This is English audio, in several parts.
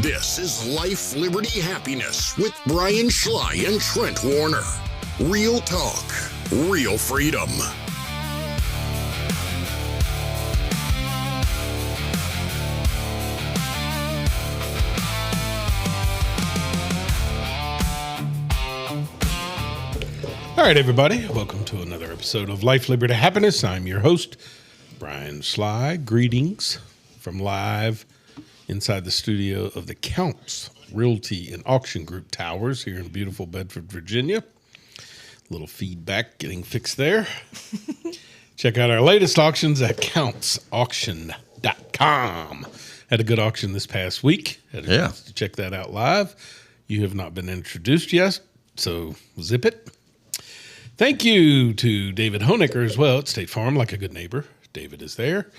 This is Life, Liberty, Happiness with Bryan, Schley, and Trent Warner. Real talk, real freedom. All right, everybody. Welcome to another episode of Life, Liberty, Happiness. I'm your host, Bryan Schley. Greetings from live inside the studio of the Counts Realty and Auction Group Towers here in beautiful Bedford, Virginia. A little feedback getting fixed there. Check out our latest auctions at countsauction.com. Had a good auction this past week. Had a chance to check that out live. You have not been introduced yet, so zip it. Thank you to David Honecker as well at State Farm, like a good neighbor. David is there.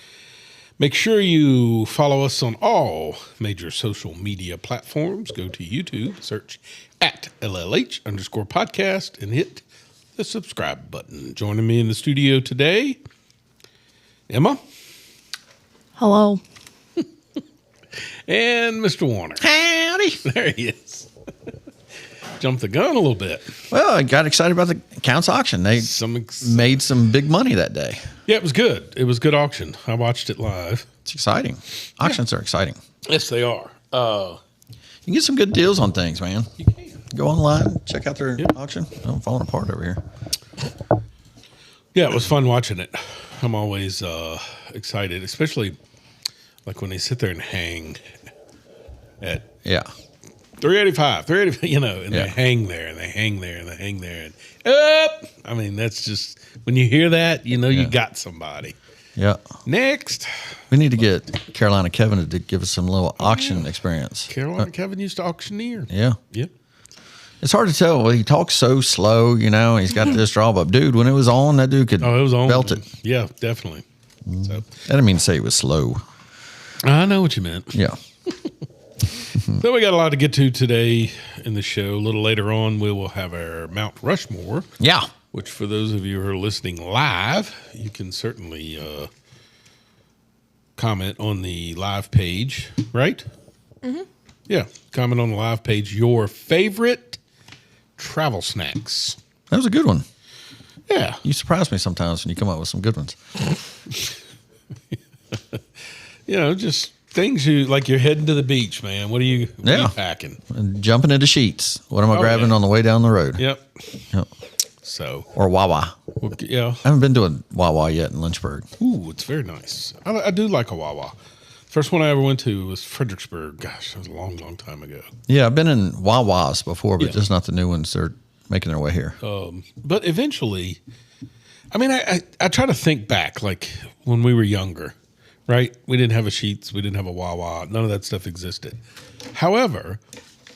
Make sure you follow us on all major social media platforms. Go to YouTube, search at LLH_podcast, and hit the subscribe button. Joining me in the studio today, Emma. Hello. And Mr. Warner. Howdy. There he is. Jumped the gun a little bit. Well, I got excited about the Counts auction. They made some big money that day. Yeah, it was good. It was a good auction. I watched it live. It's exciting. Auctions are exciting. Yes, they are. You can get some good deals on things, man. You can. Go online, check out their auction. I'm falling apart over here. Yeah, it was fun watching it. I'm always excited, especially like when they sit there and hang at 385, and they hang there and they hang there and they hang there and up. I mean, that's just when you hear that, you got somebody. Yeah. Next, we need to get Carolina Kevin to give us some little auction experience. Carolina Kevin used to auctioneer. Yeah. Yep. It's hard to tell. Well, he talks so slow, he's got this draw, but dude, when it was on, that dude could belt it. Yeah, definitely. So I didn't mean to say he was slow. I know what you meant. Yeah. So we got a lot to get to today in the show. A little later on, we will have our Mount Rushmore. Yeah. Which, for those of you who are listening live, you can certainly comment on the live page, right? Mm-hmm. Yeah, comment on the live page your favorite travel snacks. That was a good one. Yeah. You surprise me sometimes when you come up with some good ones. Just things you're heading to the beach, man. What are you packing? And jumping into Sheets. What am I grabbing on the way down the road? Yep. So. Or Wawa. Well, yeah. I haven't been to a Wawa yet in Lynchburg. Ooh, it's very nice. I do like a Wawa. First one I ever went to was Fredericksburg. Gosh, that was a long, long time ago. Yeah, I've been in Wawas before, but just not the new ones. They're making their way here. But eventually, I try to think back, like when we were younger, right? We didn't have a Sheetz. We didn't have a Wawa. None of that stuff existed. However,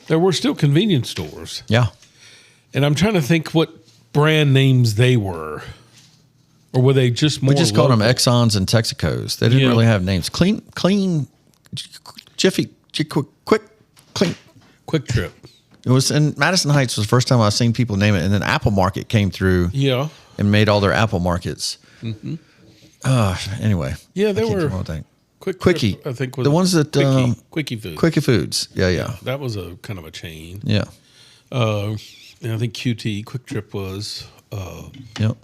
there were still convenience stores. Yeah. And I'm trying to think what brand names they were. Or were they just more We just called them Exxons and Texacos. They didn't really have names. Clean, Jiffy, Quick Trip. It was in Madison Heights was the first time I've seen people name it. And then Apple Market came through and made all their Apple Markets. Mm-hmm. Anyway. Yeah, they were Quickie. I think was the ones that Quickie Foods. Quickie Foods. Yeah. That was a kind of a chain. Yeah. And I think QT Quick Trip was. Yep.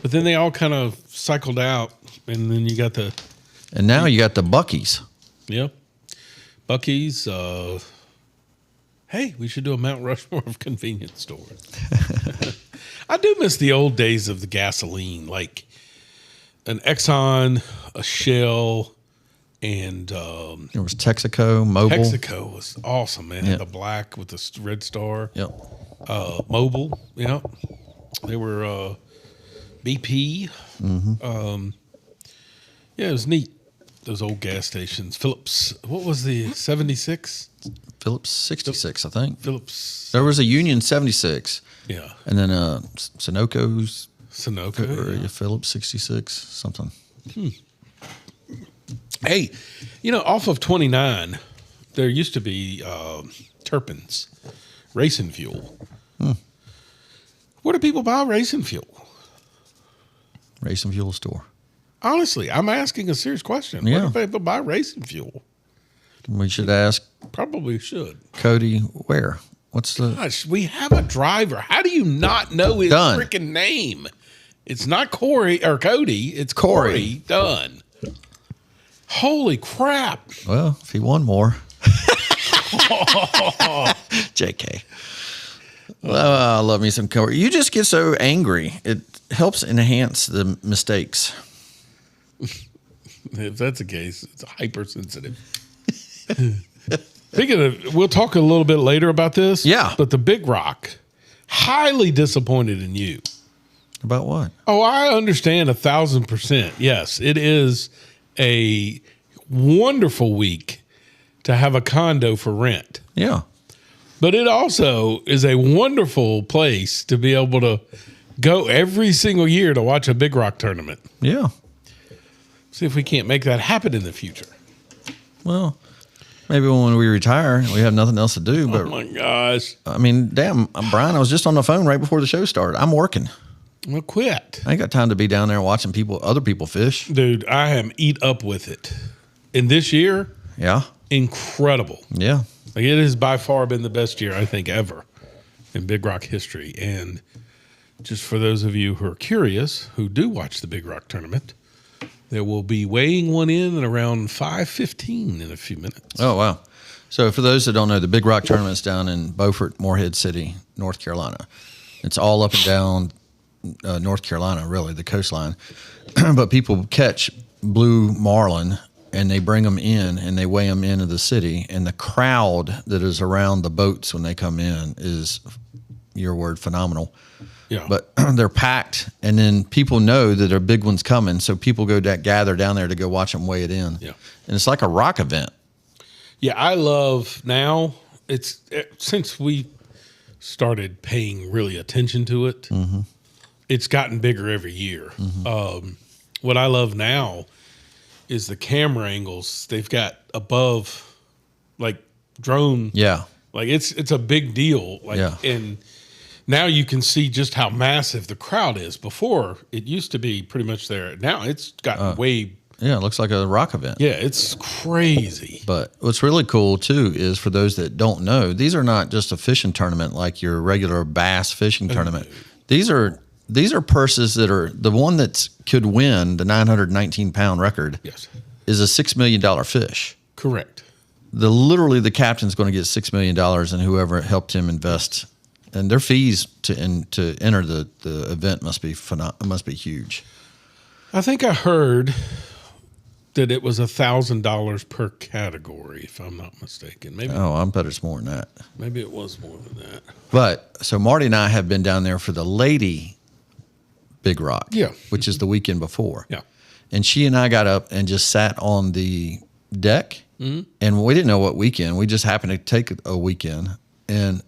But then they all kind of cycled out, and then you got the. And now you got the Buc-ee's. Yep. Buc-ee's. Hey, we should do a Mount Rushmore of convenience stores. I do miss the old days of the gasoline, like an Exxon, a Shell, and there was Texaco, Mobil. Texaco was awesome, man. The black with the red star. Yep. Mobil. Yep. They were BP. Mm-hmm. It was neat. Those old gas stations. Phillips. What was the 76? Phillips 66, I think. Phillips. There was a Union 76. Yeah. And then Sunoco's. Sunoco. Phillips 66, something. Hey, off of 29, there used to be Turpin's racing fuel. Where do people buy racing fuel? Racing fuel store. Honestly, I'm asking a serious question. Yeah. Where do people buy racing fuel? We should ask. Probably should. Cody, where? What's the? Gosh, we have a driver. How do you not know his freaking name? It's not Corey or Cody. It's Corey Dunn. Holy crap! Well, if he won more. JK. I love me some Corey. You just get so angry. It helps enhance the mistakes. If that's the case, it's hypersensitive. Speaking of, we'll talk a little bit later about this. Yeah. But the Big Rock, highly disappointed in you. About what? Oh, I understand 1,000%. Yes, it is a wonderful week to have a condo for rent. Yeah. But it also is a wonderful place to be able to go every single year to watch a Big Rock tournament. Yeah. See if we can't make that happen in the future. Well, maybe when we retire, we have nothing else to do. But oh, my gosh. I mean, damn, Bryan, I was just on the phone right before the show started. I'm working. Well, quit. I ain't got time to be down there watching other people fish. Dude, I am eat up with it. And this year, yeah, incredible. Yeah. Like, it has by far been the best year, I think, ever in Big Rock history. And just for those of you who are curious, who do watch the Big Rock tournament, there will be weighing one in at around 5:15 in a few minutes. Oh, wow. So for those that don't know, the Big Rock tournament's down in Beaufort, Morehead City, North Carolina. It's all up and down North Carolina, really, the coastline. But people catch blue marlin, and they bring them in, and they weigh them into the city. And the crowd that is around the boats when they come in is, your word, phenomenal. Yeah. But they're packed, and then people know that a big one's coming, so people gather down there to go watch them weigh it in. Yeah. And it's like a rock event. Yeah, I love now, since we started paying really attention to it, mm-hmm. It's gotten bigger every year. Mm-hmm. What I love now is the camera angles they've got above, like drone. Yeah. Like it's a big deal. Like, yeah. And now you can see just how massive the crowd is. Before, it used to be pretty much there. Now it's gotten way. Yeah, it looks like a rock event. Yeah, it's crazy. But what's really cool, too, is for those that don't know, these are not just a fishing tournament like your regular bass fishing tournament. These are purses that are, the one that could win the 919-pound record is a $6 million fish. Correct. Literally, the captain's going to get $6 million, and whoever helped him invest. And their fees to enter the event must be huge. I think I heard that it was $1,000 per category, if I'm not mistaken. Maybe. Oh, I bet it's more than that. Maybe it was more than that. But so Marty and I have been down there for the lady Big Rock, which is the weekend before. Yeah, and she and I got up and just sat on the deck, and we didn't know what weekend. We just happened to take a weekend. And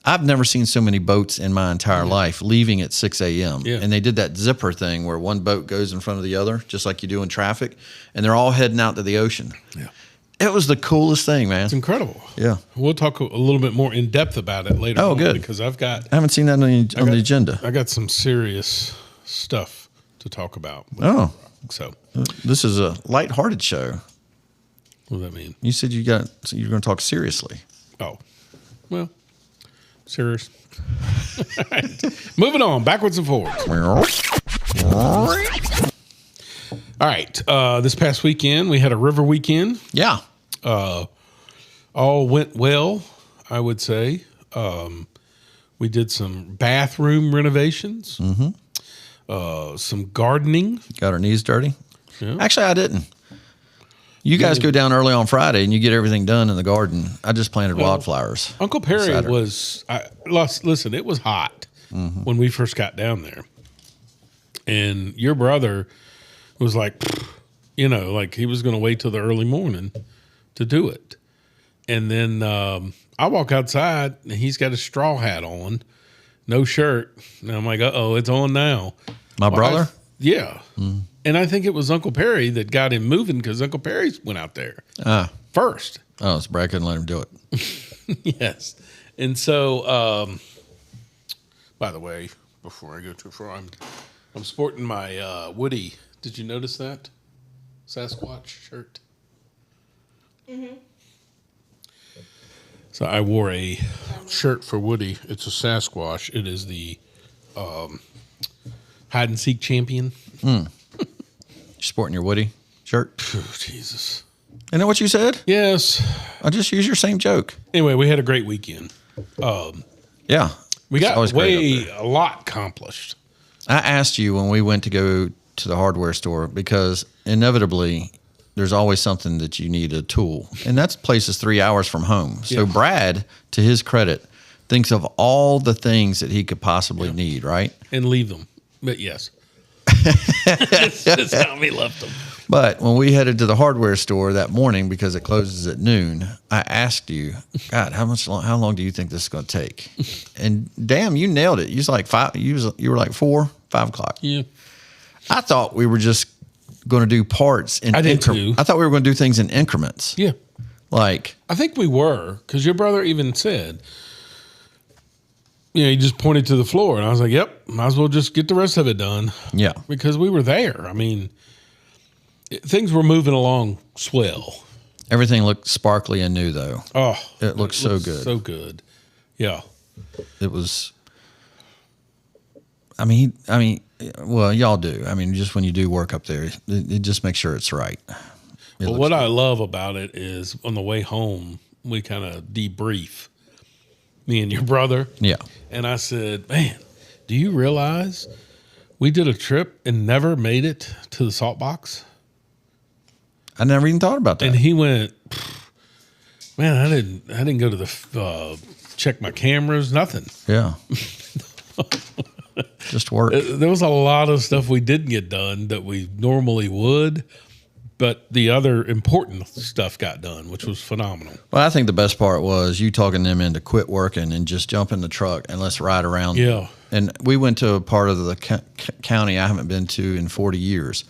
I've never seen so many boats in my entire life leaving at 6 a.m. Yeah. And they did that zipper thing where one boat goes in front of the other, just like you do in traffic, and they're all heading out to the ocean. Yeah. It was the coolest thing, man. It's incredible. Yeah. We'll talk a little bit more in depth about it later. Oh, good. Because I haven't seen that on the agenda. I got some serious stuff to talk about. Oh. So this is a lighthearted show. What does that mean? You said you're going to talk seriously. Oh. Well, serious. Moving on, backwards and forwards. All right. This past weekend, we had a river weekend. Yeah. All went well, I would say. We did some bathroom renovations. Mm-hmm. Some gardening. Got our knees dirty. Yeah. Actually, I didn't. You guys go down early on Friday and you get everything done in the garden. I just planted wildflowers. Uncle Perry was, listen, it was hot when we first got down there. And your brother was like, like he was going to wait till the early morning to do it. And then I walk outside and he's got a straw hat on, no shirt. And I'm like, uh-oh, it's on now. My brother? Yeah. Mm. And I think it was Uncle Perry that got him moving because Uncle Perry went out there first. Oh, so Brad couldn't let him do it. Yes. And so, by the way, before I go too far, I'm sporting my Woody. Did you notice that? Sasquatch shirt. Mm-hmm. So I wore a shirt for Woody. It's a Sasquatch. It is the hide and seek champion. You're sporting your Woody shirt. Oh, Jesus. Isn't that what you said? Yes. I just used your same joke. Anyway, we had a great weekend. Yeah. We got a lot accomplished. I asked you when we went to go to the hardware store because inevitably there's always something that you need a tool. And that place is 3 hours from home. So Brad, to his credit, thinks of all the things that he could possibly need, right? And leave them. But yes. That's how we left them. But when we headed to the hardware store that morning because it closes at noon, I asked you, God, how long do you think this is going to take? And damn, you nailed it. You was like 5. You were like 5 o'clock. Yeah. I thought we were just going to do parts in increments. I thought we were going to do things in increments. Yeah. Like, I think we were, because your brother even said, he just pointed to the floor, and I was like, yep, might as well just get the rest of it done. Yeah. Because we were there. I mean, things were moving along swell. Everything looked sparkly and new, though. Oh. It looked so good. So good. Yeah. It was, I mean, well, y'all do. I mean, just when you do work up there, it just makes sure it's right. Well, what I love about it is on the way home, we kind of debrief, me and your brother. Yeah. And I said, man, do you realize we did a trip and never made it to the salt box? I never even thought about that. And he went, man, I didn't go to the check my cameras, nothing. Yeah. Just work. There was a lot of stuff we didn't get done that we normally would, but the other important stuff got done, which was phenomenal. Well, I think the best part was you talking them into quit working and just jump in the truck and let's ride around. Yeah. And we went to a part of the county I haven't been to in 40 years.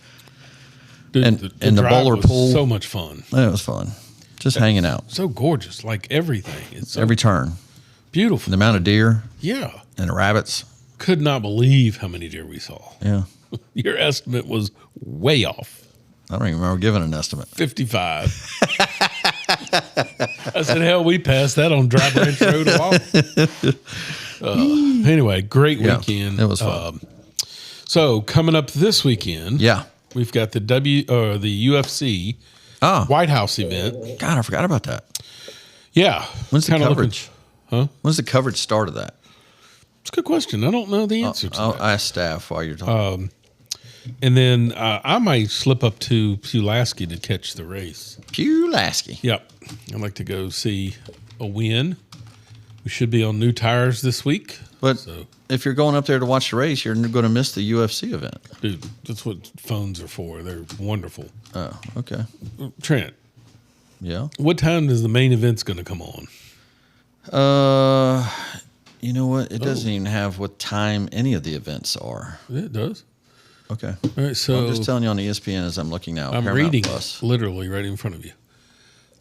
Dude, the bowler was pool. So much fun. It was fun. Just hanging out. So gorgeous, like everything. It's so every turn. Beautiful. The amount of deer. Yeah. And the rabbits. Could not believe how many deer we saw. Yeah. Your estimate was way off. I don't even remember giving an estimate. 55. I said, hell, we passed that on Dry Branch Road a while. Anyway, great weekend. It was fun. So coming up this weekend, we've got the UFC White House event. God, I forgot about that. Yeah. When's the coverage? When's the coverage start of that? It's a good question. I don't know the answer to that. I'll ask staff while you're talking. And then I might slip up to Pulaski to catch the race. Pulaski. Yep. I'd like to go see a win. We should be on new tires this week. But if you're going up there to watch the race, you're going to miss the UFC event. Dude, that's what phones are for. They're wonderful. Oh, okay. Trent. Yeah? What time is the main event's going to come on? You know what? It doesn't even have what time any of the events are. It does. Okay. All right, so I'm just telling you on ESPN as I'm looking now. I'm Paramount reading Plus. literally right in front of you.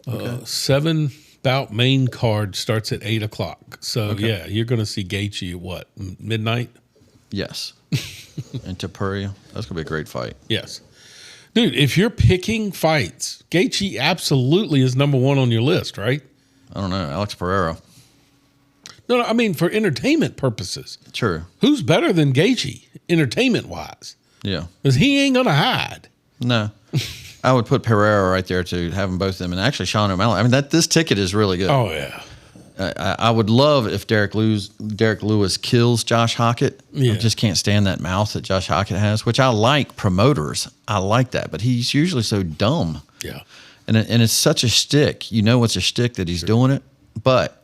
Okay. 7-bout main card starts at 8 o'clock. So, yeah, you're going to see Gaethje at what, midnight? Yes. And Tapuria. That's going to be a great fight. Yes. Dude, if you're picking fights, Gaethje absolutely is number one on your list, right? I don't know. Alex Pereira. No, I mean for entertainment purposes. True. Who's better than Gaethje, entertainment-wise? Yeah. Because he ain't going to hide. No. I would put Pereira right there to have them both of them. And actually, Sean O'Malley. I mean, this ticket is really good. Oh, yeah. I would love if Derek Lewis kills Josh Hockett. Yeah. I just can't stand that mouth that Josh Hockett has, which I like promoters. I like that. But he's usually so dumb. Yeah. And it's such a shtick. You know it's a shtick that he's doing it. But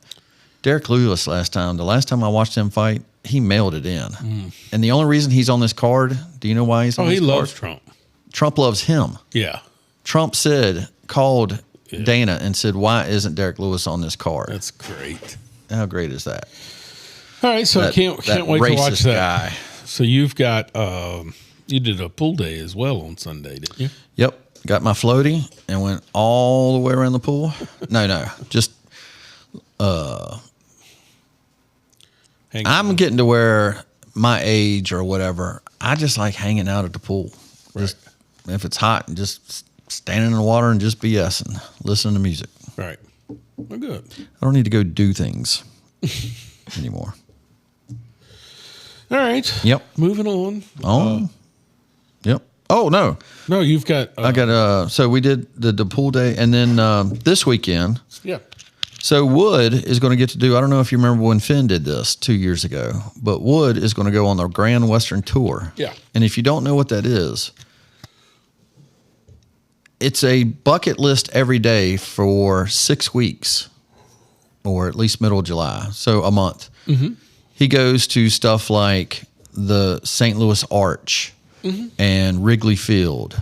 Derek Lewis the last time I watched him fight, he mailed it in. And the only reason he's on this card, do you know why he's on this card? Oh, he loves Trump. Trump loves him. Yeah. Trump called Dana and said, why isn't Derek Lewis on this card? That's great. How great is that? All right, so can't wait to watch that. Guy. So you've got you did a pool day as well on Sunday, didn't you? Yep. Got my floaty and went all the way around the pool. No, just I'm getting to where my age or whatever, I just like hanging out at the pool. Right. Just if it's hot and just standing in the water and just BSing, listening to music. Right. Well, good. I don't need to go do things anymore. All right. Yep. Moving on. Yep. Oh, no. No, you've got. I got, so we did the pool day. And then this weekend. Yeah. So Wood is going to get to do, I don't know if you remember when Finn did this 2 years ago, but Wood is going to go on the Grand Western Tour. Yeah. And if you don't know what that is, it's a bucket list every day for 6 weeks, or at least middle of July, so a month. Mm-hmm. He goes to stuff like the St. Louis Arch and Wrigley Field,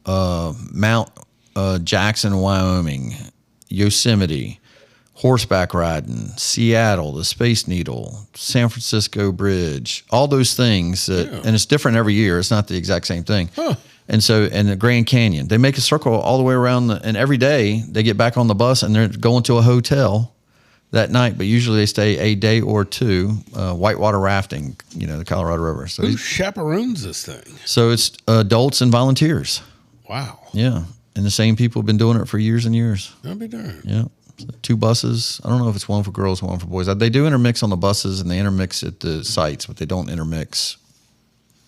Mount Jackson, Wyoming, Yosemite, horseback riding, Seattle, the Space Needle, San Francisco Bridge, all those things that, and it's different every year. It's not the exact same thing. Huh. And the Grand Canyon, they make a circle all the way around, and every day they get back on the bus and they're going to a hotel that night, but usually they stay a day or two, whitewater rafting, the Colorado River. So who chaperones this thing? So it's adults and volunteers. Wow. Yeah. And the same people have been doing it for years and years. I'll be darned. Yeah. 2 buses. I don't know if it's one for girls, one for boys. They do intermix on the buses and they intermix at the sites, but they don't intermix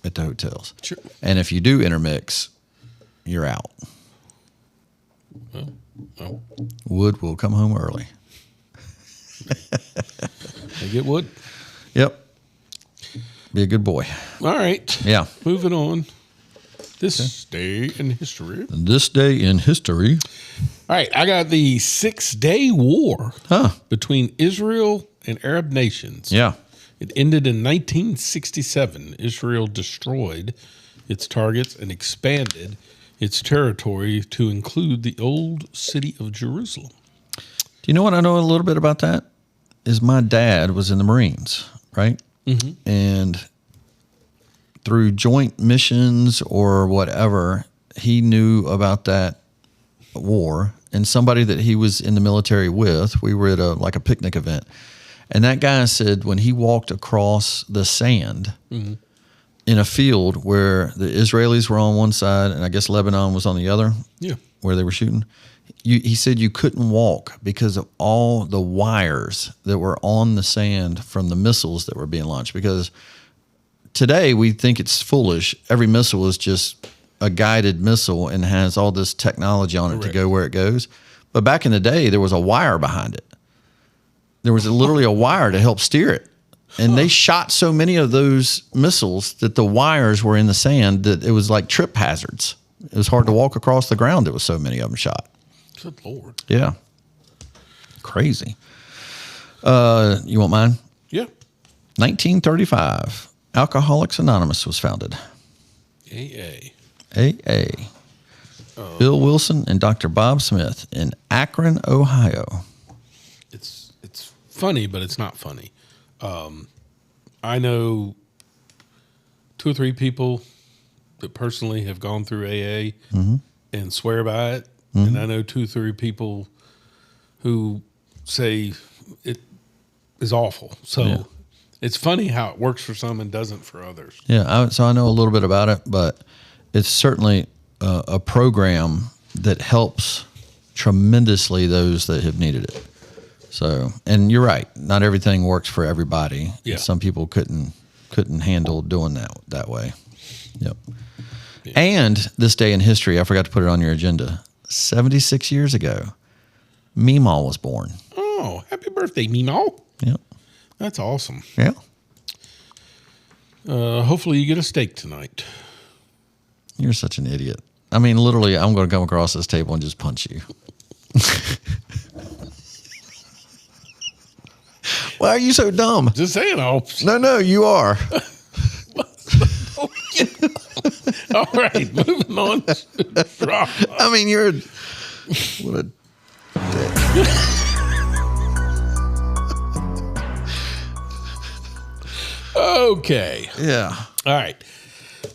at the hotels. Sure. And if you do intermix, you're out. Well. Wood will come home early. They get Wood. Yep. Be a good boy. All right. Yeah. Moving on. This day in history. This day in history. All right. I got the 6-Day War between Israel and Arab nations. Yeah. It ended in 1967. Israel destroyed its targets and expanded its territory to include the old city of Jerusalem. Do you know what I know a little bit about that? Is my dad was in the Marines, right? Mm-hmm. And through joint missions or whatever, he knew about that war. And somebody that he was in the military with, we were at a picnic event. And that guy said when he walked across the sand in a field where the Israelis were on one side and I guess Lebanon was on the other, where they were shooting, he said you couldn't walk because of all the wires that were on the sand from the missiles that were being launched. Because today we think it's foolish. Every missile is just a guided missile and has all this technology on it to go where it goes. But back in the day, there was a wire behind it. There was literally a wire to help steer it. And they shot so many of those missiles that the wires were in the sand that it was like trip hazards. It was hard to walk across the ground. There was so many of them shot. Good Lord. Yeah. Crazy. You want mine? Yeah. 1935, Alcoholics Anonymous was founded. AA. Bill Wilson and Dr. Bob Smith in Akron, Ohio. It's funny, but it's not funny. I know 2 or 3 people that personally have gone through AA and swear by it. And I know 2 or 3 people who say it is awful. So it's funny how it works for some and doesn't for others. Yeah, so I know a little bit about it, but it's certainly a program that helps tremendously those that have needed it. So, and you're right, not everything works for everybody. Yeah. Some people couldn't handle doing that way. Yep. Yeah. And this day in history, I forgot to put it on your agenda. 76 years ago, Meemaw was born. Oh, happy birthday, Meemaw. Yep. That's awesome. Yeah. Hopefully you get a steak tonight. You're such an idiot. I mean, literally, I'm going to come across this table and just punch you. Why are you so dumb? Just saying. No, you are. All right, moving on. I mean, you're what a dick. Okay. Yeah. All right,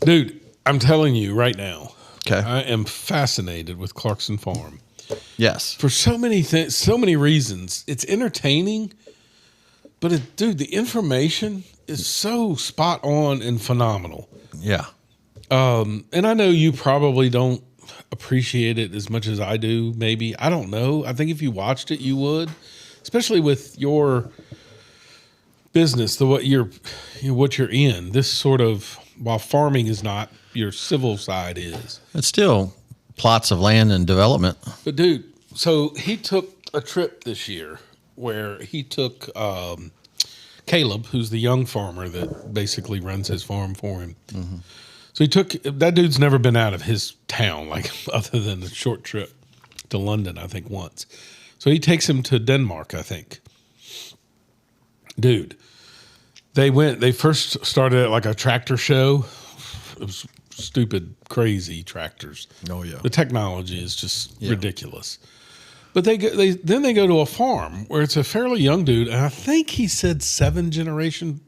dude. I'm telling you right now. Okay. I am fascinated with Clarkson Farm. Yes. For so many things, so many reasons. It's entertaining, but dude, the information is so spot on and phenomenal. Yeah. And I know you probably don't appreciate it as much as I do. Maybe, I don't know. I think if you watched it, you would, especially with your business, what you're in. This sort of, while farming is not, your civil side is. It's still plots of land and development. But dude, so he took a trip this year where he took Caleb, who's the young farmer that basically runs his farm for him. Mm-hmm. So he took, that dude's never been out of his town, like other than a short trip to London, I think once. So he takes him to Denmark, I think. Dude, they first started at like a tractor show. It was stupid, crazy tractors. Oh yeah. The technology is just ridiculous. But then they go to a farm where it's a fairly young dude, and I think he said seventh generation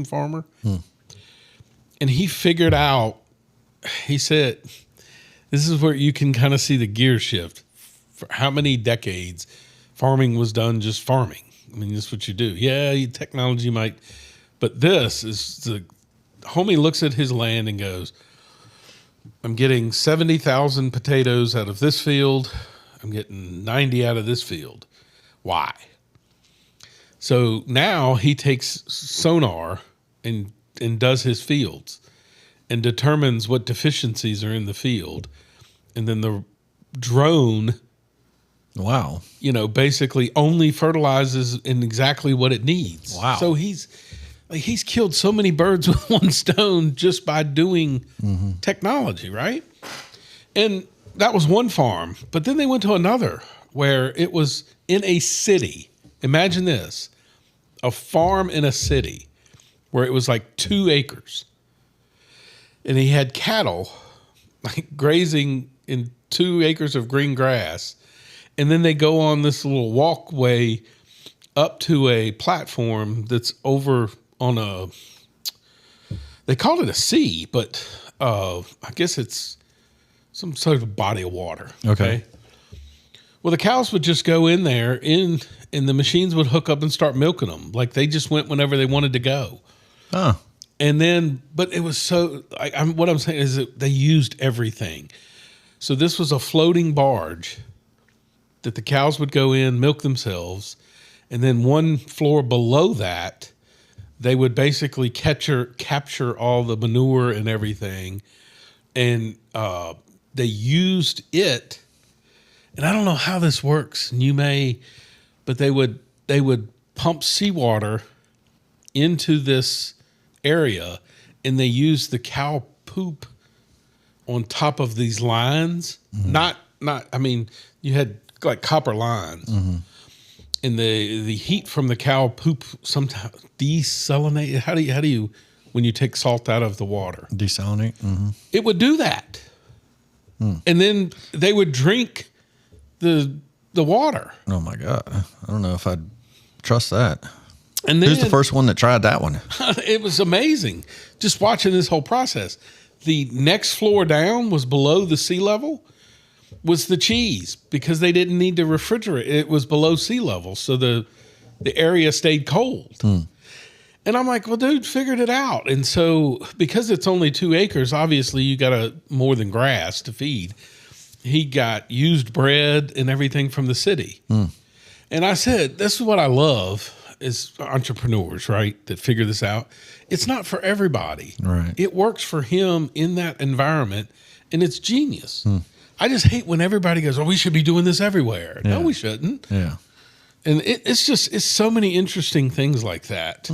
farmer. And he figured out, he said, this is where you can kind of see the gear shift. For how many decades farming was done just farming. I mean, that's what you do. Yeah, technology might, but this is the homie looks at his land and goes, I'm getting 70,000 potatoes out of this field. I'm getting 90 out of this field. Why? So now he takes sonar and does his fields and determines what deficiencies are in the field. And then the drone, wow, basically only fertilizes in exactly what it needs. Wow. So he's killed so many birds with one stone just by doing technology, right? And that was one farm. But then they went to another where it was in a city. Imagine this, a farm in a city where it was like 2 acres. And he had cattle like grazing in 2 acres of green grass. And then they go on this little walkway up to a platform that's over on they called it a sea, but I guess it's some sort of body of water. Okay. Well, the cows would just go in there and the machines would hook up and start milking them. Like they just went whenever they wanted to go. Oh. And then, but it was so, what I'm saying is that they used everything. So this was a floating barge that the cows would go in, milk themselves. And then one floor below that, they would basically capture all the manure and everything. And they used it. And I don't know how this works. And but they would pump seawater into this area, and they used the cow poop on top of these lines. Not. I mean, you had like copper lines, and the heat from the cow poop sometimes desalinate. How do you when you take salt out of the water? Desalinate. It would do that, and then they would drink the water. Oh my God! I don't know if I'd trust that. And then, who's the first one that tried that one? It was amazing just watching this whole process. The next floor down was below the sea level, was the cheese, because they didn't need to refrigerate. It was below sea level, so the area stayed cold. And I'm like, well, dude, figured it out. And so because it's only 2 acres, obviously you got more than grass to feed. He got used bread and everything from the city. And I said, this is what I love. Is entrepreneurs, right, that figure this out. It's not for everybody. Right. It works for him in that environment, and it's genius. I just hate when everybody goes, oh, we should be doing this everywhere. Yeah. No, we shouldn't. Yeah. And it's so many interesting things like that.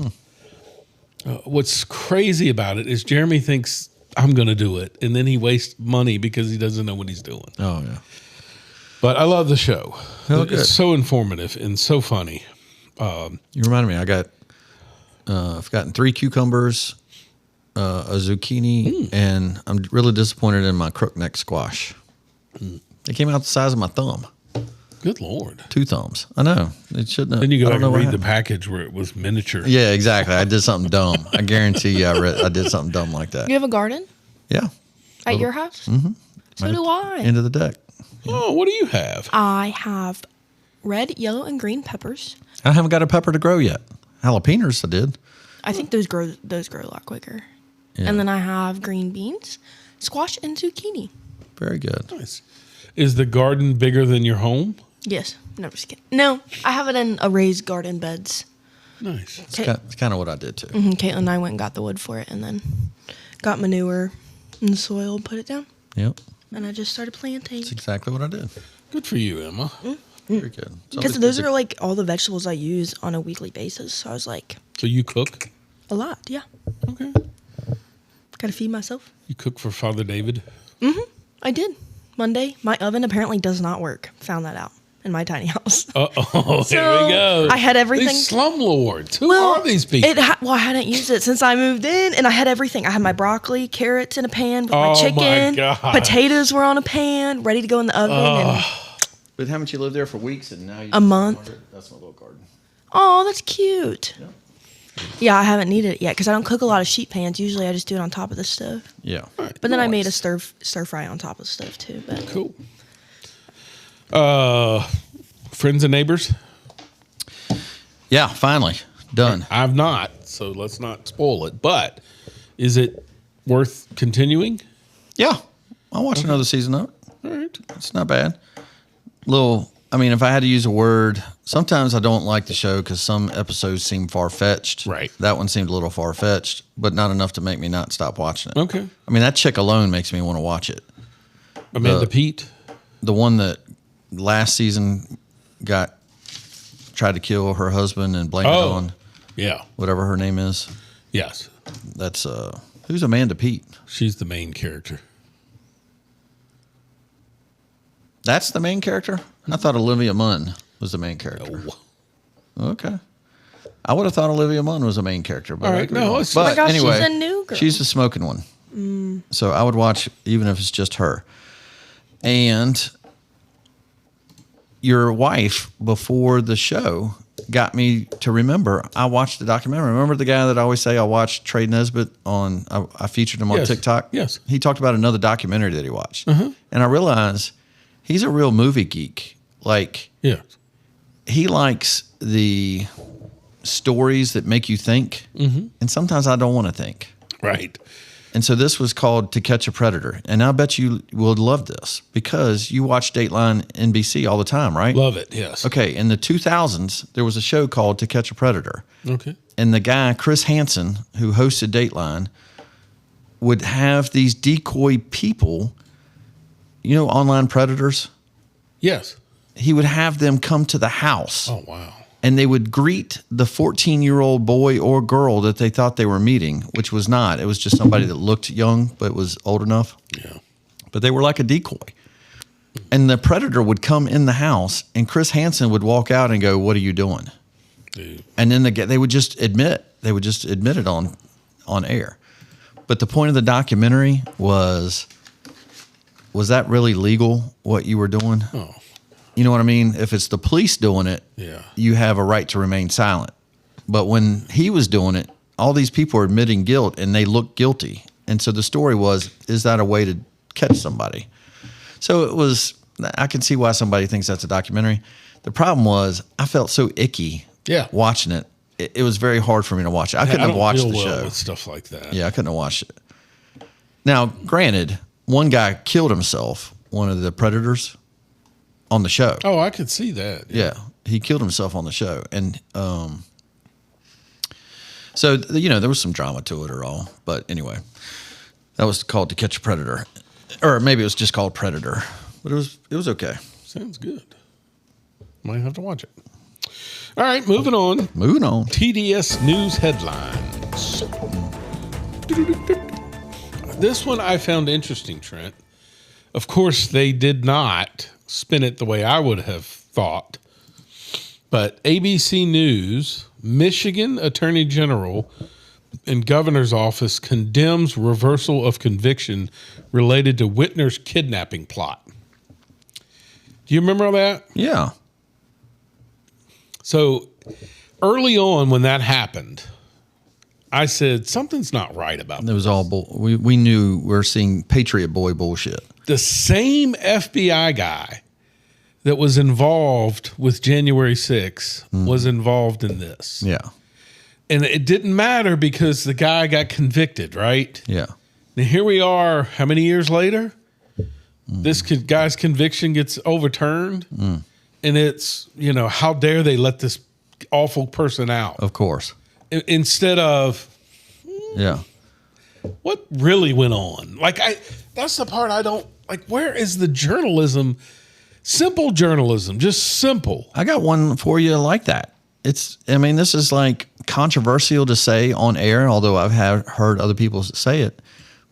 What's crazy about it is Jeremy thinks I'm going to do it, and then he wastes money because he doesn't know what he's doing. Oh, yeah. But I love the show. Oh, good. It's so informative and so funny. You reminded me, I've gotten 3 cucumbers, a zucchini, and I'm really disappointed in my crookneck squash. They came out the size of my thumb. Good Lord. 2 thumbs. I know. It shouldn't have. Then you go back and read the happened. package where it was miniature. Yeah, exactly. I did something dumb. I guarantee you I did something dumb like that. You have a garden Yeah. at your house? So do I. End of the deck. Oh, what do you have? I have red, yellow, and green peppers. I haven't got a pepper to grow yet. Jalapenos I did. I think those grow a lot quicker. Yeah. And then I have green beans, squash, and zucchini. Very good. Nice. Is the garden bigger than your home? Yes. No, just kidding. No, I have it in a raised garden beds. Nice. It's kind of what I did too. Caitlin and I went and got the wood for it and then got manure in the soil, put it down, Yep. and I just started planting. That's exactly what I did. Good for you, Emma. Very good. Because those are like all the vegetables I use on a weekly basis. So I was like, So you cook? a lot, yeah. Okay. Got to feed myself. You cook for Father David? I did. Monday, my oven apparently does not work. Found that out in my tiny house. Uh-oh, So, here we go. I had everything. These slumlords. Who are these people? I hadn't used it since I moved in, and I had everything. I had my broccoli, carrots in a pan with my Oh, my chicken. God. Potatoes were on a pan, ready to go in the oven. And, But haven't you lived there for weeks and now you A month. That's my little garden. oh, that's cute. Yeah, I haven't needed it yet because I don't cook a lot of sheet pans. Usually, I just do it on top of the stove. Yeah. But then I made a stir fry on top of the stove too. But Cool. Friends and neighbors? Yeah, finally. Done. I've not, so let's not spoil it. But is it worth continuing? Yeah. I'll watch another season of it. All right. It's not bad. If I had to use a word, sometimes I don't like the show because some episodes seem far-fetched. Right. That one seemed a little far-fetched, but not enough to make me not stop watching it. Okay. That chick alone makes me want to watch it. Amanda Pete? The one that last season tried to kill her husband and blamed it on Yeah. whatever her name is. Yes. That's who's Amanda Pete? She's the main character. That's the main character? I thought Olivia Munn was the main character. Oh. Okay. I would have thought Olivia Munn was the main character. But All right, I could be no, wrong. it's- But Oh my gosh, she's anyway, a new girl. she's the smoking one. So I would watch even if it's just her. And your wife, before the show, got me to remember, I watched the documentary. Remember the guy that I always say I watched, Trey Nesbitt, I featured him on Yes. TikTok? Yes. He talked about another documentary that he watched. And I realized he's a real movie geek. Like, Yeah. he likes the stories that make you think. And sometimes I don't want to think. Right. And so this was called To Catch a Predator. And I bet you will love this because you watch Dateline NBC all the time, right? Love it. Yes. Okay. In the 2000s, there was a show called To Catch a Predator. Okay. And the guy, Chris Hansen, who hosted Dateline, would have these decoy people, online predators. Yes. He would have them come to the house. Oh, wow. And they would greet the 14-year-old boy or girl that they thought they were meeting, which was not. It was just somebody that looked young but was old enough. Yeah. But they were like a decoy. And the predator would come in the house, and Chris Hansen would walk out and go, "What are you doing?" Dude. And then they would just admit. They would just admit it on air. But the point of the documentary was that really legal, what you were doing? Oh, You know what I mean? If it's the police doing it, yeah. you have a right to remain silent. But when he was doing it, all these people are admitting guilt and they look guilty. And so the story was, is that a way to catch somebody? So it was, I can see why somebody thinks that's a documentary. The problem was I felt so icky watching it. It was very hard for me to watch it. I couldn't have watched the show. With stuff like that. Yeah, I couldn't have watched it. Now, granted, one guy killed himself, one of the predators, on the show. Oh, I could see that. Yeah, he killed himself on the show, and so there was some drama to it or all. But anyway, that was called To Catch a Predator, or maybe it was just called Predator. But it was okay. Sounds good. Might have to watch it. All right, moving on. Moving on. TDS News headlines. This one I found interesting, Trent. Of course, they did not spin it the way I would have thought. But ABC News, Michigan Attorney General and Governor's Office condemns reversal of conviction related to Whitner's kidnapping plot. Do you remember all that? Yeah. So early on when that happened, I said, something's not right about It this. was all we knew we were seeing Patriot Boy bullshit. The same FBI guy that was involved with January 6th was involved in this. Yeah. And it didn't matter because the guy got convicted, right? Yeah. Now here we are, how many years later? This guy's conviction gets overturned, and it's, how dare they let this awful person out? Of course. Instead of, yeah, what really went on? That's the part I don't like. Where is the journalism? Simple journalism, just simple. I got one for you like that. This is like controversial to say on air, although I've heard other people say it.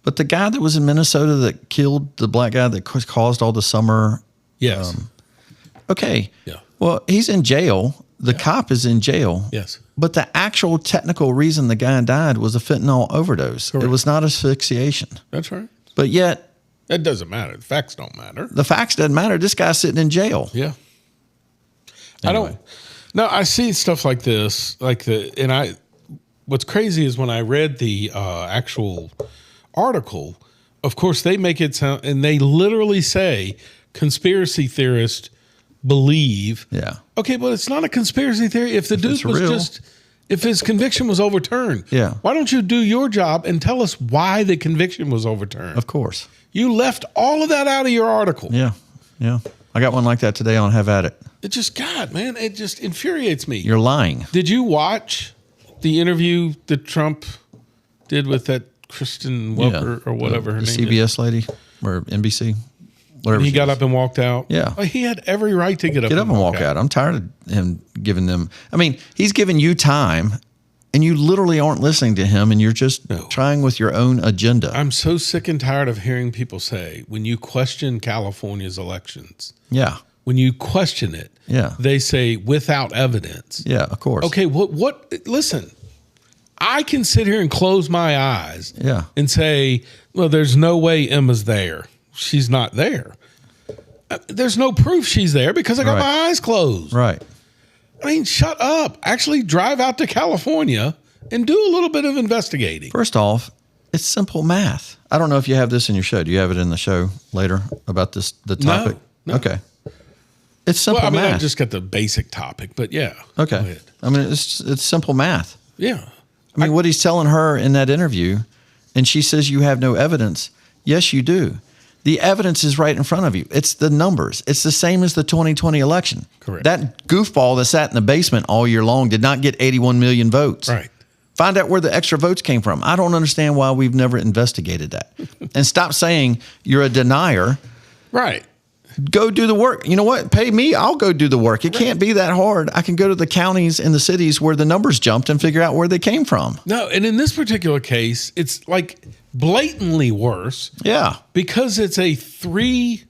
But the guy that was in Minnesota that killed the black guy that caused all the summer. Yes. Okay. Yeah. Well, he's in jail. The cop is in jail. Yes. But the actual technical reason the guy died was a fentanyl overdose. Correct. It was not asphyxiation. That's right. But yet. That doesn't matter. The facts don't matter. The facts doesn't matter. This guy's sitting in jail. Yeah. Anyway. I see stuff like this, what's crazy is when I read the actual article, of course they make it sound, and they literally say conspiracy theorists believe. Yeah. Okay, but it's not a conspiracy theory. If the dude was if his conviction was overturned, why don't you do your job and tell us why the conviction was overturned? Of course. You left all of that out of your article. Yeah. Yeah. I got one like that today on Have At It. It just, God, man, it just infuriates me. You're lying. Did you watch the interview that Trump did with that Kristen Welker or whatever her name is? The CBS lady or NBC? Whatever. He got up and walked out. Yeah. He had every right to get up and walk out. I'm tired of him giving them. He's giving you time, and you literally aren't listening to him, and you're just trying with your own agenda. I'm so sick and tired of hearing people say, when you question California's elections. Yeah. When you question it, they say without evidence. Yeah, of course. Okay, what listen, I can sit here and close my eyes and say, well, there's no way Emma's there. She's not there. There's no proof she's there because I got my eyes closed. Right. Shut up. Actually drive out to California and do a little bit of investigating. First off, it's simple math. I don't know if you have this in your show. Do you have it in the show later about the topic? No. Okay. It's simple math. I just got the basic topic, but yeah. Okay. It's simple math. Yeah. What he's telling her in that interview, and she says you have no evidence. Yes, you do. The evidence is right in front of you. It's the numbers. It's the same as the 2020 election. Correct. That goofball that sat in the basement all year long did not get 81 million votes. Right. Find out where the extra votes came from. I don't understand why we've never investigated that. And stop saying you're a denier. Right. Go do the work. You know what? Pay me. I'll go do the work. It can't be that hard. I can go to the counties and the cities where the numbers jumped and figure out where they came from. No, and in this particular case, it's like blatantly worse. Yeah. Because it's a 3-horse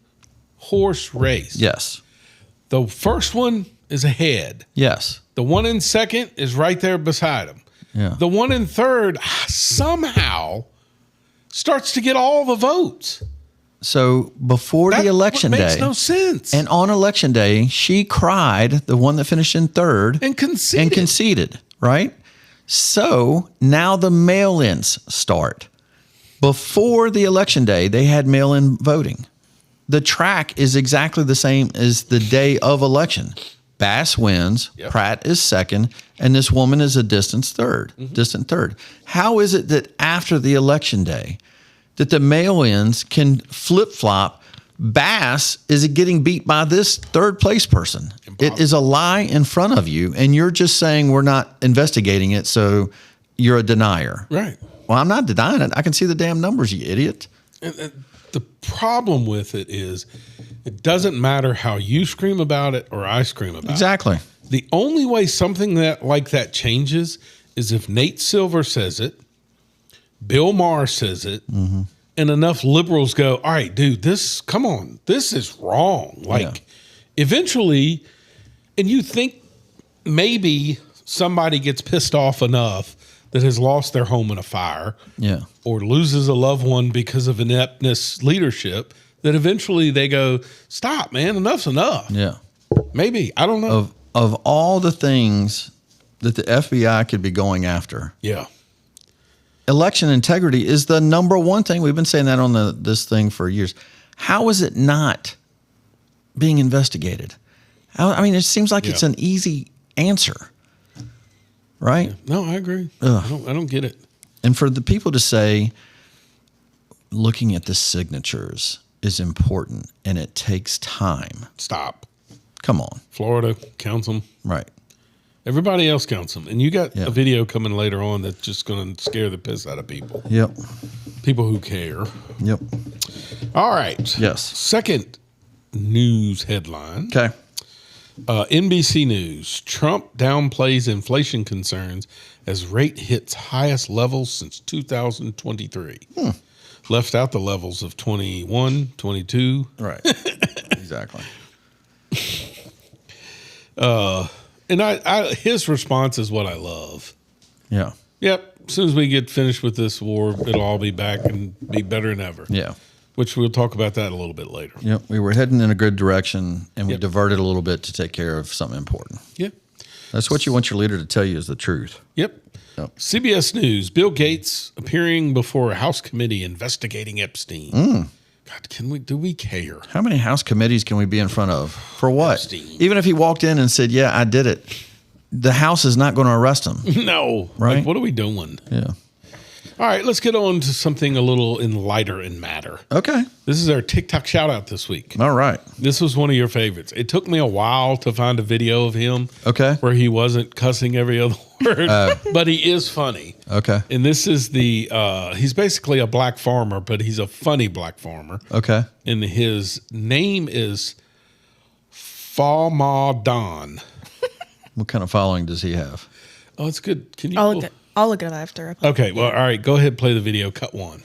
race. Yes. The first one is ahead. Yes. The one in second is right there beside him. Yeah. The one in third somehow starts to get all the votes. So before the election day, makes no sense. And on election day, she cried, the one that finished in third, and conceded. Right? So now the mail-ins start. Before the election day, they had mail-in voting. The track is exactly the same as the day of election. Bass wins, Pratt is second, and this woman is a distant third. How is it that after the election day that the mail-ins can flip-flop? Bass is getting beat by this third place person. Impossible. It is a lie in front of you, and you're just saying we're not investigating it, so you're a denier. Right. Well, I'm not denying it. I can see the damn numbers, you idiot. And the problem with it is it doesn't matter how you scream about it or I scream about it. Exactly. The only way something like that changes is if Nate Silver says it, Bill Maher says it, and enough liberals go, all right, dude, this is wrong. Eventually, and you think maybe somebody gets pissed off enough that has lost their home in a fire or loses a loved one because of ineptness leadership, that eventually they go, stop, man, enough's enough. Yeah. Maybe. I don't know. Of all the things that the FBI could be going after. Yeah. Election integrity is the number one thing. We've been saying that on this thing for years. How is it not being investigated? It seems like it's an easy answer, right? Yeah. No, I agree. I don't get it. And for the people to say, looking at the signatures, is important, and it takes time. Stop. Come on. Florida counts them. Right. Everybody else counts them. And you got a video coming later on that's just going to scare the piss out of people. Yep. People who care. Yep. All right. Yes. Second news headline. Okay. NBC News. Trump downplays inflation concerns as rate hits highest levels since 2023. Left out the levels of 21, 22. Right. Exactly. And his response is what I love. Yeah. Yep. As soon as we get finished with this war, it'll all be back and be better than ever. Yeah. Which we'll talk about that a little bit later. Yep. We were heading in a good direction, and we diverted a little bit to take care of something important. Yep. That's what you want your leader to tell you is the truth. Yep. Yep. CBS News. Bill Gates appearing before a House committee investigating Epstein. God, do we care? How many House committees can we be in front of? For what? Epstein. Even if he walked in and said, yeah, I did it, the House is not going to arrest him. No. Right? Like, what are we doing? Yeah. All right, let's get on to something a little lighter in matter. Okay. This is our TikTok shout out this week. All right. This was one of your favorites. It took me a while to find a video of him where he wasn't cussing every other word, but he is funny. Okay. And this is he's basically a black farmer, but he's a funny black farmer. Okay. And his name is Famadan. What kind of following does he have? Oh, it's good. Can you? I'll look at it after. Okay. Well, all right. Go ahead. Play the video. Cut one.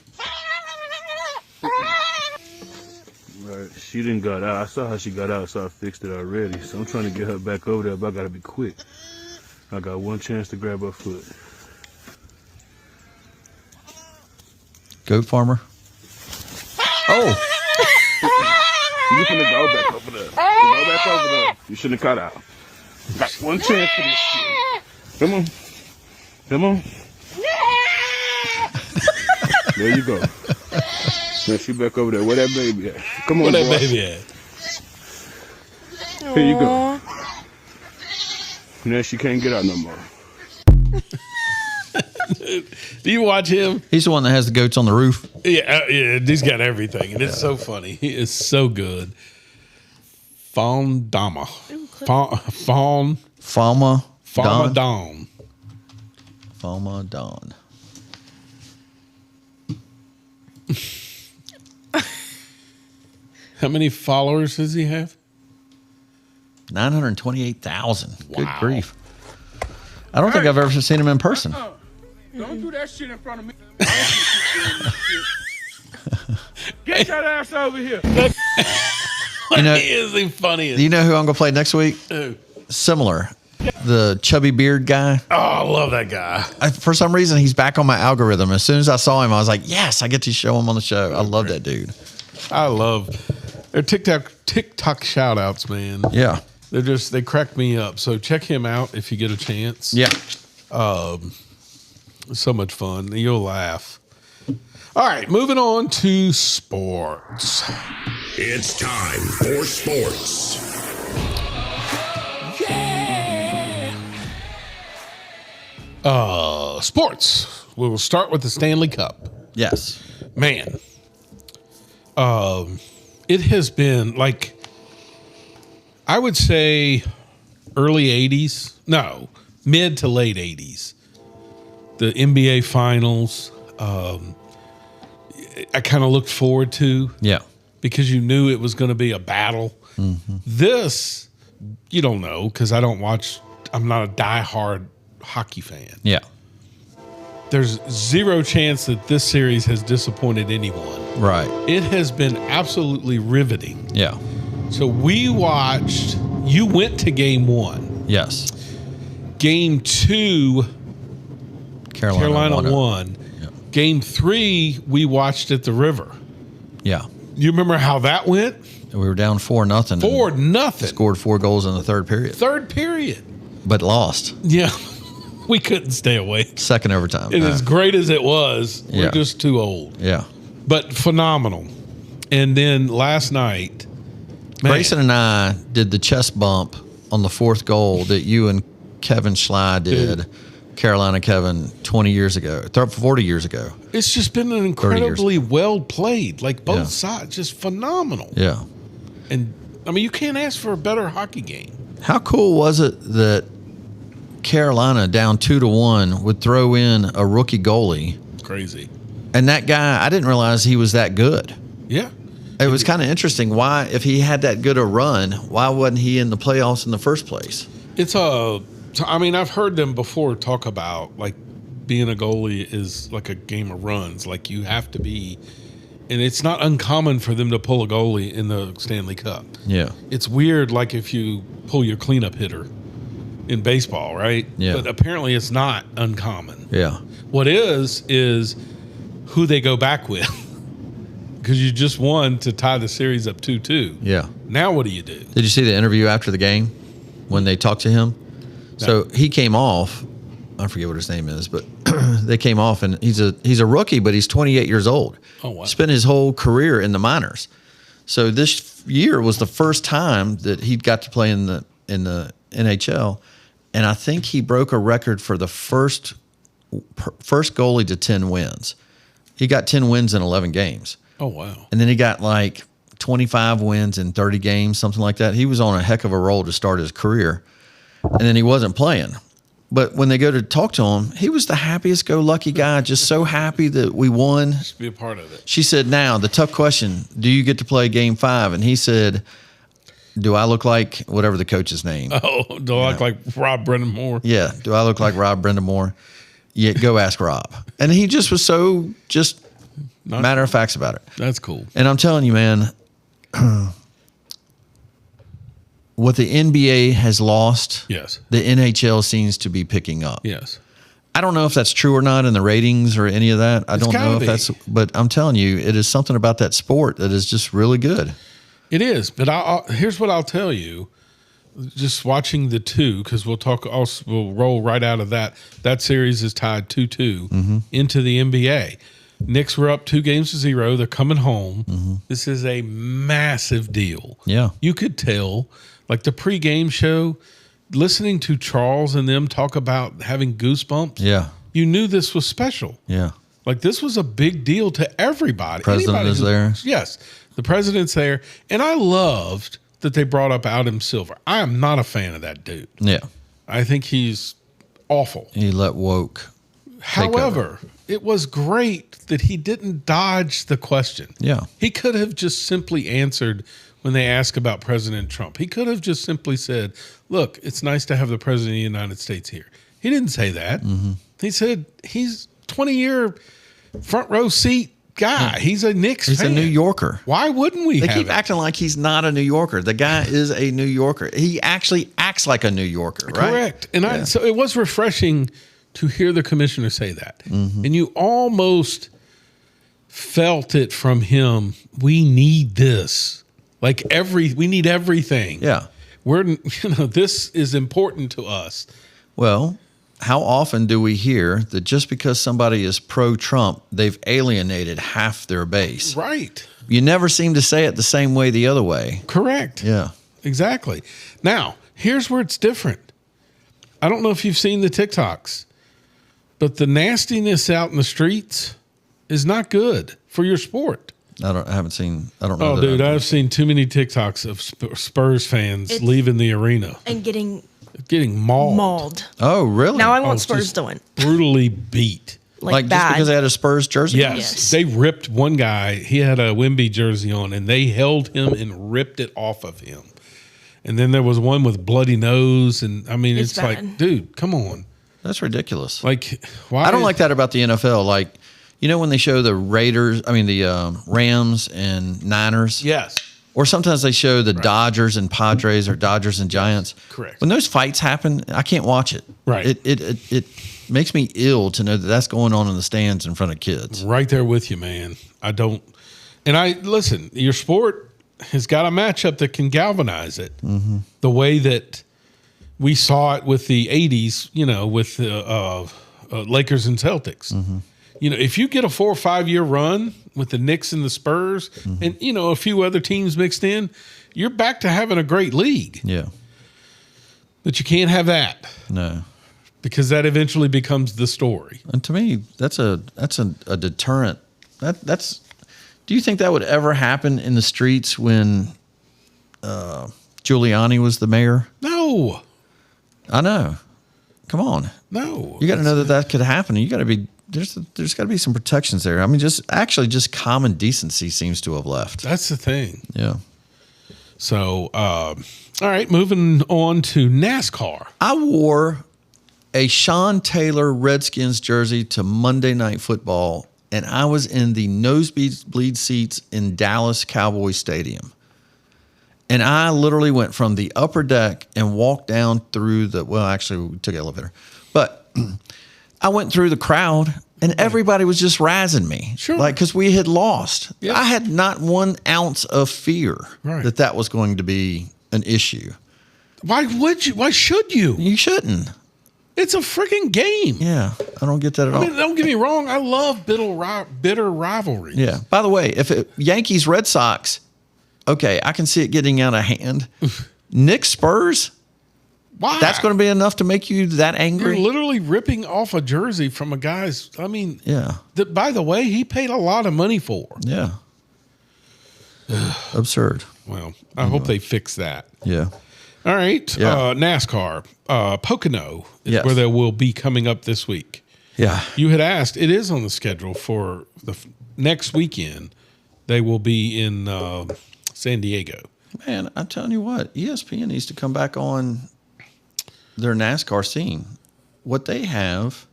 Right. She didn't got out. I saw how she got out, so I fixed it already. So I'm trying to get her back over there, but I got to be quick. I got one chance to grab her foot. Goat farmer. Oh. You finna go back over there. Go back over there. You shouldn't have cut out. Got one chance for this shit. Come on. Come on. There you go. Now she back over there. Where that baby at? Come on, Where that boy. baby at? Here you go. Now she can't get out no more. Do you watch him? He's the one that has the goats on the roof. Yeah, he's got everything, and it's so funny. He is so good. Fondama. Falma Don. Don. Falma Don. How many followers does he have? 928,000. Good Wow. grief. I don't think I've ever seen him in person. Don't do that shit in front of me. Get that ass over here. You know, He is the funniest. do you know who I'm going to play next week? Who? Similar. The chubby beard guy. Oh, I love that guy. For some reason, he's back on my algorithm. As soon as I saw him, I was like, yes, I get to show him on the show. I love that dude. I love their TikTok shout outs, man. Yeah. They crack me up. So check him out if you get a chance. Yeah. So much fun. You'll laugh. All right, moving on to sports. It's time for sports. Sports. We will start with the Stanley Cup. Yes. Man, it has been like, I would say early 80s. No, mid to late 80s. The NBA Finals, I kind of looked forward to. Yeah. Because you knew it was going to be a battle. Mm-hmm. This, you don't know, because I'm not a diehard hockey fan. Yeah. There's zero chance that this series has disappointed anyone. Right. It has been absolutely riveting. Yeah. So you went to game one. Yes. Game two, Carolina won. Yeah. Game three, we watched at the river. Yeah. You remember how that went? We were down 4-0. 4-0. Scored 4 goals in the third period. Third period. But lost. Yeah. We couldn't stay awake. Second overtime. And as great as it was, we're just too old. Yeah. But phenomenal. And then last night, man, Grayson and I did the chest bump on the fourth goal that you and Kevin Schley did, Carolina Kevin, 40 years ago. It's just been an incredibly well played, like both sides, just phenomenal. Yeah. And I mean, you can't ask for a better hockey game. How cool was it that Carolina down 2-1 would throw in a rookie goalie? Crazy. And that guy, I didn't realize he was that good. Yeah. It was kind of interesting. Why, if he had that good a run, why wasn't he in the playoffs in the first place? I mean, I've heard them before talk about like being a goalie is like a game of runs. Like you have to be, and it's not uncommon for them to pull a goalie in the Stanley Cup. Yeah. It's weird, like if you pull your cleanup hitter in baseball, right? Yeah. But apparently it's not uncommon. Yeah. What is who they go back with. Because you just won to tie the series up 2-2. Yeah. Now what do you do? Did you see the interview after the game when they talked to him? No. So he came off. I forget what his name is, but they came off, and he's a rookie, but he's 28 years old. Oh, wow. Spent his whole career in the minors. So this year was the first time that he'd got to play in the NHL, and I think he broke a record for the first goalie to 10 wins. He got 10 wins in 11 games. Oh, wow. And then he got like 25 wins in 30 games, something like that. He was on a heck of a roll to start his career. And then he wasn't playing. But when they go to talk to him, he was the happiest-go-lucky guy, just so happy that we won. Just be a part of it. She said, now, the tough question, do you get to play Game 5? And he said, do I look like whatever the coach's name? Oh, do I look like Rob Brendan Moore? Yeah, do I look like Rob Brendan Moore? Yeah, go ask Rob. And he just was so matter of facts about it. That's cool. And I'm telling you, man, what the NBA has lost, Yes. the NHL seems to be picking up. Yes. I don't know if that's true or not in the ratings or any of that. I don't know if that's, but I'm telling you, it is something about that sport that is just really good. It is. But here's what I'll tell you. Just watching the two, because we'll roll right out of that. That series is tied 2-2 into the NBA. Knicks were up 2-0. They're coming home. This is a massive deal. Yeah. You could tell, like the pregame show, listening to Charles and them talk about having goosebumps. Yeah. You knew this was special. Yeah. Like this was a big deal to everybody. President is there. Yes. The president's there. And I loved that they brought up Adam Silver. I am not a fan of that dude. Yeah. I think he's awful. He let woke. However, it was great that he didn't dodge the question. Yeah. He could have just simply answered when they asked about President Trump. He could have just simply said, look, it's nice to have the president of the United States here. He didn't say that. He said he's 20-year front row seat guy. He's a Knicks fan. He's a New Yorker. Why wouldn't we They have keep it? acting like he's not a New Yorker. The guy is a New Yorker. He actually acts like a New Yorker, right? Correct. And so it was refreshing to hear the commissioner say that. And you almost felt it from him. We need this. Like we need everything. Yeah. This is important to us. Well, how often do we hear that just because somebody is pro-Trump, they've alienated half their base? Right. You never seem to say it the same way the other way. Correct. Yeah. Exactly. Now, here's where it's different. I don't know if you've seen the TikToks, but the nastiness out in the streets is not good for your sport. I don't know. Oh, dude, I've seen too many TikToks of Spurs fans leaving the arena And getting mauled. Oh, really? Now I want Spurs to win. Brutally beat. Like just bad. because they had a Spurs jersey? Yes. They ripped one guy. He had a Wemby jersey on, and they held him and ripped it off of him. And then there was one with bloody nose, and I mean, it's like, bad. dude, come on. That's ridiculous. Like, why? I don't like that about the NFL. Like, you know when they show the Rams and Niners? Yes. Or sometimes they show the Dodgers and Padres or Dodgers and Giants. Correct. When those fights happen, I can't watch it. Right. It makes me ill to know that that's going on in the stands in front of kids. Right there with you, man. I don't. And listen, your sport has got a matchup that can galvanize it. The way that we saw it with the 80s, with the Lakers and Celtics. If you get a 4 or 5 year run with the Knicks and the Spurs and, a few other teams mixed in, you're back to having a great league. Yeah. But you can't have that. No. because that eventually becomes the story. And to me, that's a deterrent. That's. Do you think that would ever happen in the streets when Giuliani was the mayor? No. I know. Come on. No. You got to know that could happen. You got to be there's got to be some protections there. I mean, just common decency seems to have left. That's the thing. Yeah. So, all right, moving on to NASCAR. I wore a Sean Taylor Redskins jersey to Monday Night Football, and I was in the nosebleed seats in Dallas Cowboys Stadium. And I literally went from the upper deck and walked down through actually we took an elevator. But I went through the crowd and everybody was just razzing me. Sure. Like, because we had lost. Yep. I had not 1 ounce of fear that was going to be an issue. Why would you? Why should you? You shouldn't. It's a freaking game. Yeah, I don't get that at all. I mean, don't get me wrong. I love bitter rivalries. Yeah. By the way, if Yankees Red Sox, okay, I can see it getting out of hand. Knicks Spurs, why? That's going to be enough to make you that angry. You're literally ripping off a jersey from a guy's. I mean, yeah. That, by the way, he paid a lot of money for. Yeah. Absurd. Well, I hope they fix that. Yeah. All right. Yeah. NASCAR. Pocono is Yes. where they will be coming up this week. Yeah. You had asked. It is on the schedule for the next weekend. They will be in San Diego. Man, I'm telling you what, ESPN needs to come back on their NASCAR scene. What they have,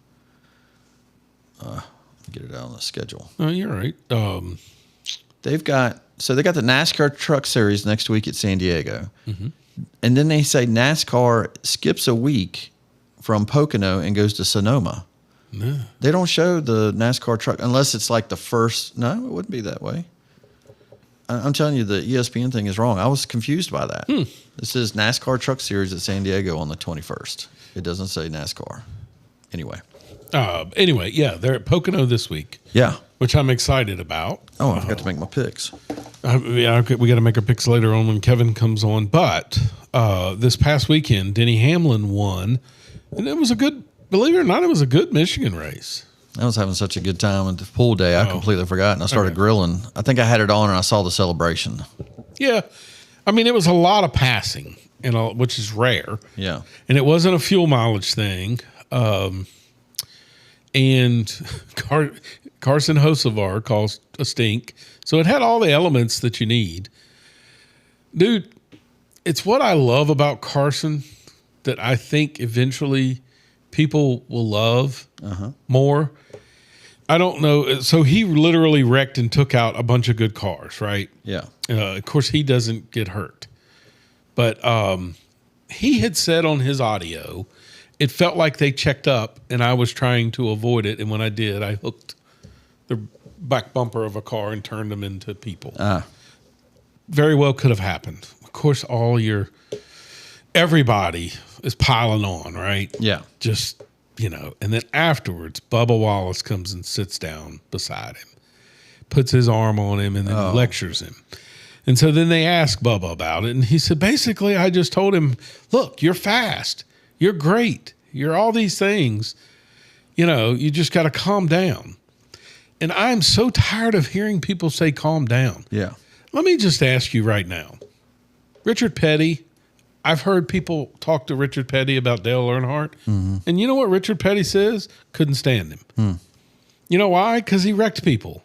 get it out on the schedule. Oh, you're right. They got the NASCAR Truck Series next week at San Diego. Mm-hmm. And then they say NASCAR skips a week from Pocono and goes to Sonoma. No. They don't show the NASCAR truck unless it's like the first. No, it wouldn't be that way. I'm telling you, the ESPN thing is wrong. I was confused by that. This is NASCAR Truck Series at San Diego on the 21st. It doesn't say NASCAR. Anyway, yeah, they're at Pocono this week. Yeah. Which I'm excited about. Oh, I forgot to make my picks. We got to make our picks later on when Kevin comes on. But this past weekend, Denny Hamlin won, and it was a good. Believe it or not, it was a good Michigan race. I was having such a good time at the pool day. I completely forgot, and I started grilling. I think I had it on, and I saw the celebration. Yeah, I mean, it was a lot of passing, which is rare. Yeah, and it wasn't a fuel mileage thing. And Carson Hocevar caused a stink, so it had all the elements that you need. Dude, it's what I love about Carson that I think eventually people will love more. I don't know. So he literally wrecked and took out a bunch of good cars, right? yeah. Of course, he doesn't get hurt. But he had said on his audio, it felt like they checked up and I was trying to avoid it. And when I did, I hooked the back bumper of a car and turned them into people. Very well could have happened. Of course, everybody is piling on, right? Yeah. Just, and then afterwards, Bubba Wallace comes and sits down beside him, puts his arm on him, and then lectures him. And so then they ask Bubba about it, and he said, basically, I just told him, look, you're fast. You're great. You're all these things. You just got to calm down. And I'm so tired of hearing people say calm down. Yeah. Let me just ask you right now. Richard Petty, I've heard people talk to Richard Petty about Dale Earnhardt. Mm-hmm. And you know what Richard Petty says? Couldn't stand him. You know why? Because he wrecked people.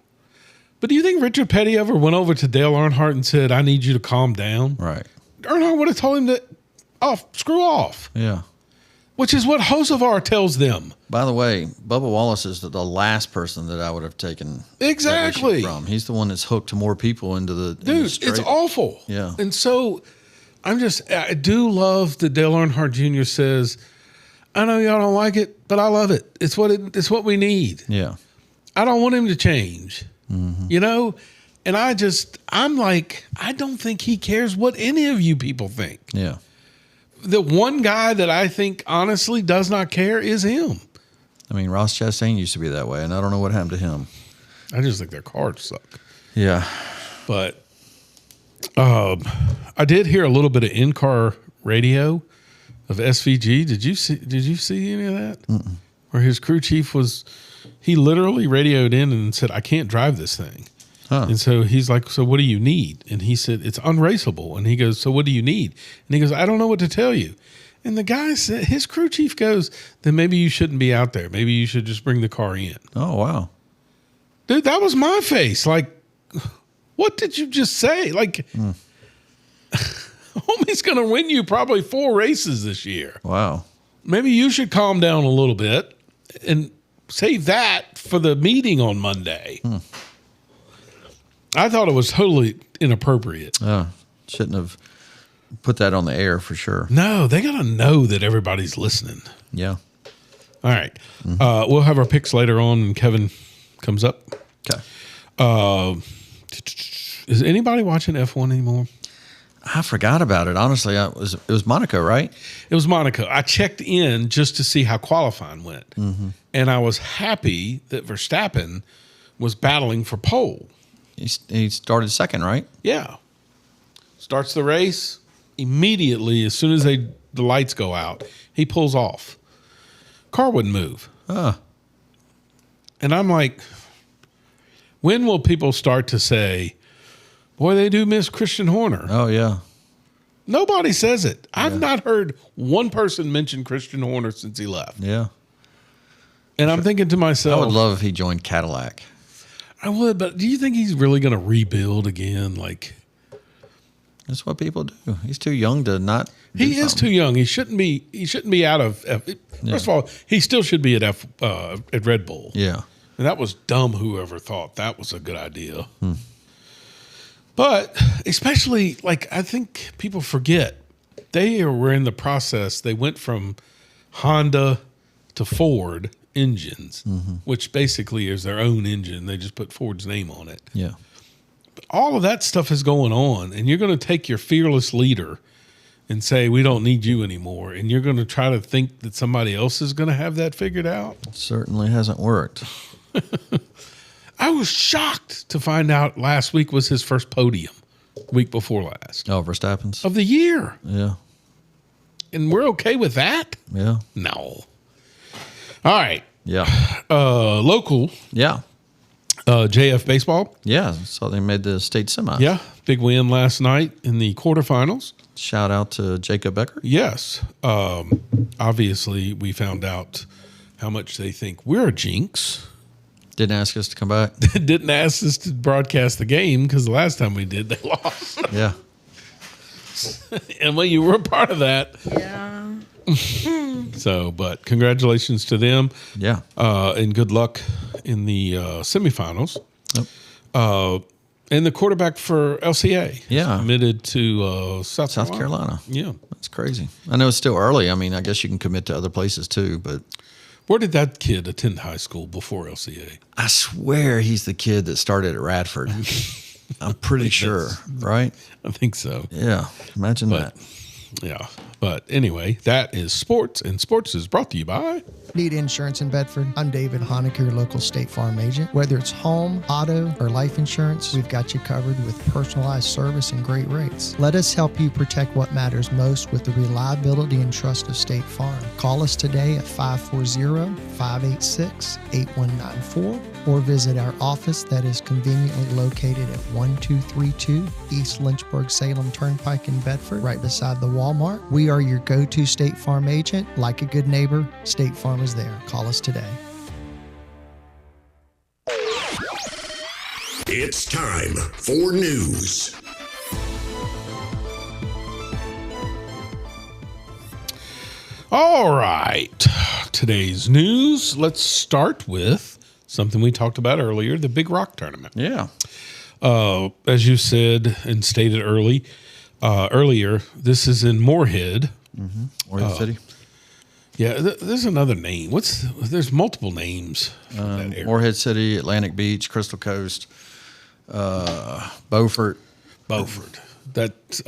But do you think Richard Petty ever went over to Dale Earnhardt and said, I need you to calm down? Right. Earnhardt would have told him screw off. Yeah. Which is what Hocevar tells them. By the way, Bubba Wallace is the last person that I would have taken exactly that issue from. He's the one that's hooked more people into the dude. It's awful. Yeah, and so I do love that Dale Earnhardt Jr. says, "I know y'all don't like it, but I love it. It's what we need." Yeah, I don't want him to change. Mm-hmm. And I'm like, I don't think he cares what any of you people think. Yeah. The one guy that I think honestly does not care is him. I mean, Ross Chastain used to be that way, and I don't know what happened to him. I just think their cars suck. Yeah. But I did hear a little bit of in-car radio of SVG. Did you see any of that? Mm-mm. Where his crew chief he literally radioed in and said, "I can't drive this thing." Huh. And so he's like, "So what do you need?" And he said, "It's unraceable." And he goes, "So what do you need?" And he goes, "I don't know what to tell you." And the guy said, his crew chief goes, "Then maybe you shouldn't be out there. Maybe you should just bring the car in." Oh, wow. Dude, that was my face. Like, what did you just say? Like, homie's going to win you probably 4 races this year. Wow. Maybe you should calm down a little bit and save that for the meeting on Monday. I thought it was totally inappropriate. Oh, shouldn't have put that on the air for sure. No, they got to know that everybody's listening. Yeah. All right. We'll have our picks later on when Kevin comes up. Okay. Is anybody watching F1 anymore? I forgot about it. Honestly, it was Monaco, right? It was Monaco. I checked in just to see how qualifying went. Mm-hmm. And I was happy that Verstappen was battling for pole. He started second, right? Yeah. Starts the race. Immediately, as soon as the lights go out, he pulls off. Car wouldn't move. And I'm like, when will people start to say, boy, they do miss Christian Horner? Oh, yeah. Nobody says it. I've not heard one person mention Christian Horner since he left. Yeah. And I'm thinking to myself, I would love if he joined Cadillac. I would, but do you think he's really going to rebuild again? Like, that's what people do. He's too young to not. He is too young. He shouldn't be. He shouldn't be out of. First of all, he still should be at Red Bull. Yeah, and that was dumb. Whoever thought that was a good idea. But especially, like, I think people forget they were in the process. They went from Honda to Ford engines, which basically is their own engine. They just put Ford's name on it. Yeah. But all of that stuff is going on, and you're going to take your fearless leader and say, we don't need you anymore, and you're going to try to think that somebody else is going to have that figured out? It certainly hasn't worked. I was shocked to find out last week was his first podium, week before last. Oh, Verstappen's? Of the year. Yeah. And we're okay with that? Yeah. No. All right. Yeah. Local. Yeah. JF Baseball. Yeah. So they made the state semis. Yeah. Big win last night in the quarterfinals. Shout out to Jacob Becker. Yes. Obviously, we found out how much they think we're a jinx. Didn't ask us to come back. Didn't ask us to broadcast the game because the last time we did, they lost. Yeah. And well, you were a part of that. Yeah. So, but congratulations to them. Yeah. And good luck in the semifinals. Yep. And the quarterback for LCA. Yeah. Committed to South Carolina. Yeah. That's crazy. I know it's still early. I mean, I guess you can commit to other places too, but. Where did that kid attend high school before LCA? I swear he's the kid that started at Radford. I'm pretty sure, right? I think so. Yeah. Imagine that. Yeah. But anyway, that is sports, and sports is brought to you by... Need insurance in Bedford? I'm David Honecker, your local State Farm agent. Whether it's home, auto, or life insurance, we've got you covered with personalized service and great rates. Let us help you protect what matters most with the reliability and trust of State Farm. Call us today at 540-586-8194 or visit our office that is conveniently located at 1232 East Lynchburg Salem Turnpike in Bedford, right beside the Walmart. We are your go-to State Farm agent. Like a good neighbor, State Farm is there. Call us today. It's time for news. All right. Today's news. Let's start with something we talked about earlier, the Big Rock Tournament. Yeah. As you said and stated earlier, this is in Moorhead. Mm-hmm. Moorhead City. Yeah, there's another name. There's multiple names for that area. Moorhead City, Atlantic Beach, Crystal Coast, Beaufort. That's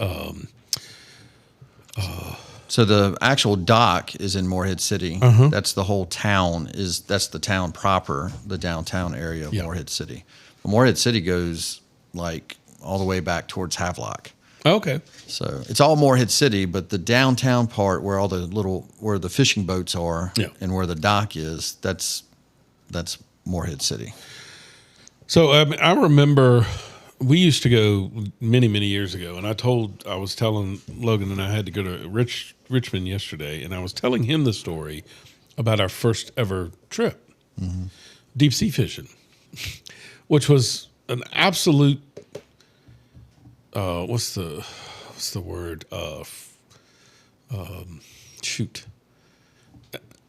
so the actual dock is in Moorhead City. Uh-huh. That's the whole town. That's the town proper, the downtown area of Moorhead City. But Moorhead City goes like all the way back towards Havelock. Okay. So it's all Morehead City, but the downtown part where all the where the fishing boats are and where the dock is, that's Morehead City. So I remember we used to go many, many years ago, and I was telling Logan and I had to go to Richmond yesterday, and I was telling him the story about our first ever trip, deep sea fishing, which was an absolute, what's the word?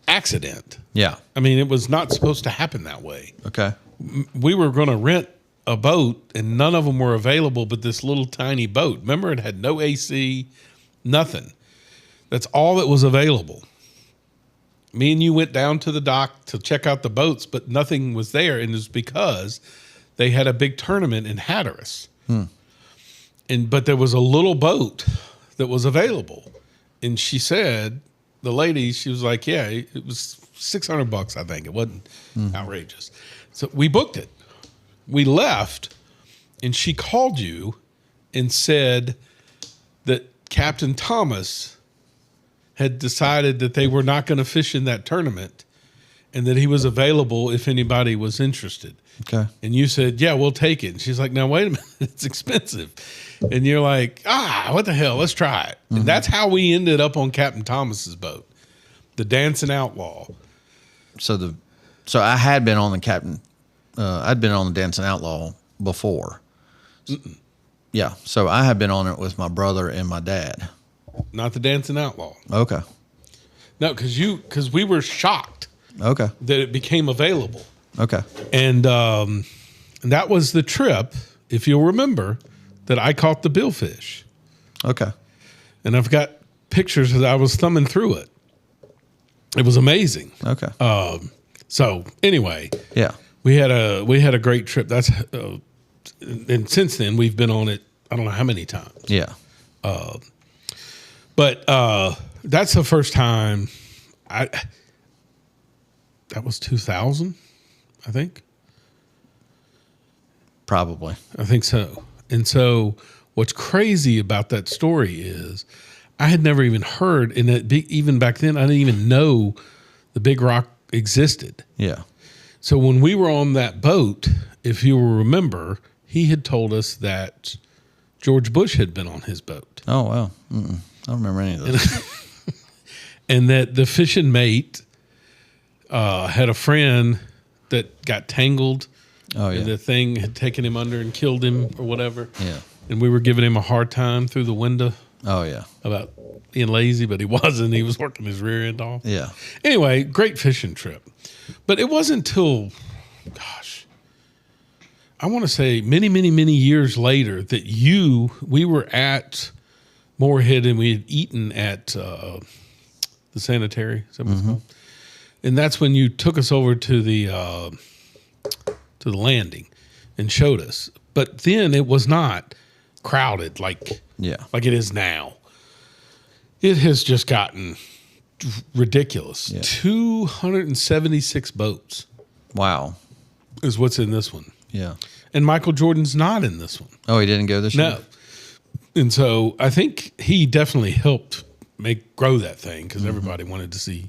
Accident. Yeah. I mean, it was not supposed to happen that way. Okay. We were going to rent a boat, and none of them were available but this little tiny boat. Remember, it had no AC, nothing. That's all that was available. Me and you went down to the dock to check out the boats, but nothing was there, and it was because they had a big tournament in Hatteras. But there was a little boat that was available, and she said, the lady, she was like, yeah, it was $600, I think. It wasn't outrageous. So we booked it. We left, and she called you and said that Captain Thomas had decided that they were not going to fish in that tournament and that he was available if anybody was interested. Okay. And you said, yeah, we'll take it. And she's like, now, wait a minute, it's expensive. And you're like, what the hell, let's try it. And that's how we ended up on Captain Thomas's boat, the Dancing Outlaw. So I had been on the Captain. I'd been on the Dancing Outlaw before. Yeah, so I had been on it with my brother and my dad. Not the Dancing Outlaw. Okay. No, because we were shocked. Okay. That it became available. Okay. And that was the trip, if you'll remember, that I caught the billfish. Okay. And I've got pictures that I was thumbing through it. It was amazing. Okay. So anyway, yeah, we had a great trip. That's and since then we've been on it. I don't know how many times. Yeah. But that's the first time that was 2000, I think. Probably. I think so. And so what's crazy about that story is I had never even heard, and even back then I didn't even know the Big Rock existed. Yeah. So when we were on that boat, if you will remember, he had told us that George Bush had been on his boat. Oh, wow. I don't remember any of those. And that the fishing mate had a friend that got tangled. Oh, yeah. And the thing had taken him under and killed him or whatever. Yeah. And we were giving him a hard time through the window. Oh, yeah. About being lazy, but he wasn't. He was working his rear end off. Yeah. Anyway, great fishing trip. But it wasn't until, I want to say many, many, many years later that we were at Morehead and we had eaten at the sanitary. Is that what it's called? And that's when you took us over to the landing and showed us. But then it was not crowded like it is now. It has just gotten ridiculous. Yeah. 276 boats. Wow. Is what's in this one. Yeah. And Michael Jordan's not in this one. Oh, he didn't go this year? No. And so I think he definitely helped grow that thing because everybody wanted to see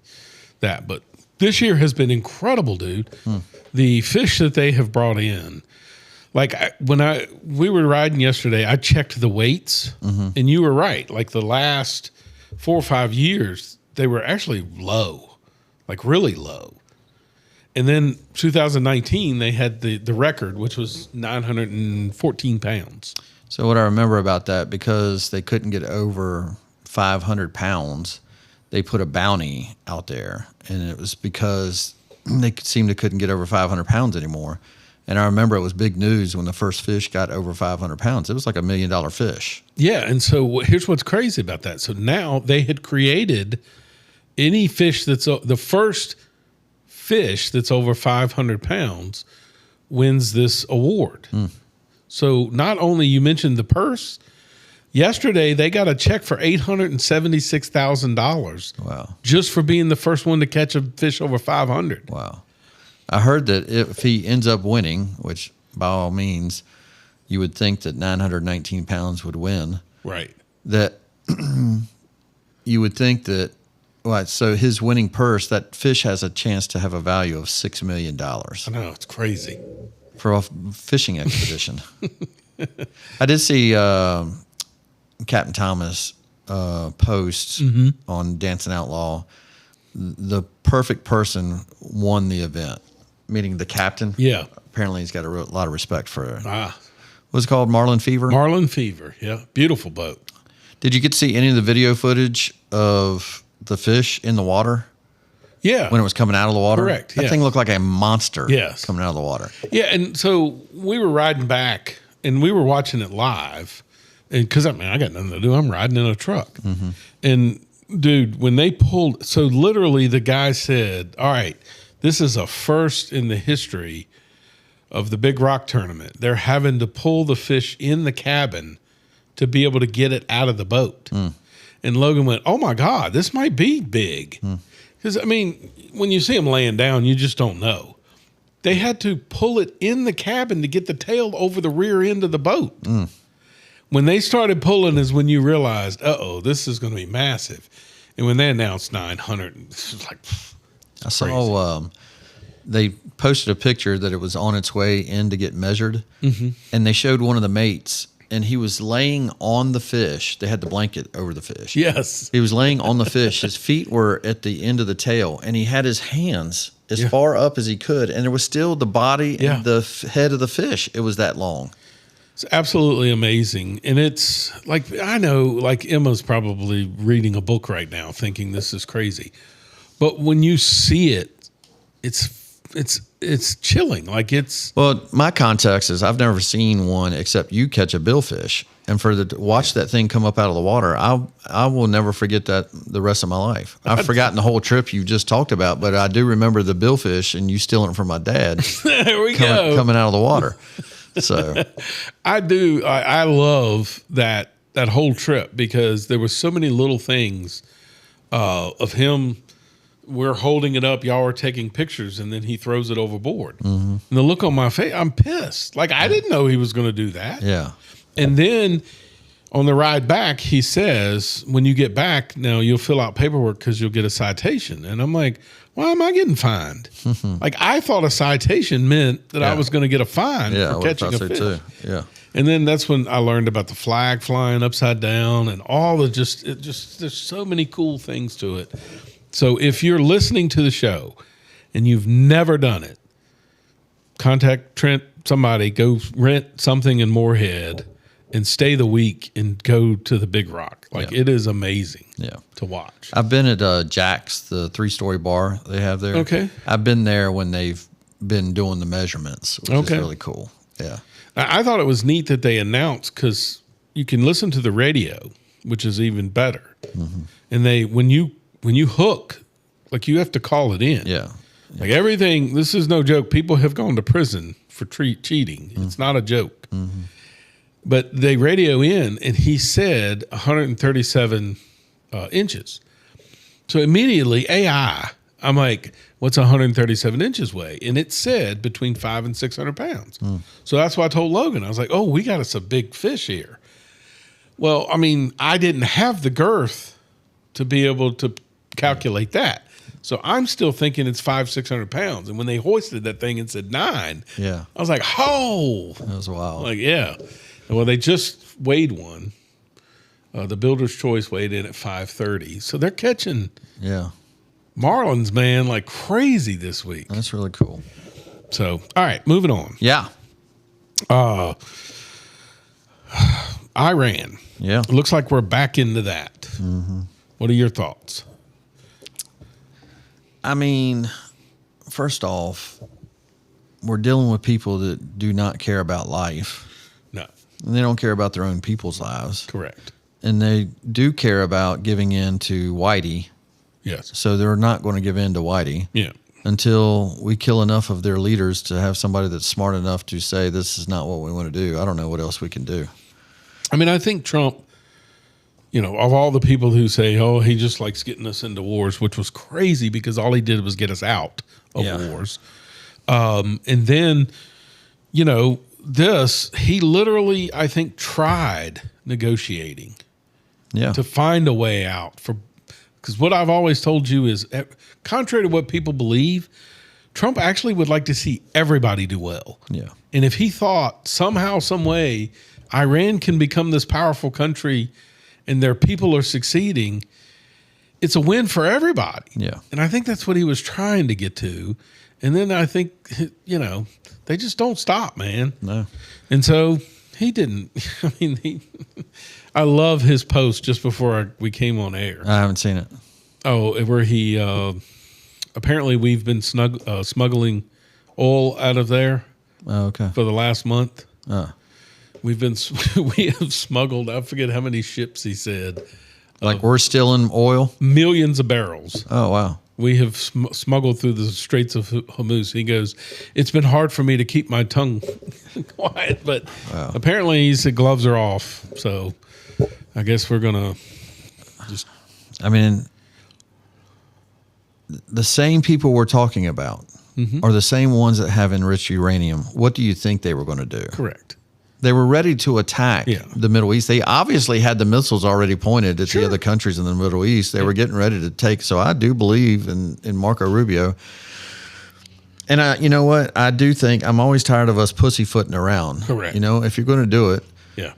that. But this year has been incredible, dude. The fish that they have brought in. Like we were riding yesterday, I checked the weights, and you were right. Like the last 4 or 5 years, they were actually low, like really low. And then 2019, they had the record, which was 914 pounds. So what I remember about that, because they couldn't get over 500 pounds, they put a bounty out there, and it was because they couldn't get over 500 pounds anymore. And I remember it was big news when the first fish got over 500 pounds. It was like $1 million fish. Yeah, and so here's what's crazy about that. So now they had created any fish that's the first fish that's over 500 pounds wins this award. So not only you mentioned the purse, yesterday they got a check for $876,000. Wow! Just for being the first one to catch a fish over 500. Wow! I heard that if he ends up winning, which by all means, you would think that 919 pounds would win. Right. That you would think that, so his winning purse, that fish has a chance to have a value of $6 million I know, it's crazy. for a fishing expedition. I did see Captain Thomas post on Dancing Outlaw. The perfect person won the event, meaning the captain. Yeah. Apparently he's got a lot of respect for it. Ah, What's it called? Marlin Fever? Marlin Fever. Yeah. Beautiful boat. Did you get to see any of the video footage of the fish in the water Yeah. when it was coming out of the water? Correct, That yes. thing looked like a monster Yes. coming out of the water. Yeah. And so we were riding back and we were watching it live. And because I got nothing to do. I'm riding in a truck. And dude, when they pulled, so literally the guy said, all right, this is a first in the history of the Big Rock tournament. They're having to pull the fish in the cabin to be able to get it out of the boat. And Logan went, oh my God, this might be big. Because, when you see them laying down, you just don't know. They had to pull it in the cabin to get the tail over the rear end of the boat. When they started pulling is when you realized, this is going to be massive. And when they announced 900, it was like, I saw they posted a picture that it was on its way in to get measured. And they showed one of the mates, and he was laying on the fish. They had the blanket over the fish. yes. He was laying on the fish. His feet were at the end of the tail, and he had his hands as far up as he could. And there was still the body and the head of the fish. It was that long. It's absolutely amazing. And it's like, I know, like Emma's probably reading a book right now thinking this is crazy. But when you see it, it's chilling. Like Well, my context is I've never seen one except you catch a billfish. And to watch that thing come up out of the water, I will never forget that the rest of my life. I've forgotten the whole trip you just talked about, but I do remember the billfish and you stealing it from my dad. there we go. Coming out of the water. So I do. I love that whole trip because there were so many little things of him. We're holding it up. Y'all are taking pictures, and then he throws it overboard. And the look on my face, I'm pissed. Like I didn't know he was going to do that. yeah. And then on the ride back, he says, when you get back, now you'll fill out paperwork because you'll get a citation. And I'm like, why am I getting fined? Like I thought a citation meant that I was going to get a fine for catching a fish. Too. Yeah. And then that's when I learned about the flag flying upside down and all the there's so many cool things to it. So if you're listening to the show and you've never done it, contact Trent, somebody, go rent something in Moorhead and stay the week and go to the Big Rock. Like it is amazing to watch. I've been at Jack's, the 3-story bar they have there. Okay. I've been there when they've been doing the measurements, which is really cool. Yeah. I thought it was neat that they announced because you can listen to the radio, which is even better. And when you hook, like you have to call it in. Yeah. Like everything, this is no joke. People have gone to prison for cheating. It's not a joke. But they radio in, and he said 137 inches. So immediately, AI, I'm like, what's 137 inches weigh? And it said between 500 and 600 pounds. So that's why I told Logan. I was like, we got us a big fish here. Well, I didn't have the girth to be able to calculate that. So I'm still thinking it's 500-600 pounds. And when they hoisted that thing and said 9, I was like, that was wild. Like, well, they just weighed one. The Builder's Choice weighed in at 530. So they're catching marlins, man, like crazy this week. That's really cool. So, all right, moving on. Yeah. Iran. Yeah. It looks like we're back into that. What are your thoughts? First off, we're dealing with people that do not care about life. No. And they don't care about their own people's lives. Correct. And they do care about giving in to Whitey. Yes. So they're not going to give in to Whitey. Yeah. Until we kill enough of their leaders to have somebody that's smart enough to say, this is not what we want to do. I don't know what else we can do. I think Trump, of all the people who say, he just likes getting us into wars, which was crazy because all he did was get us out of wars. And then, he literally, I think, tried negotiating to find a way out because what I've always told you is, contrary to what people believe, Trump actually would like to see everybody do well. Yeah. And if he thought somehow, some way, Iran can become this powerful country and their people are succeeding, it's a win for everybody. Yeah. And I think that's what he was trying to get to. And then I think, they just don't stop, man. No. And so he didn't. I mean, I love his post just before we came on air. I haven't seen it. Oh, where he apparently we've been smuggling oil out of there. Oh, okay. For the last month. We have smuggled, I forget how many ships he said. Like we're stealing oil? Millions of barrels. Oh, wow. We have smuggled through the Straits of Hormuz. He goes, it's been hard for me to keep my tongue quiet, but apparently he said gloves are off. So I guess we're going to just. I mean, the same people we're talking about are the same ones that have enriched uranium. What do you think they were going to do? Correct. They were ready to attack the Middle East. They obviously had the missiles already pointed at the other countries in the Middle East. They were getting ready to take. So I do believe in Marco Rubio. And you know what? I do think I'm always tired of us pussyfooting around. Correct. If you're going to do it. Yeah.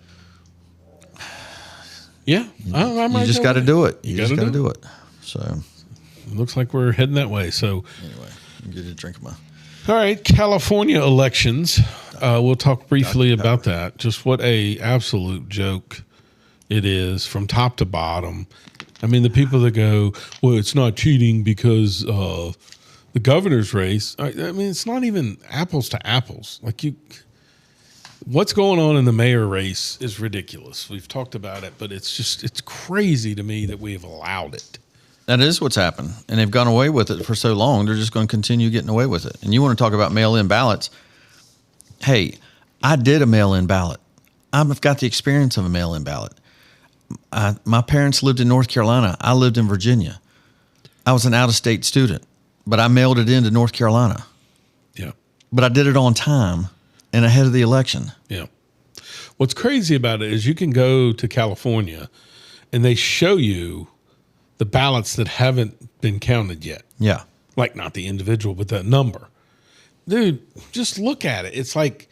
Yeah. You just got to do it. You just got to do it. So. It looks like we're heading that way. So. Anyway, I'm get a drink of my. All right, California elections. We'll talk briefly about that. Just what a absolute joke it is from top to bottom. I mean, the people that go, well, it's not cheating because the governor's race. I mean, it's not even apples to apples. What's going on in the mayor race is ridiculous. We've talked about it, but it's crazy to me that we have allowed it. That is what's happened, and they've gone away with it for so long. They're just going to continue getting away with it. And you want to talk about mail-in ballots? Hey, I did a mail-in ballot. I've got the experience of a mail-in ballot. My parents lived in North Carolina. I lived in Virginia. I was an out-of-state student, but I mailed it into North Carolina. Yeah. But I did it on time and ahead of the election. Yeah. What's crazy about it is you can go to California, and they show you the ballots that haven't been counted yet. Yeah. Like not the individual, but the number. Dude, just look at it. It's like,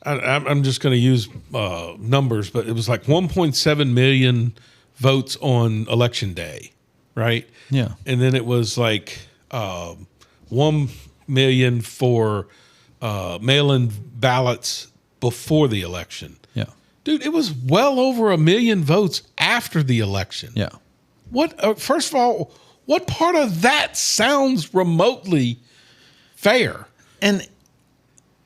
I'm just going to use numbers, but it was like 1.7 million votes on election day, right? Yeah. And then it was like 1 million for mail-in ballots before the election. Yeah. Dude, it was well over 1 million votes after the election. Yeah. What? First of all, what part of that sounds remotely fair? And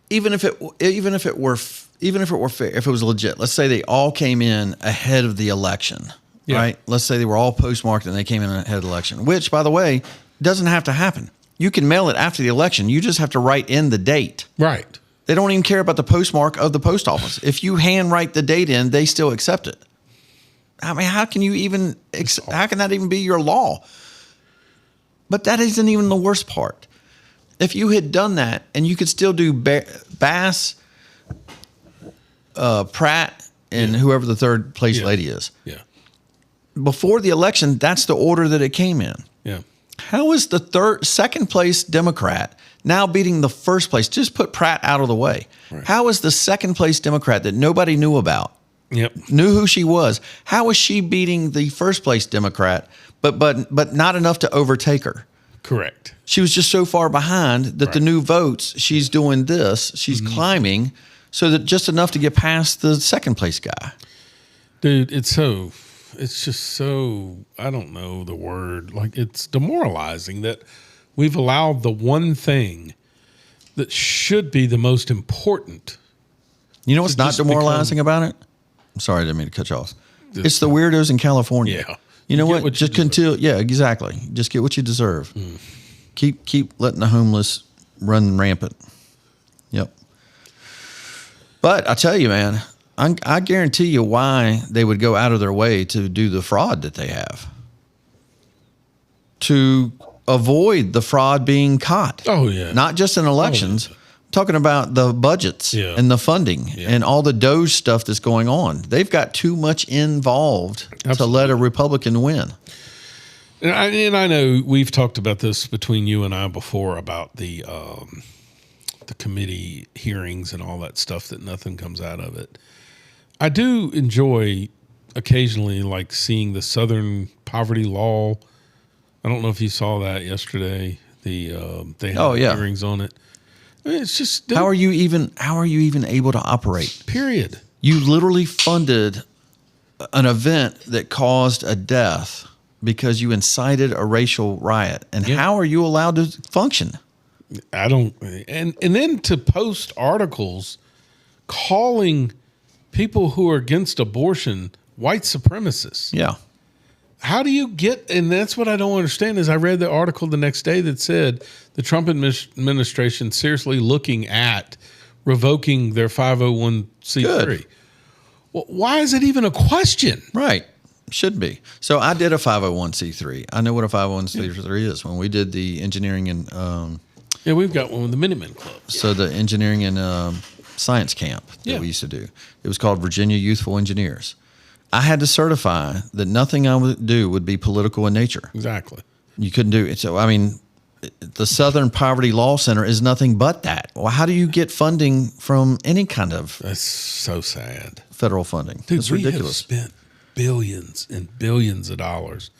even if it were fair, if it was legit, let's say they all came in ahead of the election, right? Let's say they were all postmarked and they came in ahead of the election, which, by the way, doesn't have to happen. You can mail it after the election. You just have to write in the date. Right. They don't even care about the postmark of the post office. If you handwrite the date in, they still accept it. I mean, how can that even be your law? But that isn't even the worst part. If you had done that and you could still do Bass, Pratt, and whoever the third place lady is. Yeah. Before the election, that's the order that it came in. Yeah. How is the second place Democrat now beating the first place? Just put Pratt out of the way. Right. How is the second place Democrat that nobody knew about? Knew who she was. How is she beating the first place Democrat, but not enough to overtake her? Correct. She was just so far behind that the new votes, she's doing this, she's climbing, so that just enough to get past the second place guy. Dude, it's just so, I don't know the word, like it's demoralizing that we've allowed the one thing that should be the most important. You know what's not demoralizing about it? I'm sorry, I didn't mean to cut you off. It's the weirdos in California. Yeah. You know what? Just continue. Yeah, exactly. Just get what you deserve. Keep letting the homeless run rampant. Yep. But I tell you, man, I guarantee you why they would go out of their way to do the fraud that they have. To avoid the fraud being caught. Oh, yeah. Not just in elections, talking about the budgets Yeah. and the funding and all the Doge stuff that's going on. They've got too much involved to let a Republican win. And I know we've talked about this between you and I before about the committee hearings and all that stuff, that nothing comes out of it. I do enjoy occasionally like seeing the Southern Poverty Law. I don't know if you saw that yesterday. They had hearings on it. I mean, it's just How are you even able to operate? period. You literally funded an event that caused a death because you incited a racial riot. And how are you allowed to function? I don't, and then to post articles calling people who are against abortion white supremacists. Yeah. How do you get, and that's what I don't understand is I read the article the next day that said the Trump administration seriously looking at revoking their 501c3. Good. Well, why is it even a question? Right. Should be. So I did a 501c3. I know what a 501c3 is. When we did the engineering and Yeah, we've got one with the Minutemen Club. so the engineering and science camp that we used to do, it was called Virginia Youthful Engineers. I had to certify that nothing I would do would be political in nature. Exactly. You couldn't do it. So, I mean, the Southern Poverty Law Center is nothing but that. Well, how do you get funding from any kind of That's so sad. federal funding? Dude, It's we ridiculous. have spent billions and billions of dollars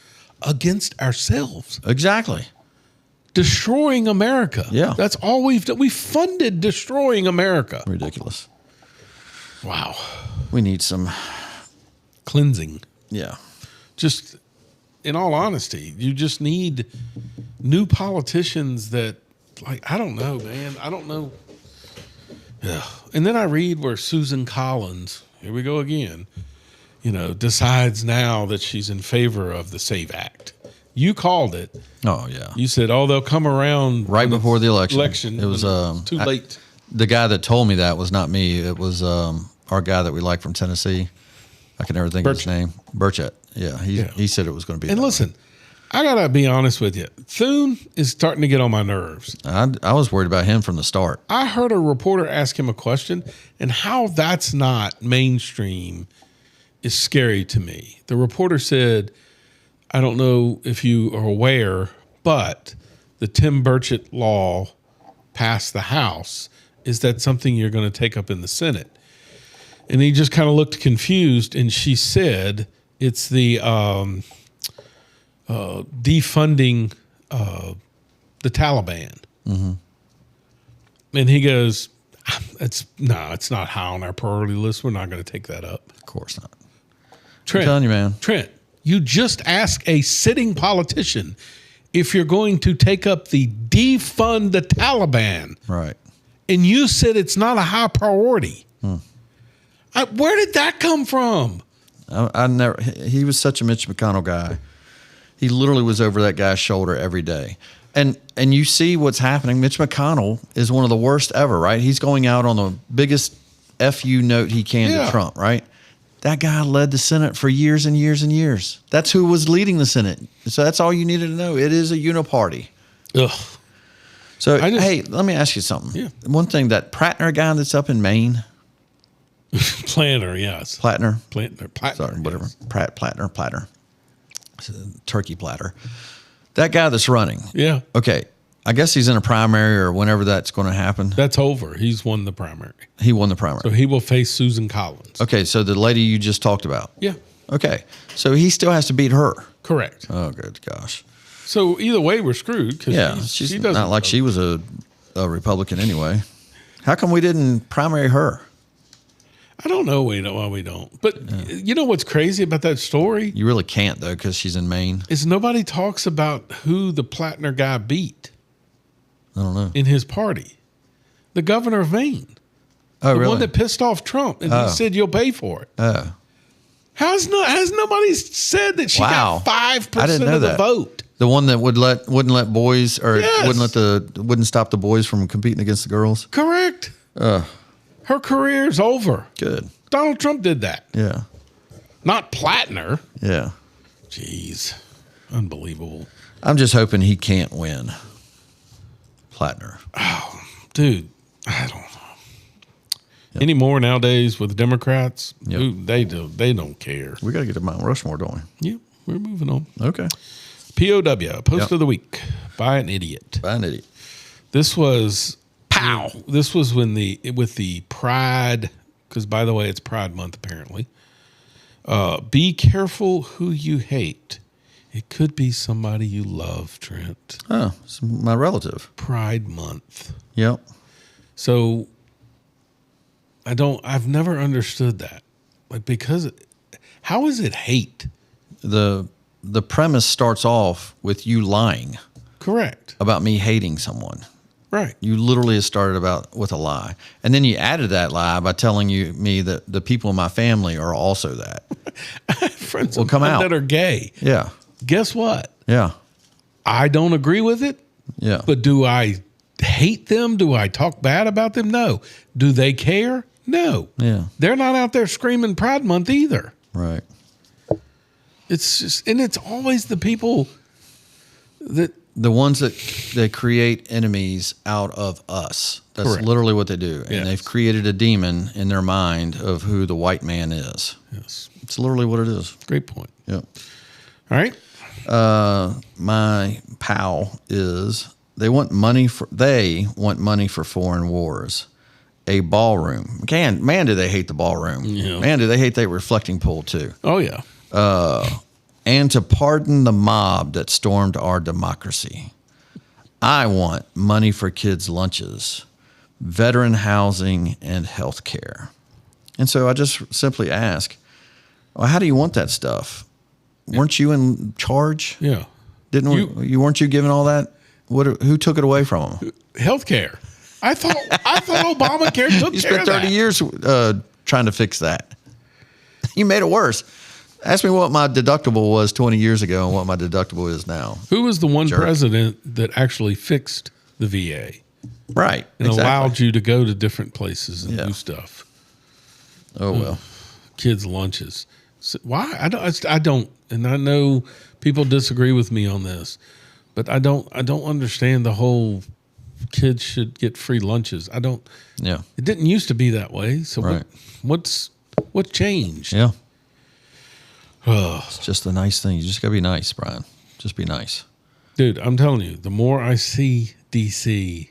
against ourselves, Exactly. destroying America. Yeah. That's all we've done. We funded destroying America. Ridiculous. Wow. We need some, Cleansing. yeah. Just in all honesty, you just need new politicians that, like, I don't know, man. I don't know. Yeah. And then I read where Susan Collins, here we go again, decides now that she's in favor of the SAVE Act. You called it. Oh, yeah. You said, they'll come around Right before the election. It was too late. the guy that told me that was not me. It was our guy that we like from Tennessee. I can never think of his name. Burchett. Yeah, he said it was going to be. And listen, I got to be honest with you. Thune is starting to get on my nerves. I was worried about him from the start. I heard a reporter ask him a question, and how that's not mainstream is scary to me. The reporter said, I don't know if you are aware, but the Tim Burchett law passed the House. Is that something you're going to take up in the Senate? And he just kind of looked confused, and she said, it's the defunding the Taliban. Mm-hmm. And he goes, it's not high on our priority list. We're not going to take that up. Of course not. Trent, I'm telling you, man. Trent, you just ask a sitting politician if you're going to take up the defund the Taliban. Right. And you said it's not a high priority. Where did that come from? I never. He was such a Mitch McConnell guy. He literally was over that guy's shoulder every day. And you see what's happening. Mitch McConnell is one of the worst ever, right? He's going out on the biggest FU note he can to Trump, right? That guy led the Senate for years and years and years. That's who was leading the Senate. So that's all you needed to know. It is a uniparty. Ugh. So, hey, let me ask you something. Yeah. One thing, that Plattner guy that's up in Maine. Planner, yes. Plattner. Plattner. Sorry, whatever. Yes. Platter. Turkey platter. That guy that's running. Yeah. Okay. I guess he's in a primary or whenever that's going to happen. That's over. He's won the primary. He won the primary. So he will face Susan Collins. Okay. So the lady you just talked about. Yeah. Okay. So he still has to beat her. Correct. Oh, good gosh. So either way, we're screwed. Yeah. She's not like she was a Republican anyway. How come we didn't primary her? I don't know why we don't. But you know what's crazy about that story? You really can't, though, because she's in Maine. Is nobody talks about who the Plattner guy beat I don't know. in his party. The governor of Maine. Oh, The really? one that pissed off Trump. And he said, you'll pay for it. Oh. Has nobody said that she Wow. got 5% I didn't know of the that. vote? The one that wouldn't let boys or Yes. wouldn't stop the boys from competing against the girls. Correct. Her career's over. Good. Donald Trump did that. Yeah. Not Plattner. Yeah. Jeez. Unbelievable. I'm just hoping he can't win. Plattner. Dude, I don't know. Yep. Anymore nowadays with Democrats, they don't care. We got to get to Mount Rushmore, don't we? Yeah, we're moving on. Okay. POW, Post of the Week, by an idiot. By an idiot. This was This was when with the Pride, because by the way, it's Pride Month apparently. Be careful who you hate. It could be somebody you love, Trent. Oh, it's my relative. Pride Month. Yep. So I've never understood that. Like, because how is it hate? The premise starts off with you lying. Correct. About me hating someone. Right. You literally started with a lie. And then you added that lie by telling me that the people in my family are also that. Friends will come out that are gay. Yeah. Guess what? Yeah. I don't agree with it. Yeah. But do I hate them? Do I talk bad about them? No. Do they care? No. Yeah. They're not out there screaming Pride Month either. Right. It's just, and it's always the people that. The ones that they create enemies out of us. That's Correct. Literally what they do. And yes. they've created a demon in their mind of who the white man is. Yes. It's literally what it is. Great point. Yep. All right. My pal is they want money for foreign wars. A ballroom. Man, do they hate the ballroom. Yeah. Man, do they hate that reflecting pool too. Oh, yeah. And to pardon the mob that stormed our democracy. I want money for kids' lunches, veteran housing, and health care. And so I just simply ask, well, how do you want that stuff? Weren't you in charge? Yeah. Weren't you given all that? Who took it away from them? Health care. I thought Obamacare took You care spent of 30 years trying to fix that. You made it worse. Ask me what my deductible was 20 years ago and what my deductible is now. Who was the one president that actually fixed the VA? Right. And allowed you to go to different places and do stuff. Oh, well. Kids' lunches. So why? I don't, and I know people disagree with me on this, but I don't understand the whole kids should get free lunches. I don't. Yeah. It didn't used to be that way. So right. what changed? Yeah. It's just a nice thing. You just got to be nice, Brian. Just be nice. Dude, I'm telling you, the more I see DC,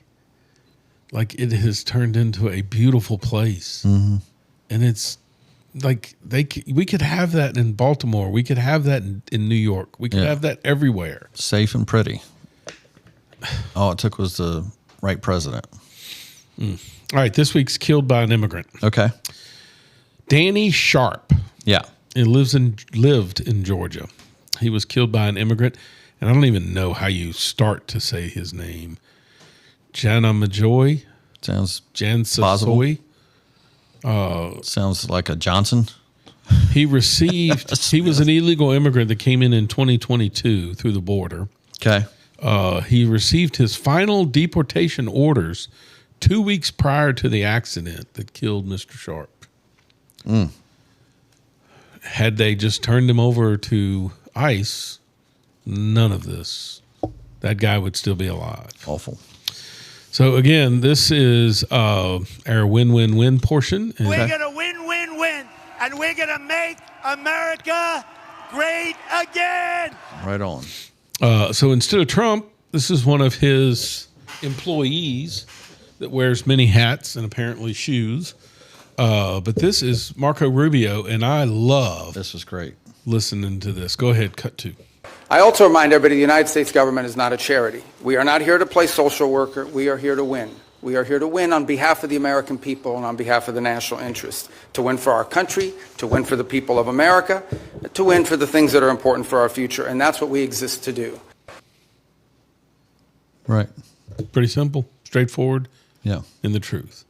like it has turned into a beautiful place. Mm-hmm. And it's like we could have that in Baltimore. We could have that in New York. We could have that everywhere. Safe and pretty. All it took was the right president. All right, this week's Killed by an Immigrant. Okay. Danny Sharp. Yeah. He lived in Georgia. He was killed by an immigrant, and I don't even know how you start to say his name. Janamajoy. Sounds Jansasoy. Sounds like a Johnson. He received. He was an illegal immigrant that came in 2022 through the border. Okay. He received his final deportation orders 2 weeks prior to the accident that killed Mr. Sharp. Had they just turned him over to ICE, none of this. That guy would still be alive. Awful. So, again, this is our win-win-win portion. We're going to win-win-win, and we're going to make America great again. Right on. So instead of Trump, this is one of his employees that wears many hats and apparently shoes. But this is Marco Rubio, and I love this was great listening to this. Go ahead, cut to. I also remind everybody the United States government is not a charity. We are not here to play social worker. We are here to win. We are here to win on behalf of the American people and on behalf of the national interest, to win for our country, to win for the people of America, to win for the things that are important for our future. And that's what we exist to do. Right. Pretty simple, straightforward, yeah, and the truth.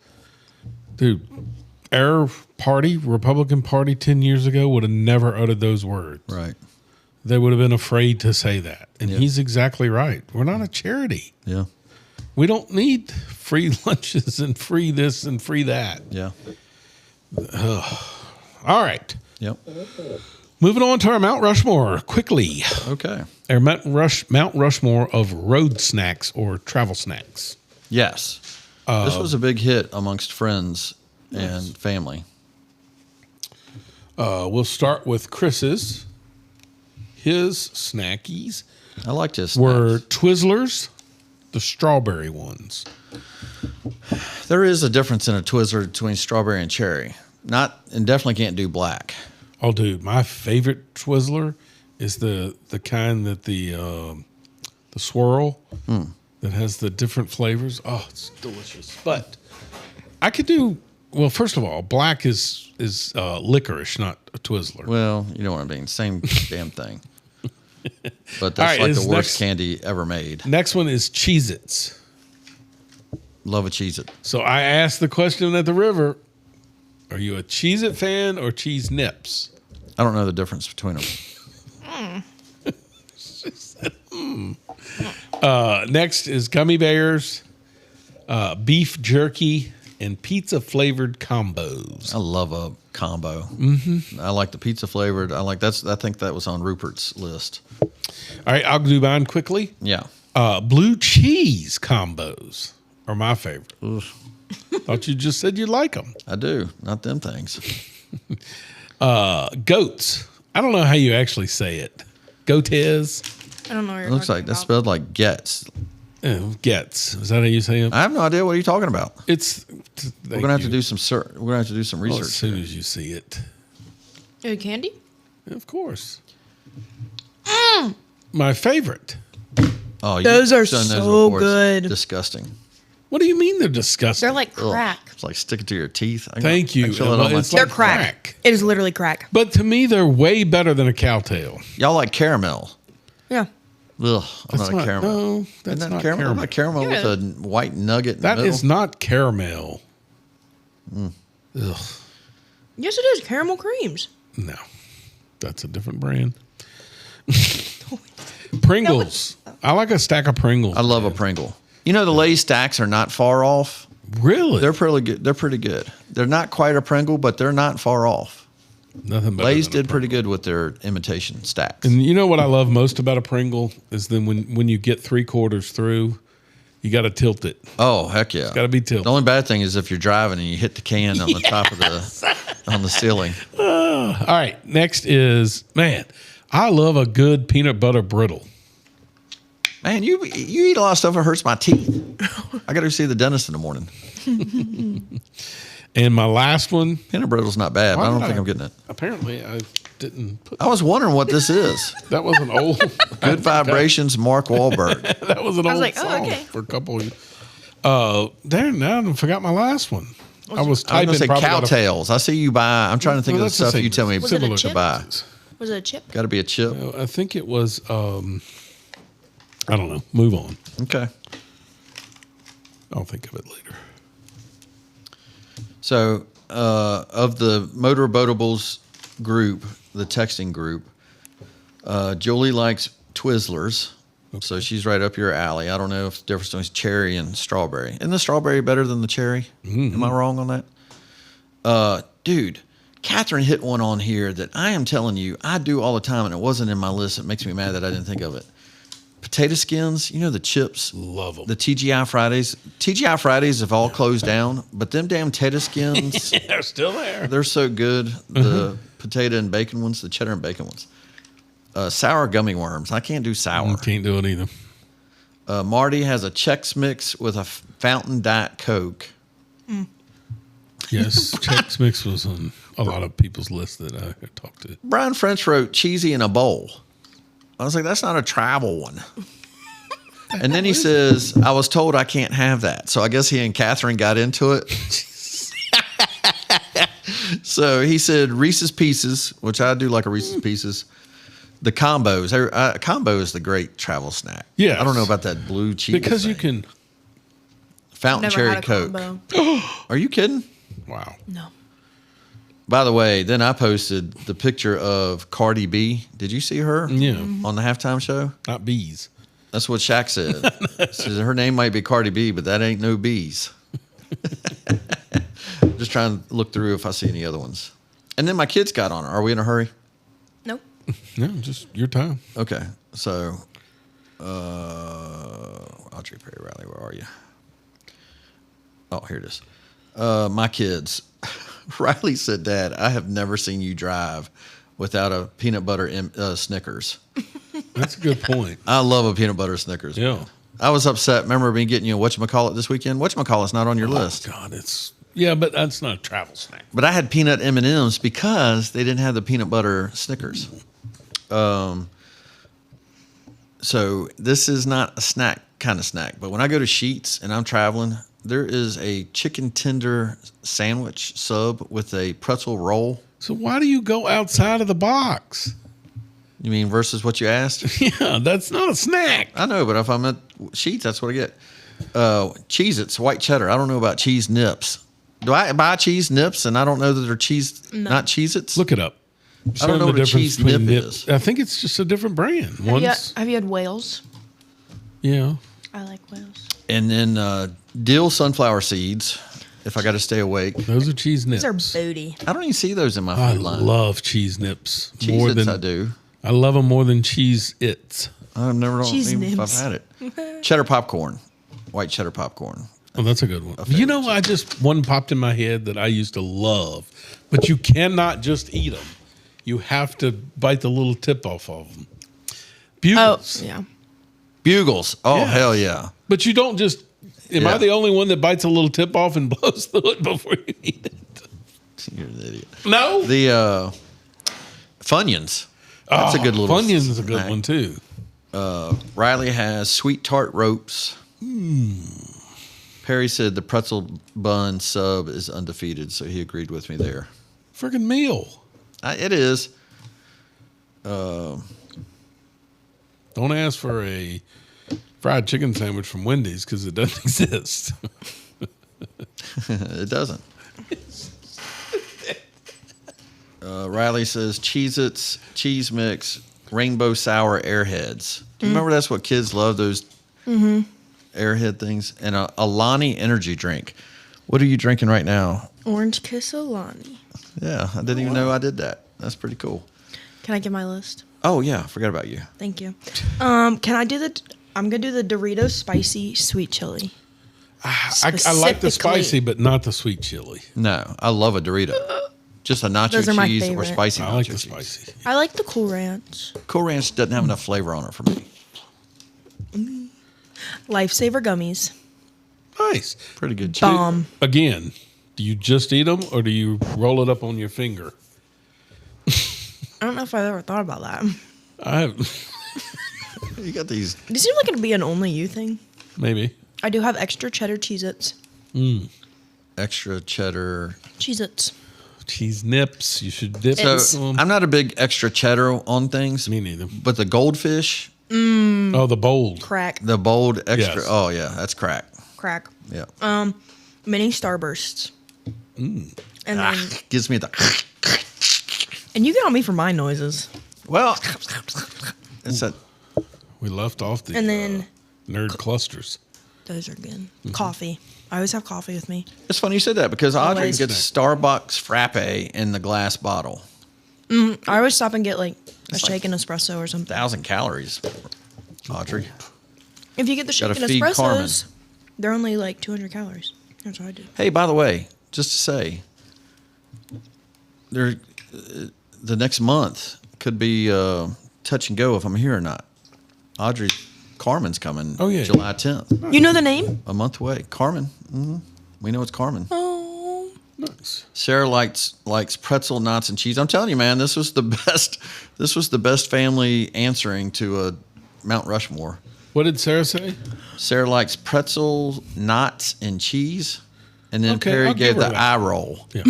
Dude, our party, Republican Party 10 years ago would have never uttered those words. Right. They would have been afraid to say that. And he's exactly right. We're not a charity. Yeah. We don't need free lunches and free this and free that. Yeah. All right. Yep. Moving on to our Mount Rushmore quickly. Okay. Our Mount Rushmore of road snacks or travel snacks. Yes. This was a big hit amongst friends and family. We'll start with Chris's. His snackies I liked his were snacks. Twizzlers, the strawberry ones. There is a difference in a Twizzler between strawberry and cherry. And definitely can't do black. Oh, dude, my favorite Twizzler is the kind that the swirl that has the different flavors. Oh, it's delicious. But I could do well. First of all, black is licorice, not a Twizzler. Well, you know what I mean. Same damn thing. But that's All right, like the his worst next- candy ever made. Next one is Cheez-Its. Love a Cheez-It. So I asked the question at the river: are you a Cheez-It fan or Cheese Nips? I don't know the difference between them. Next is gummy bears, beef jerky, and pizza flavored combos. I love a combo. Mm-hmm. I like the pizza flavored. I think that was on Rupert's list. All right, I'll do mine quickly. Yeah. Blue cheese combos are my favorite. Thought you just said you like them. I do. Not them things. Goats. I don't know how you actually say it. Goates. I don't know what you're It looks talking like that's about. spelled like Gets. Gets. Is that how you say it? I have no idea what you're talking about. It's. We're gonna have to do some research. As soon as you see it. Candy? Of course. My favorite. Oh, you've Those are done so before. It's good. disgusting. What do you mean they're disgusting? They're like Ugh. crack. It's like sticking to your teeth. Thank you. Actually, I don't It's like- They're like crack. It is literally crack. But to me, they're way better than a cowtail. Y'all like caramel. Yeah. Ugh, I'm That's not a caramel. No, that's Isn't that not caramel? caramel. Like caramel with Yeah. a white nugget in That the middle. is not caramel. Ugh. Yes, it is. Caramel creams. No, that's a different brand. Pringles. I like a stack of Pringles. I love a Pringle. You know, the Lay's stacks are not far off. Really? They're pretty good. They're pretty good. They're not quite a Pringle, but they're not far off. Nothing better Lay's than a did pretty Pringle. good with their imitation stacks. And you know what I love most about a Pringle is then when you get 3/4 through, you got to tilt it. Oh, heck yeah. It's gotta be tilted. The only bad thing is if you're driving and you hit the can on the top of on the ceiling. All right. Next is, man, I love a good peanut butter brittle. Man, you eat a lot of stuff that hurts my teeth. I got to see the dentist in the morning. And my last one. Peanut brittle's not bad, but I don't Why think did I'm getting it. Apparently, I didn't put I was wondering what this is. that. Was an old. Good Vibrations, Mark Wahlberg. That was an old like, oh, song okay. for a couple of years. There, now I forgot my last one. I was I was typing going to say probably about a- cowtails. I see you buy. I'm trying to think Well, of the that's the stuff same. you tell me Was it a Similar to chip? buy. Was it a chip? Got to be a chip. I think it was. I don't know. Move on. Okay. I'll think of it later. So, of the Motor Boatables group, the texting group, Julie likes Twizzlers. So she's right up your alley. I don't know if the difference between cherry and strawberry. Isn't the strawberry better than the cherry? Am I wrong on that? Dude, Catherine hit one on here that I am telling you, I do all the time, and it wasn't in my list. It makes me mad that I didn't think of it. Potato skins, you know, the chips. Love them. The TGI Fridays. TGI Fridays have all closed down, but them damn tater skins, They're still there. they're so good. The potato and bacon ones, the cheddar and bacon ones. Sour gummy worms. I can't do sour. Can't do it either. Marty has a Chex Mix with a Fountain Diet Coke. Yes, Chex Mix was on a lot of people's list that I talked to. Brian French wrote cheesy in a bowl. I was like, that's not a travel one. And then he says, I was told I can't have that. So I guess he and Catherine got into it. So he said Reese's Pieces, which I do like a Reese's Pieces. The combos. Combo is the great travel snack. Yes. I don't know about that blue cheese. Because you thing. can. Fountain Never Cherry had a Coke. combo. Are you kidding? Wow. No. By the way, then I posted the picture of Cardi B. Did you see her? Yeah. On the halftime show? Not bees. That's what Shaq said. Says her name might be Cardi B, but that ain't no bees. Just trying to look through if I see any other ones. And then my kids got on her. Are we in a hurry? Nope. No, just your time. Okay. So, Audrey Perry Riley, where are you? Oh, here it is. My kids. Riley said, Dad, I have never seen you drive without a peanut butter Snickers. That's a good point. I love a peanut butter Snickers. Yeah. I was upset. Remember me getting you a whatchamacallit this weekend? Whatchamacallit's not on your list. God, but that's not a travel snack. But I had peanut M&Ms because they didn't have the peanut butter Snickers. So this is not a snack kind of snack. But when I go to Sheetz and I'm traveling, there is a chicken tender sandwich sub with a pretzel roll. So why do you go outside of the box? You mean versus what you asked? Yeah, that's not a snack. I know, but if I'm at Sheetz, that's what I get. Cheez-Its, white cheddar. I don't know about cheese nips. Do I buy cheese nips and I don't know that they're cheese, not Cheez-Its? Look it up. I don't know what a cheese nip is. I think it's just a different brand. Have you had Wales? Yeah. I like Wales. And then dill sunflower seeds, if I got to stay awake. Those are cheese nips. Those are booty. I don't even see those in my I food line. love cheese nips. Cheez-Its I do. I love them more than Cheez-Its. I've never Cheese even if nips. I've had it. Cheddar popcorn. White cheddar popcorn. Oh, that's a good one. You know, one popped in my head that I used to love, but you cannot just eat them. You have to bite the little tip off of them. Bugles. Oh, yeah. Bugles. Oh, Yes. hell yeah. But you don't just. Am I the only one that bites a little tip off and blows through it before you eat it? You're an idiot. No. The Funyuns. That's a good little Funyuns is a good snack. one too. Riley has sweet tart ropes. Perry said the pretzel bun sub is undefeated, so he agreed with me there. Friggin' meal. It is. Don't ask for a fried chicken sandwich from Wendy's because it doesn't exist. It doesn't. Riley says Cheez-Its, cheese mix, rainbow sour airheads. Do you remember that's what kids love, those airhead things? And a Alani energy drink. What are you drinking right now? Orange Kiss Alani. Yeah, I didn't even know I did that. That's pretty cool. Can I get my list? Oh, yeah, forgot about you. Thank you. Can I do I'm going to do the Doritos spicy sweet chili. I like the spicy, but not the sweet chili. No, I love a Dorito. Just a nacho Those are my cheese or favorite. spicy I like nacho the cheese. spicy. I like the Cool Ranch. Cool Ranch doesn't have enough flavor on it for me. Lifesaver gummies. Nice. Pretty good. Bomb. Again, do you just eat them or do you roll it up on your finger? I don't know if I've ever thought about that. I have. You got these. This seems like it'd be an only you thing. Maybe. I do have extra cheddar Cheez-Its. Extra cheddar. Cheez-Its. Cheese nips. You should dip So I'm not a big extra cheddar on things. Me neither. But the goldfish, Oh, the bold. Crack. the bold extra. Yes. Oh yeah, that's crack. Crack. Yeah. Mini Starbursts. And then, Gives me the. and you get on me for my noises. Well, it's that. We left off the And then nerd clusters. those are good. Coffee. I always have coffee with me. It's funny you said that because Audrey Always. gets Starbucks frappe in the glass bottle. I always stop and get like a shaken espresso or something. 1,000 calories. Audrey. If you get the Gotta shaken feed Carmen. espressos, they're only like 200 calories. That's what I do. Hey, by the way, just to say, the next month could be touch and go if I'm here or not. Audrey Carmen's coming. Oh, yeah. July 10th. You know the name? A month away. Carmen. We know it's Carmen. Oh. Nice. Sarah likes pretzel, knots, and cheese. I'm telling you, man, this was the best. This was the best family answering to a Mount Rushmore. What did Sarah say? Sarah likes pretzel, knots, and cheese, and then Okay, Perry I'll gave give her the that. eye roll. Yeah.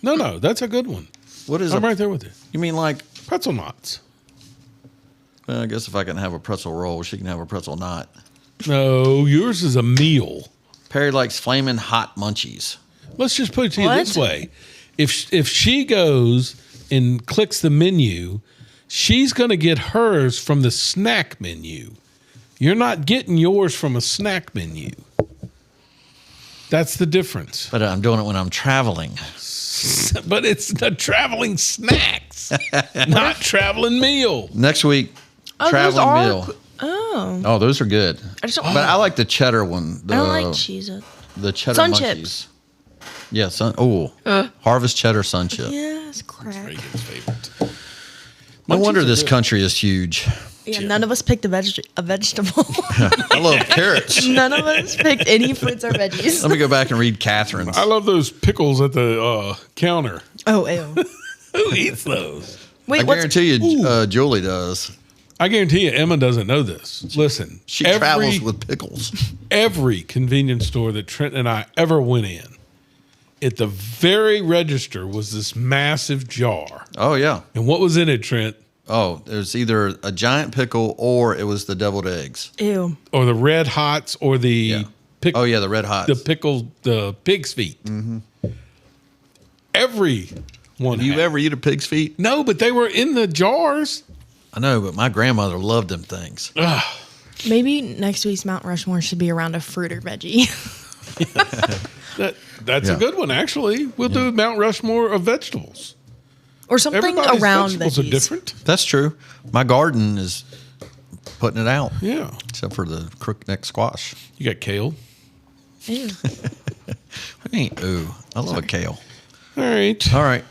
No, that's a good one. What is I'm a, right there with you. You mean like? Pretzel knots. Well, I guess if I can have a pretzel roll, she can have a pretzel knot. No, yours is a meal. Perry likes flaming hot munchies. Let's just put it to you this What? way. If she goes and clicks the menu, she's going to get hers from the snack menu. You're not getting yours from a snack menu. That's the difference. But I'm doing it when I'm traveling. But it's the traveling snacks, not traveling meal. Next week, Oh, traveling those are meal. Oh. Oh, those are good. I just don't, But I like the cheddar one. I don't like Cheez-It. the cheddar Sun monkeys. Yeah, Harvest Cheddar Sun Chip. Yes, crack. Reagan's favorite. No wonder Munchies are this good. country is huge. Yeah, none of us picked a vegetable. I love carrots. None of us picked any fruits or veggies. Let me go back and read Catherine's. I love those pickles at the counter. Oh, ew. Who eats those? Wait, I guarantee you, Julie does. I guarantee you, Emma doesn't know this. Listen, She travels with pickles. Every convenience store that Trent and I ever went in, at the very register was this massive jar. Oh, yeah. And what was in it, Trent? Oh, it was either a giant pickle or it was the deviled eggs. Ew. Or the Red Hots or the Oh, yeah, the Red Hots. the pig's feet. Mm-hmm. Every one. Have you ever eat a pig's feet? No, but they were in the jars. I know, but my grandmother loved them things. Maybe next week's Mount Rushmore should be around a fruit or veggie. That's a good one, actually. We'll do Mount Rushmore of vegetables. Or something Everybody's around vegetables veggies. are different. That's true. My garden is putting it out. Yeah. Except for the crookneck squash. You got kale. Ew. Ooh, I love a kale. All right. All right.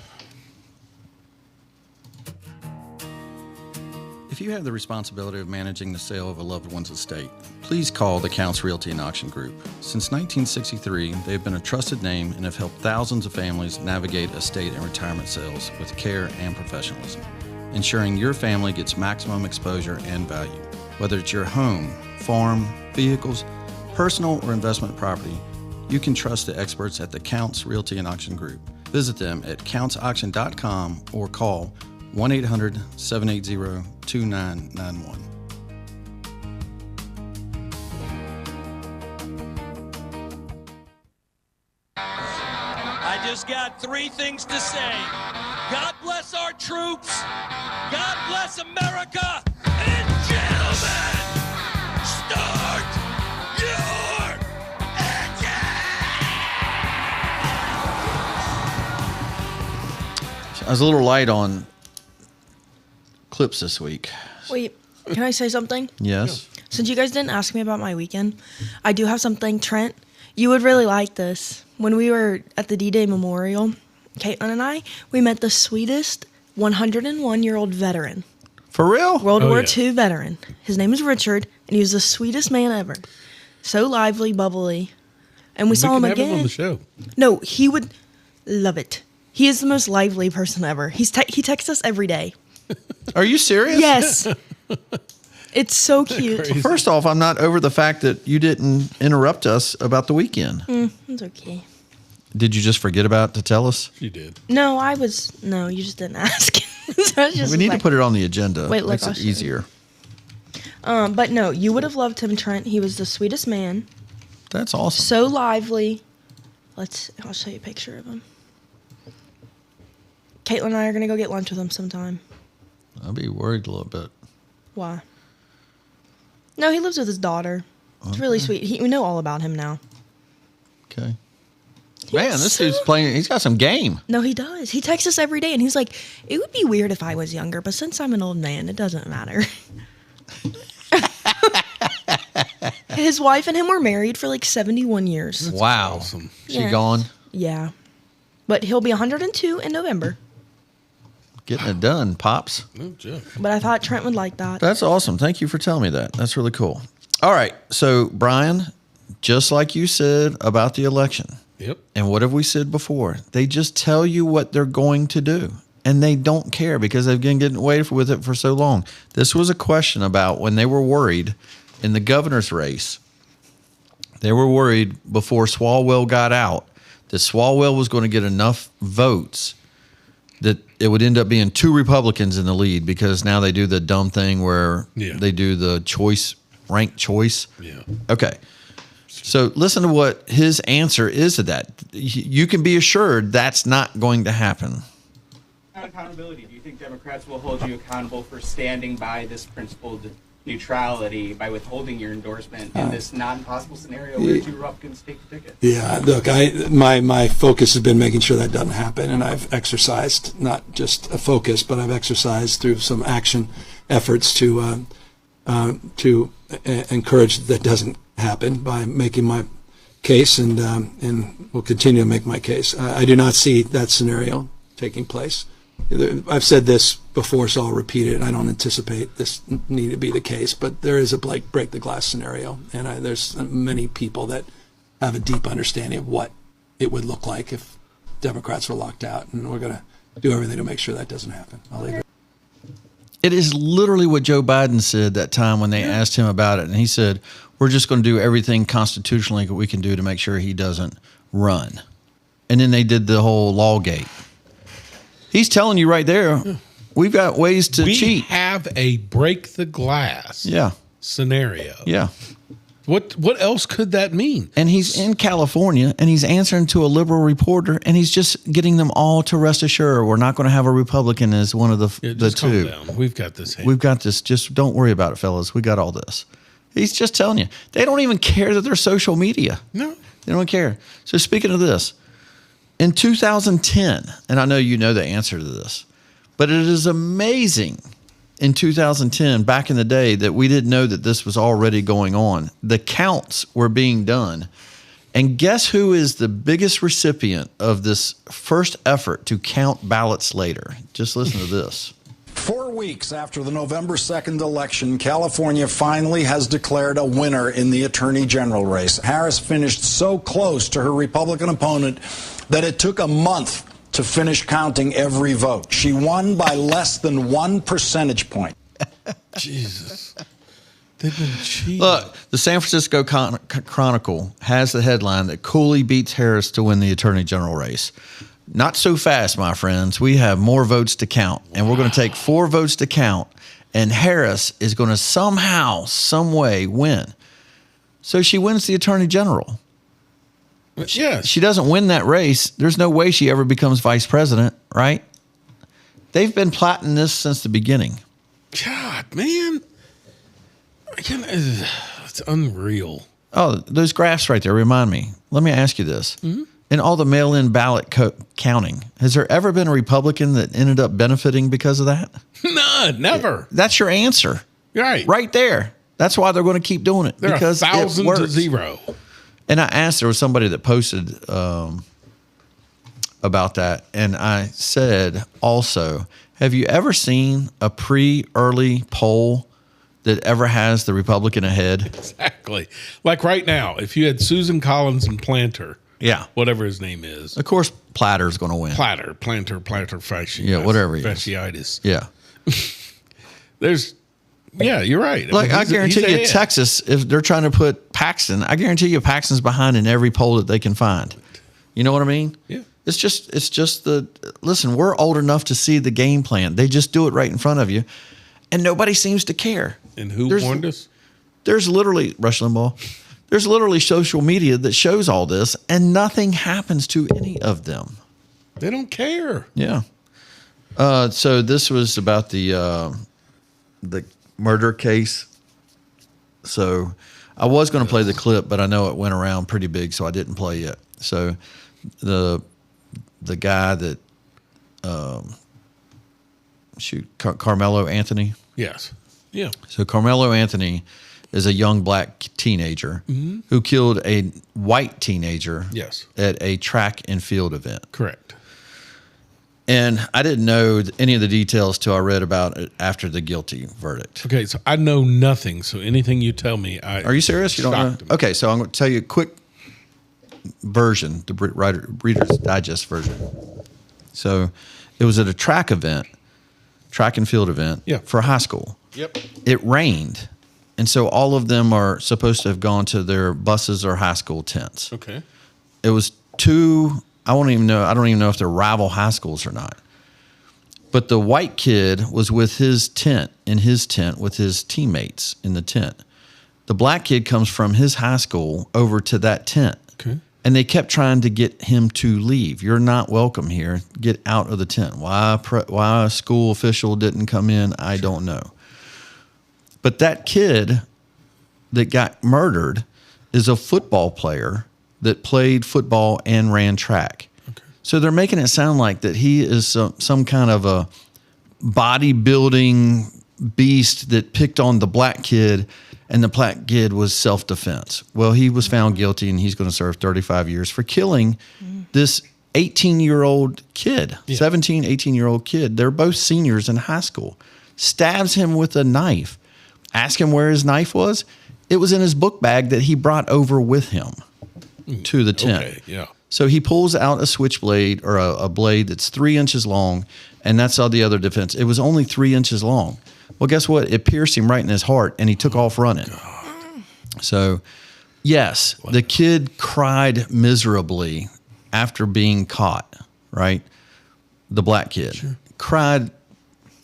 If you have the responsibility of managing the sale of a loved one's estate, please call the Counts Realty and Auction Group. Since 1963, they have been a trusted name and have helped thousands of families navigate estate and retirement sales with care and professionalism, ensuring your family gets maximum exposure and value. Whether it's your home, farm, vehicles, personal or investment property, you can trust the experts at the Counts Realty and Auction Group. Visit them at countsauction.com or call 1-800-780-2991. I just got three things to say. God bless our troops. God bless America. And gentlemen, start your engine. I was a little light on clips this week. Wait, can I say something? Yes. Since you guys didn't ask me about my weekend, I do have something. Trent, you would really like this. When we were at the D-Day Memorial, Caitlin and I, we met the sweetest 101-year-old veteran. For real? World War II veteran. His name is Richard, and he was the sweetest man ever. So lively, bubbly. And we saw him have again. him on the show. No, he would love it. He is the most lively person ever. He texts us every day. Are you serious? Yes. It's so cute. First off, I'm not over the fact that you didn't interrupt us about the weekend. It's okay. Did you just forget about it to tell us? She did. No, you just didn't ask. So I just We need was to put it on the agenda. Wait, look, Makes I'll it show you. easier. But no, you would have loved him, Trent. He was the sweetest man. That's awesome. So lively. I'll show you a picture of him. Caitlin and I are going to go get lunch with him sometime. I'll be worried a little bit. Why? No, he lives with his daughter. It's really sweet. We know all about him now. Okay. Man, this dude's playing. He's got some game. No, he does. He texts us every day, and he's like, it would be weird if I was younger, but since I'm an old man, it doesn't matter. His wife and him were married for like 71 years. Wow. Awesome. She Yeah. gone? Yeah. But he'll be 102 in November. Getting it done, Pops. Oh, Jeff. But I thought Trent would like that. That's awesome. Thank you for telling me that. That's really cool. All right. So, Bryan, just like you said about the election, Yep. and what have we said before? They just tell you what they're going to do, and they don't care because they've been getting away with it for so long. This was a question about when they were worried in the governor's race. They were worried before Swalwell got out that Swalwell was going to get enough votes that it would end up being two Republicans in the lead, because now they do the dumb thing where they do the ranked choice. Yeah. Okay. So listen to what his answer is to that. You can be assured that's not going to happen. Accountability. Do you think Democrats will hold you accountable for standing by this principled neutrality by withholding your endorsement in this not impossible scenario where two Republicans take the ticket? Yeah, look, my focus has been making sure that doesn't happen, and I've exercised not just a focus, but I've exercised through some action efforts to encourage that doesn't happen by making my case, and will continue to make my case. I do not see that scenario taking place. I've said this before, so I'll repeat it. I don't anticipate this need to be the case, but there is a break the glass scenario, and there's many people that have a deep understanding of what it would look like if Democrats were locked out, and we're going to do everything to make sure that doesn't happen. I'll leave it. It is literally what Joe Biden said that time when they asked him about it, and he said, we're just going to do everything constitutionally that we can do to make sure he doesn't run. And then they did the whole law gate. He's telling you right there, we've got ways to cheat. We have a break the glass scenario. Yeah. What else could that mean? And he's in California, and he's answering to a liberal reporter, and he's just getting them all to rest assured we're not going to have a Republican as one of the two. Calm down. We've got this. We've got this. Just don't worry about it, fellas. We got all this. He's just telling you. They don't even care that they're social media. No. They don't care. So speaking of this, in 2010, and I know you know the answer to this, but it is amazing in 2010, back in the day, that we didn't know that this was already going on. The counts were being done. And guess who is the biggest recipient of this first effort to count ballots later? Just listen to this. 4 weeks after the November 2nd election, California finally has declared a winner in the Attorney General race. Harris finished so close to her Republican opponent that it took a month to finish counting every vote. She won by less than 1 percentage point. Jesus. They've been cheating. Look, the San Francisco Chronicle has the headline that Cooley beats Harris to win the Attorney General race. Not so fast, my friends. We have more votes to count, and we're going to take 4 votes to count, and Harris is going to somehow, some way win. So she wins the Attorney General. Yes. She doesn't win that race. There's no way she ever becomes vice president, right? They've been plotting this since the beginning. God, man. It's unreal. Oh, those graphs right there remind me. Let me ask you this. Mm-hmm. In all the mail-in ballot counting, has there ever been a Republican that ended up benefiting because of that? None, never. That's your answer. Right. Right there. That's why they're going to keep doing it. They're because 1,000 it works. to 0. And I asked, there was somebody that posted about that, and I said also, have you ever seen a pre-early poll that ever has the Republican ahead? Exactly. Like right now, if you had Susan Collins and Planter, whatever his name is. Of course, Platter's going to win. Planter, fasciitis. Yeah, whatever he is. Fasciitis. Yeah. Yeah, you're right. Like, I guarantee you, Texas, if they're trying to put Paxton, I guarantee you Paxton's behind in every poll that they can find. You know what I mean? Yeah. It's just listen, we're old enough to see the game plan. They just do it right in front of you, and nobody seems to care. And who warned us? There's literally, Rush Limbaugh, there's literally social media that shows all this, and nothing happens to any of them. They don't care. Yeah. So this was about the murder case. So I was going to play the clip, but I know it went around pretty big, so I didn't play it. So the guy that Carmelo Anthony. Yes. Yeah. So Carmelo Anthony is a young black teenager who killed a white teenager at a track and field event. Correct. And I didn't know any of the details till I read about it after the guilty verdict. Okay, so I know nothing. So anything you tell me, Are you serious? You don't know? Okay, so I'm going to tell you a quick version, the Reader's Digest version. So it was at a track and field event for high school. Yep. It rained, and so all of them are supposed to have gone to their buses or high school tents. Okay. It was I don't even know if they're rival high schools or not. But the white kid was with his tent with his teammates in the tent. The black kid comes from his high school over to that tent. Okay. And they kept trying to get him to leave. You're not welcome here. Get out of the tent. Why a school official didn't come in, I don't know. But that kid that got murdered is a football player that played football and ran track. Okay. So they're making it sound like that he is some kind of a bodybuilding beast that picked on the black kid, and the black kid was self-defense. Well, he was found guilty, and he's going to serve 35 years for killing this 18-year-old kid, 17, 18-year-old kid. They're both seniors in high school. Stabs him with a knife. Ask him where his knife was. It was in his book bag that he brought over with him to the tent. Okay, yeah. So he pulls out a switchblade or a blade that's 3 inches long, and that's all the other defense. It was only 3 inches long. Well, guess what? It pierced him right in his heart, and he took off running. So, yes, the kid cried miserably after being caught, right? The black kid cried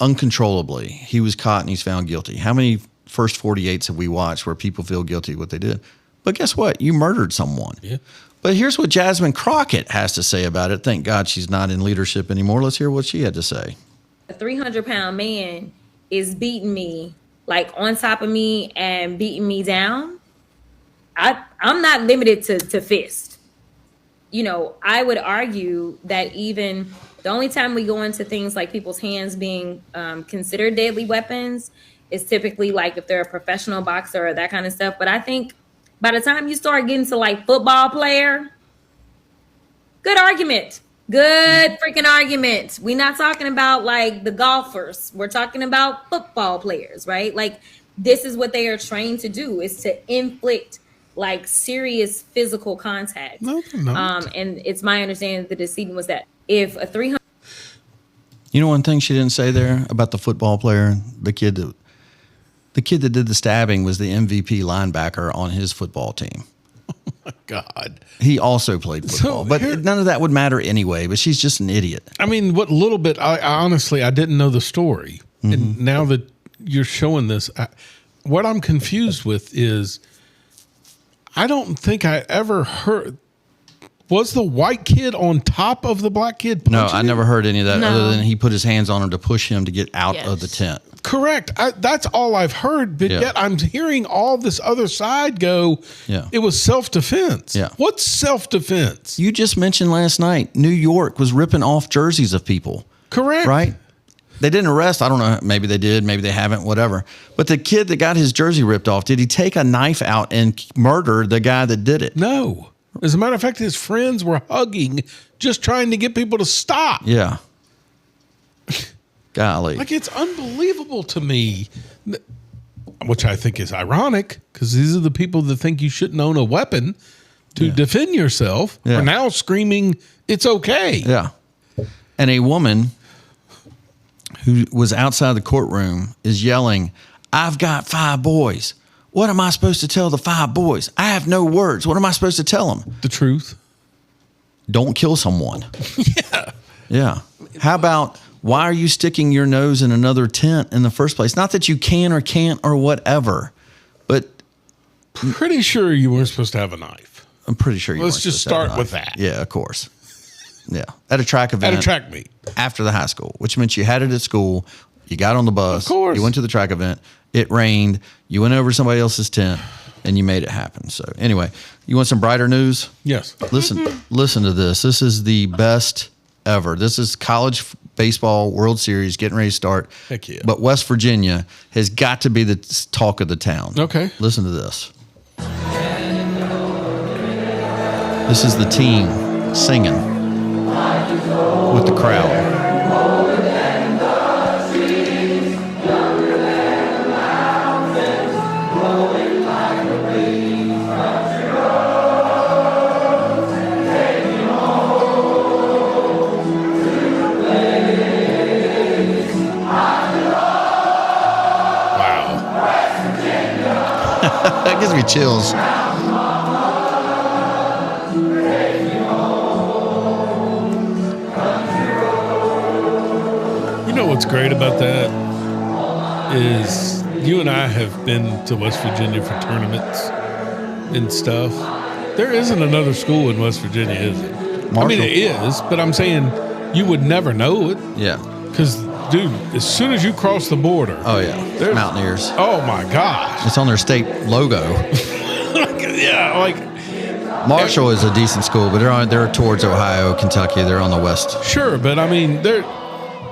uncontrollably. He was caught and he's found guilty. How many first 48s have we watched where people feel guilty of what they did? But guess what? You murdered someone. Yeah. But here's what Jasmine Crockett has to say about it. Thank God she's not in leadership anymore. Let's hear what she had to say. A 300-pound man is beating me, like on top of me and beating me down. I'm not limited to fist. You know, I would argue that even the only time we go into things like people's hands being considered deadly weapons is typically like if they're a professional boxer or that kind of stuff. But I think by the time you start getting to like football player, good argument. Good freaking argument. We're not talking about like the golfers. We're talking about football players, right? Like this is what they are trained to do, is to inflict like serious physical contact. No. And it's my understanding that the decedent was that if a 300. You know one thing she didn't say there about the football player, the kid that did the stabbing was the MVP linebacker on his football team. Oh my God. He also played football, but none of that would matter anyway, but she's just an idiot. I mean, what little bit, I honestly, I didn't know the story. Mm-hmm. And now that you're showing this, what I'm confused with is I don't think I ever heard, was the white kid on top of the black kid? No, I never heard any of that other than he put his hands on him to push him to get out of the tent. Correct. That's all I've heard, but yet I'm hearing all this other side go, it was self-defense. Yeah. What's self-defense? You just mentioned last night, New York was ripping off jerseys of people. Correct. Right? They didn't arrest. I don't know. Maybe they did. Maybe they haven't. Whatever. But the kid that got his jersey ripped off, did he take a knife out and murder the guy that did it? No. As a matter of fact, his friends were hugging, just trying to get people to stop. Yeah. Golly. Like, it's unbelievable to me, which I think is ironic, because these are the people that think you shouldn't own a weapon to defend yourself are now screaming, it's okay. Yeah. And a woman who was outside the courtroom is yelling, I've got 5 boys. What am I supposed to tell the 5 boys? I have no words. What am I supposed to tell them? The truth. Don't kill someone. Yeah. Yeah. How about, why are you sticking your nose in another tent in the first place? Not that you can or can't or whatever, but pretty sure you weren't supposed to have a knife. I'm pretty sure you Let's weren't just supposed to have a start with knife. that. Yeah, of course. Yeah. At a track event. At a track meet. After the high school, which meant you had it at school. You got on the bus. Of course. You went to the track event. It rained. You went over to somebody else's tent and you made it happen. So anyway, you want some brighter news? Yes. Listen to this. This is the best ever. This is college baseball World Series getting ready to start. Heck yeah. But West Virginia has got to be the talk of the town. Okay. Listen to this. This is the team singing with the crowd. That gives me chills. You know what's great about that is you and I have been to West Virginia for tournaments and stuff. There isn't another school in West Virginia, is it? Marshall. I mean, it is, but I'm saying you would never know it. Yeah. Because, dude, as soon as you cross the border. Oh, yeah. There's Mountaineers. Oh, my gosh. It's on their state logo. Yeah, like. Marshall is a decent school, but they're towards Ohio, Kentucky. They're on the west. Sure, but I mean, they're.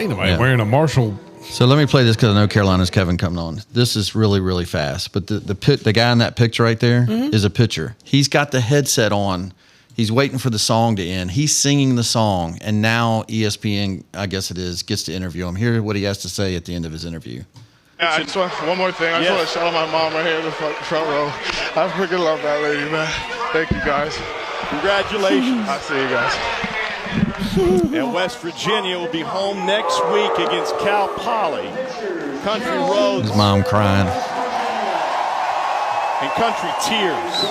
Ain't nobody wearing a Marshall So let me play this because I know Carolina's Kevin coming on. This is really, really fast. But the guy in that picture right there is a pitcher. He's got the headset on. He's waiting for the song to end. He's singing the song. And now ESPN, I guess it is, gets to interview him. Hear what he has to say at the end of his interview. Yeah, I just want one more thing. I just want to shout out my mom right here in the front row. I freaking love that lady, man. Thank you, guys. Congratulations. I'll see you guys. And West Virginia will be home next week against Cal Poly. Country Roads. His mom crying. And Country Tears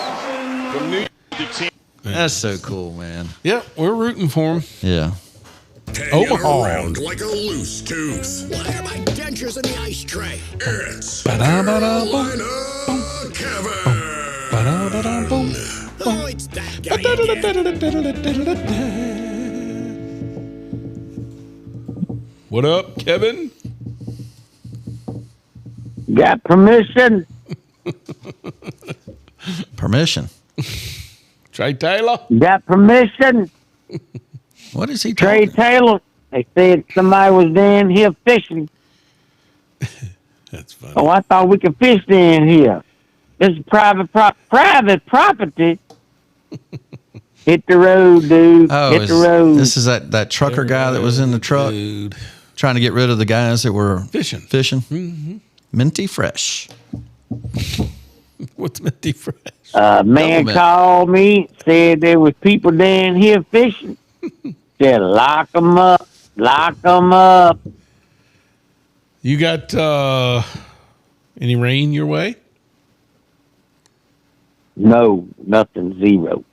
from New York team. That's so cool, man. Yeah, we're rooting for him. Yeah. Omaha. Around like a loose tooth. Why are my dentures in the ice tray? It's Carolina Kevin. Oh, it's that guy again. What up, Kevin? Got permission? Permission. Trey Taylor? Got permission? What is he Trey Taylor. They said somebody was down here fishing. That's funny. Oh, I thought we could fish down here. This is private property. Hit the road, dude. Hit the road. This is that trucker guy that was in the truck trying to get rid of the guys that were fishing. Mm-hmm. Minty Fresh. What's Minty Fresh? Man called me, said there was people down here fishing. Said, lock them up. Lock them up. You got any rain your way? No, nothing, zero.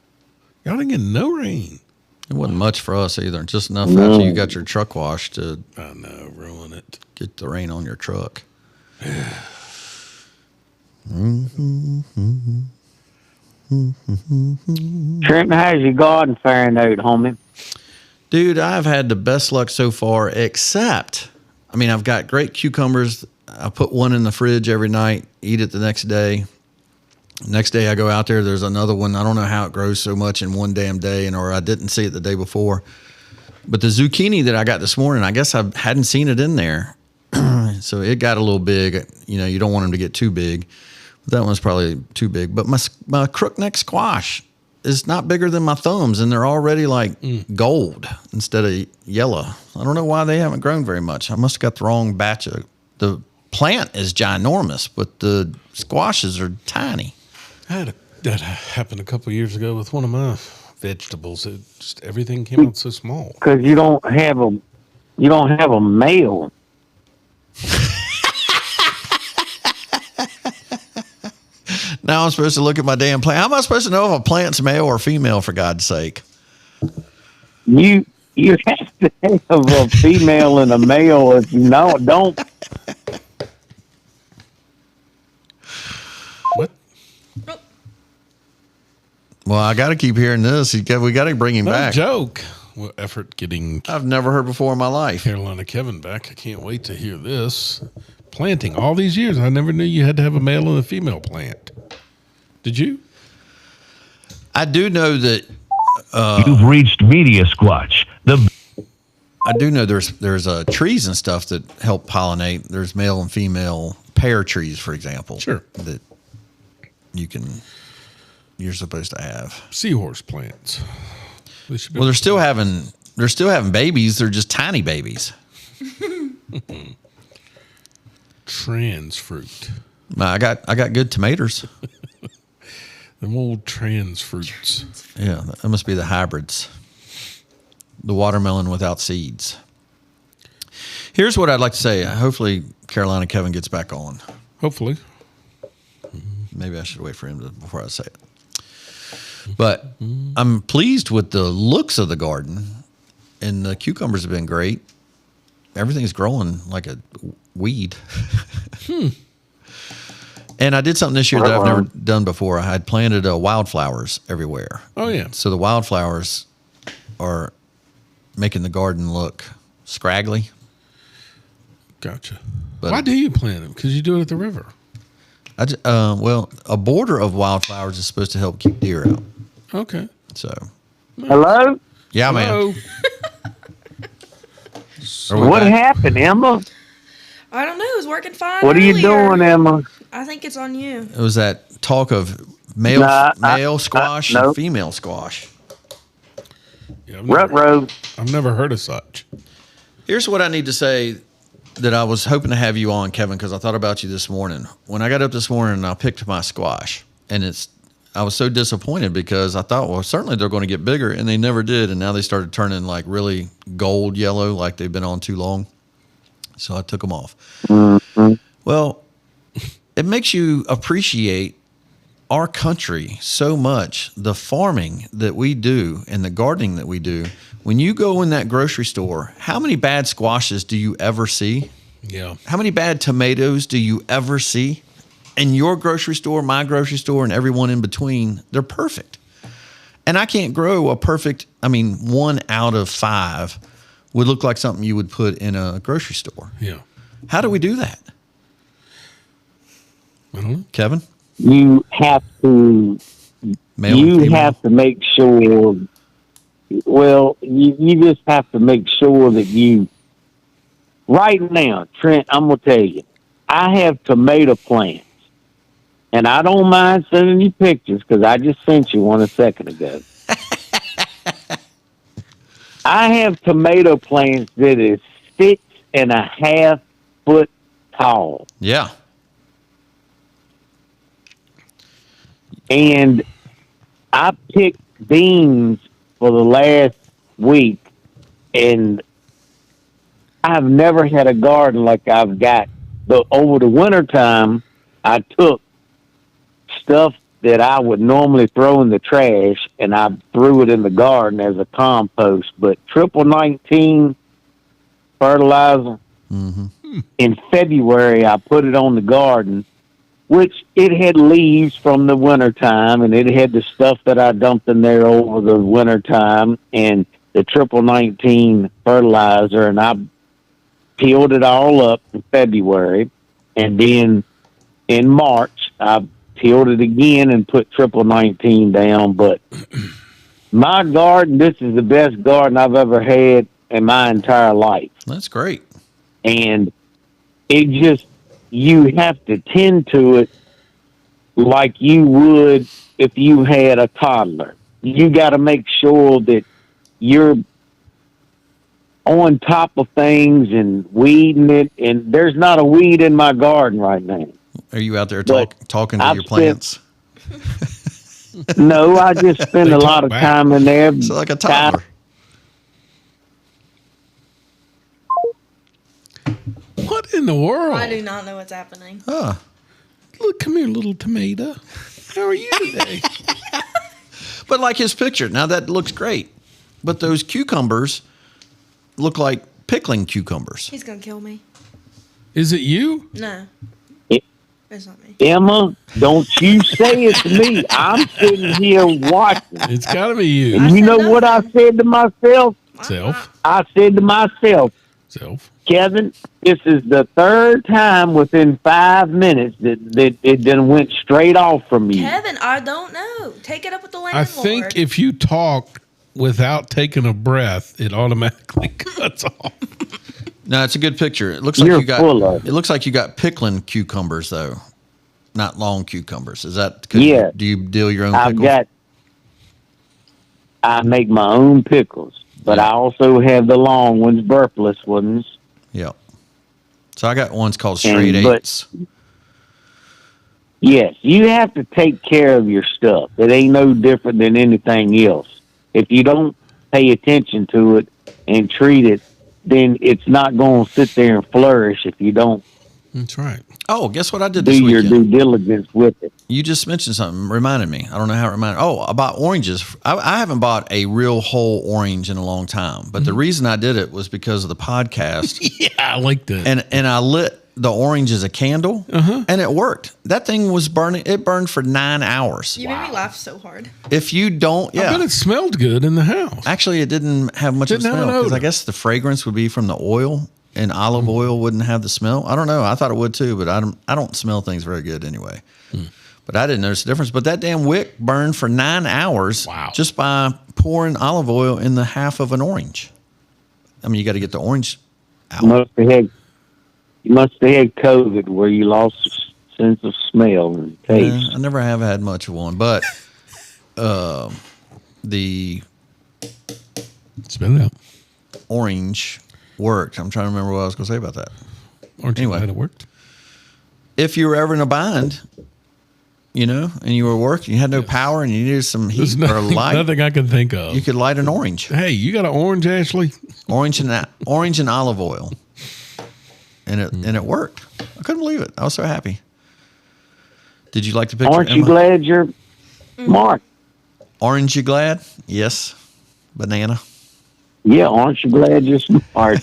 Y'all didn't get no rain. It wasn't much for us either. Just enough after you got your truck washed to ruin it. Get the rain on your truck. Trent, how's your garden faring out, homie? Dude, I've had the best luck so far, except, I've got great cucumbers. I put one in the fridge every night, eat it the next day. Next day I go out there, there's another one. I don't know how it grows so much in one damn day, or I didn't see it the day before. But the zucchini that I got this morning, I guess I hadn't seen it in there. So it got a little big. You don't want them to get too big. But that one's probably too big. But my crookneck squash is not bigger than my thumbs, and they're already like gold instead of yellow. I don't know why they haven't grown very much. I must have got the wrong batch of. The plant is ginormous, but the squashes are tiny. That happened a couple of years ago with one of my vegetables. Everything came out so small. Because you don't have a male. Now I'm supposed to look at my damn plant. How am I supposed to know if a plant's male or female, for God's sake? You have to have a female and a male. If you don't. What? Well, I got to keep hearing this. We got to bring him back. Joke. Well, effort getting. I've never heard before in my life. Carolina Kevin back. I can't wait to hear this. Planting all these years, I never knew you had to have a male and a female plant. Did you? I do know that you've reached Media Squatch. I do know there's trees and stuff that help pollinate. There's male and female pear trees, for example. Sure. That you're supposed to have. Seahorse plants. Well, they're still having babies. They're just tiny babies. Trans fruit. I got good tomatoes. Them old trans fruits. Yeah, that must be the hybrids. The watermelon without seeds. Here's what I'd like to say. Hopefully Carolina Kevin gets back on. Hopefully. Maybe I should wait for him before I say it. But I'm pleased with the looks of the garden, and the cucumbers have been great. Everything's growing like a weed. And I did something this year that I've never done before. I had planted wildflowers everywhere. Oh, yeah. So the wildflowers are making the garden look scraggly. Gotcha. But why do you plant them? Because you do it at the river. Well, a border of wildflowers is supposed to help keep deer out. Okay. So. Hello? Yeah, man. What happened, Emma? I don't know. It was working fine. What are you earlier. doing, Emma? I think it's on you. It was that talk of male squash and female squash. Yeah, I've never heard of such. Here's what I need to say that I was hoping to have you on, Kevin, because I thought about you this morning. When I got up this morning, I picked my squash, and I was so disappointed because I thought, well, certainly they're going to get bigger, and they never did, and now they started turning like really gold yellow, like they've been on too long. So I took them off. Mm-hmm. Well, it makes you appreciate our country so much, the farming that we do and the gardening that we do. When you go in that grocery store, how many bad squashes do you ever see? Yeah. How many bad tomatoes do you ever see? In your grocery store, my grocery store, and everyone in between, they're perfect. And I can't grow one out of 5 would look like something you would put in a grocery store. Yeah. How do we do that? I don't know. Kevin? You have to have to make sure, well, you just have to make sure that you, right now, Trent, I'm going to tell you, I have tomato plants, and I don't mind sending you pictures because I just sent you one a second ago. I have tomato plants that is 6.5 foot tall. Yeah. And I picked beans for the last week, and I've never had a garden like I've got. But over the wintertime, I took stuff that I would normally throw in the trash, and I threw it in the garden as a compost. But 19 fertilizer, in February, I put it on the garden, which it had leaves from the wintertime, and it had the stuff that I dumped in there over the wintertime, and the 19 fertilizer, and I peeled it all up in February, and then in March, I peeled it again and put 19 down. But my garden, this is the best garden I've ever had in my entire life. That's great. And it just, you have to tend to it like you would if you had a toddler. You got to make sure that you're on top of things and weeding it. And there's not a weed in my garden right now. Are you out there talking to your plants? No, I just spend a lot of time in there. So like a toddler. What in the world? I do not know what's happening. Look, come here, little tomato. How are you today? But like his picture, now that looks great. But those cucumbers look like pickling cucumbers. He's going to kill me. Is it you? No. It's not me. Emma, don't you say it's me. I'm sitting here watching. It's got to be you. And you know what I said to myself? Self. I said to myself, Kevin, this is the third time within 5 minutes that it done went straight off from you. Kevin, I don't know. Take it up with the landlord. I think if you talk without taking a breath, it automatically cuts off. No, it's a good picture. It looks like it looks like you got pickling cucumbers though, not long cucumbers. Is that? Yeah. Do you deal your own pickles? I make my own pickles, but I also have the long ones, burpless ones. Yeah. So I got ones called straight eights. Yes, you have to take care of your stuff. It ain't no different than anything else. If you don't pay attention to it and treat it, then it's not going to sit there and flourish if you don't. That's right. Oh, guess what I did this weekend? Do your due diligence with it. You just mentioned something, reminded me. I don't know how it reminded. Oh, about oranges. I haven't bought a real whole orange in a long time, but the reason I did it was because of the podcast. Yeah, I like that. And I lit the orange as a candle, and it worked. That thing was burning. It burned for 9 hours. You made me laugh so hard. If you don't, I bet it smelled good in the house. Actually, it didn't have much of a smell because I guess the fragrance would be from the oil, and olive oil wouldn't have the smell. I don't know. I thought it would too, but I don't smell things very good anyway. But I didn't notice the difference. But that damn wick burned for 9 hours just by pouring olive oil in the half of an orange. I mean, you got to get the orange out. You must have had COVID where you lost sense of smell and taste. I never have had much of one, but the spit it out. Orange worked. I'm trying to remember what I was going to say about that. Aren't you glad it worked? If you were ever in a bind, and you were working, you had no power, and you needed some heat or light. Nothing I can think of. You could light an orange. Hey, you got an orange, Ashley? Orange and olive oil, and it worked. I couldn't believe it. I was so happy. Did you like the picture? Aren't you glad you're smart? Orange, you glad? Yes. Banana. Yeah, aren't you glad you're smart?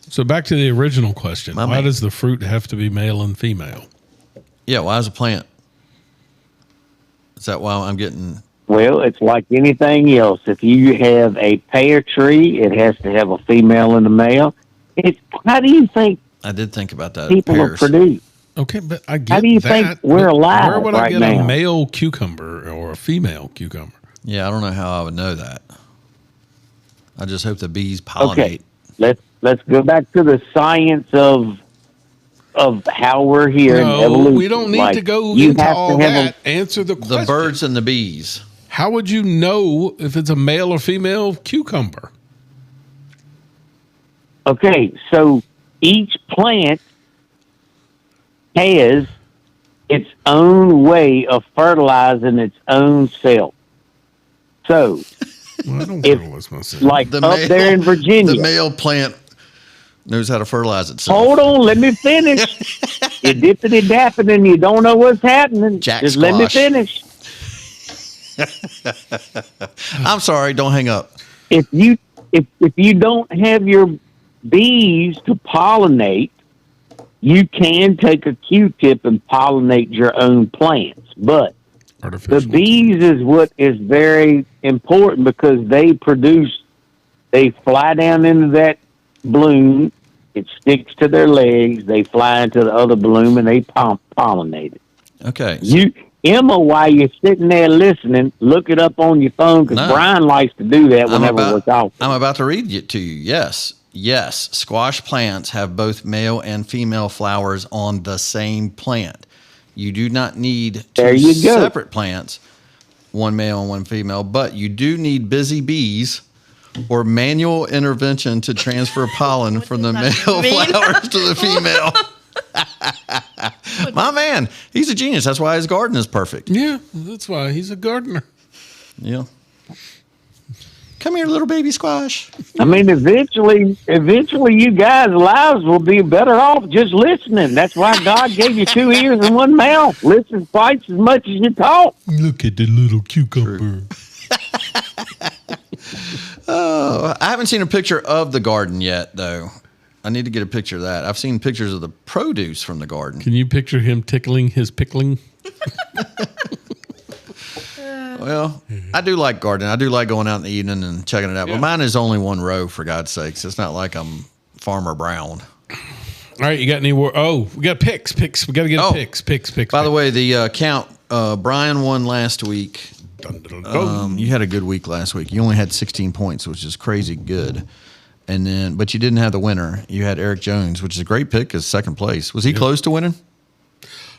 So back to the original question. Why does the fruit have to be male and female? Yeah, why is a plant? Is that why I'm getting... Well, it's like anything else. If you have a pear tree, it has to have a female and a male. How do you think I did think about that. people are produced? Okay, but I get How do you that, think we're alive Where would I right get now? a male cucumber or a female cucumber? Yeah, I don't know how I would know that. I just hope the bees pollinate. Okay, let's go back to the science of how we're here in evolution. We don't need to go you into have all to have that. Answer the question. The birds and the bees. How would you know if it's a male or female cucumber? Okay, so each plant has its own way of fertilizing its own self. So, I don't fertilize myself. Like there in Virginia. The male plant knows how to fertilize itself. Hold on, let me finish. You dippity dapping and you don't know what's happening. Just let me finish. I'm sorry, don't hang up. If you don't have your bees to pollinate, you can take a Q-tip and pollinate your own plants. But the bees is what is very important because they fly down into that bloom, it sticks to their legs, they fly into the other bloom, and they pollinate it. Okay. Emma, while you're sitting there listening, look it up on your phone because Bryan likes to do that whenever we're talking. I'm about to read it to you. Yes. Squash plants have both male and female flowers on the same plant. You do not need two separate plants, one male and one female, but you do need busy bees or manual intervention to transfer pollen from the male flowers to the female. My man, he's a genius. That's why his garden is perfect. Yeah, that's why he's a gardener. Yeah. Come here, little baby squash. I mean, eventually, you guys' lives will be better off just listening. That's why God gave you 2 ears and 1 mouth. Listen twice as much as you talk. Look at the little cucumber. Oh, I haven't seen a picture of the garden yet, though. I need to get a picture of that. I've seen pictures of the produce from the garden. Can you picture him tickling his pickling? Well, I do like gardening. I do like going out in the evening and checking it out. Yeah. But mine is only 1 row, for God's sakes. It's not like I'm Farmer Brown. All right, you got any more? Oh, we got picks. We got to get picks. By the way, the count, Bryan won last week. You had a good week last week. You only had 16 points, which is crazy good. But you didn't have the winner. You had Eric Jones, which is a great pick as second place. Was he close to winning?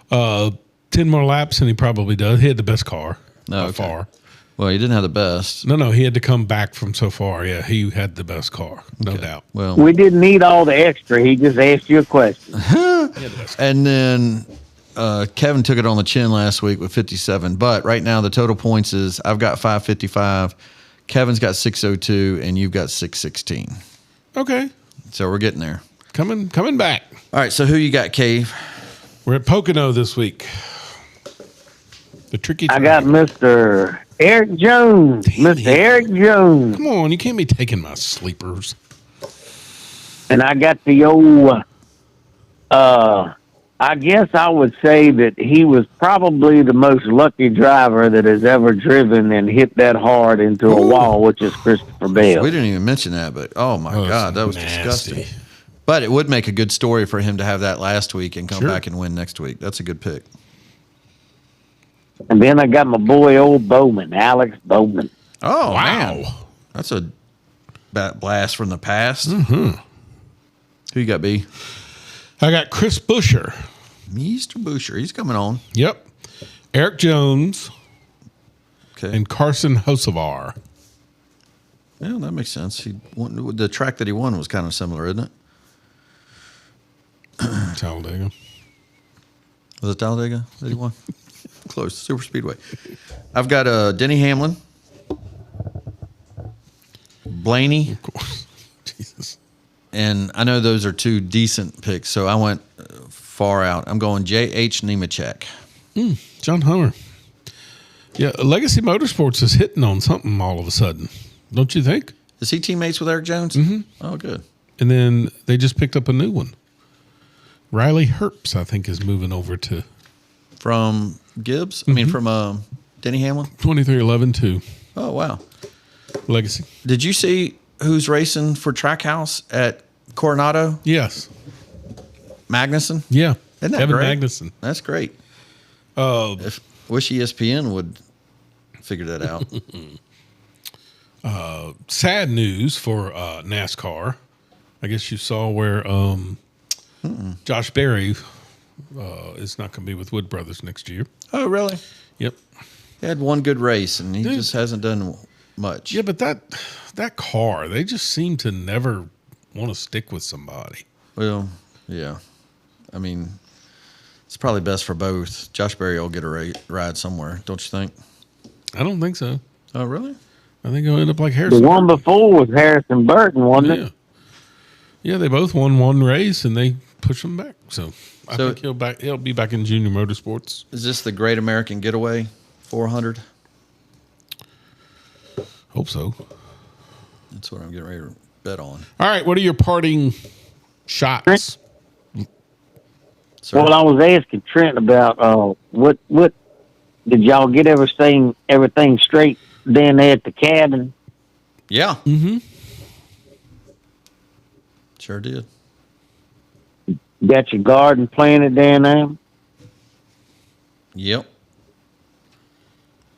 10 more laps, and he probably does. He had the best car by far. Well, he didn't have the best. No, he had to come back from so far. Yeah, he had the best car, no doubt. Well, we didn't need all the extra. He just asked you a question. And then Kevin took it on the chin last week with 57. But right now, the total points is I've got 555, Kevin's got 602, and you've got 616. Okay. So we're getting there. Coming back. All right, so who you got, Cave? We're at Pocono this week. The tricky I got Mr. Eric Jones. Eric Jones. Come on, you can't be taking my sleepers. And I got the old, I guess I would say that he was probably the most lucky driver that has ever driven and hit that hard into a wall, which is Christopher Bell. We didn't even mention that, but oh my God, that was disgusting. But it would make a good story for him to have that last week and come back and win next week. That's a good pick. And then I got my boy, old Bowman, Alex Bowman. Oh, wow. Man. That's a blast from the past. Mm-hmm. Who you got, B? I got Chris Buescher. Mr. Buescher. He's coming on. Yep. Eric Jones. Okay. And Carson Hocevar. Yeah, that makes sense. The track that he won was kind of similar, isn't it? Talladega. Was it Talladega that he won? Close. Super Speedway. I've got Denny Hamlin. Blaney. Of course. Jesus. And I know those are two decent picks, so I went far out. I'm going J.H. Nemechek. John Hummer. Yeah, Legacy Motorsports is hitting on something all of a sudden. Don't you think? Is he teammates with Eric Jones? Mm-hmm. Oh, good. And then they just picked up a new one. Riley Herbst, I think, is moving over to... From Gibbs? I mean, from Denny Hamlin? 2311 too. Oh, wow. Legacy. Did you see who's racing for Trackhouse at Coronado? Yes. Magnuson? Yeah. Isn't that Kevin great? Magnuson. That's great. Wish ESPN would figure that out. Sad news for NASCAR. I guess you saw where Josh Berry is not going to be with Wood Brothers next year. Oh, really? Yep. He had one good race, and he just hasn't done much. Yeah, but that car, they just seem to never want to stick with somebody. Well, yeah. I mean, it's probably best for both. Josh Berry will get a ride somewhere, don't you think? I don't think so. Oh, really? I think he'll end up like Harrison. The one before was Harrison Burton, wasn't it? Yeah, they both won one race, and they push him back. So I think he'll be back in junior motorsports. Is this the Great American Getaway 400? Hope so. That's what I'm getting ready to bet on. All right, what are your parting shots? Well, I was asking Trent about what did y'all get everything straight down there at the cabin? Yeah. Mm-hmm. Sure did. Got your garden planted down there? Yep.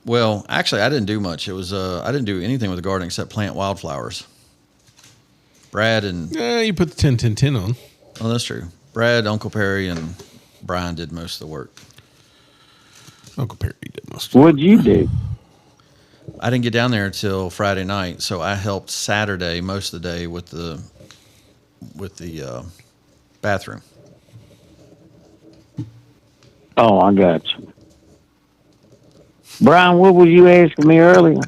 Well, actually, I didn't do much. It was I didn't do anything with the garden except plant wildflowers. Brad and you put the 10-10-10 on. Oh, that's true. Brad, Uncle Perry, and Bryan did most of the work. Uncle Perry did most of the work. What'd you do? I didn't get down there until Friday night, so I helped Saturday most of the day with the bathroom. Oh, I got you. Bryan, what was you asking me earlier?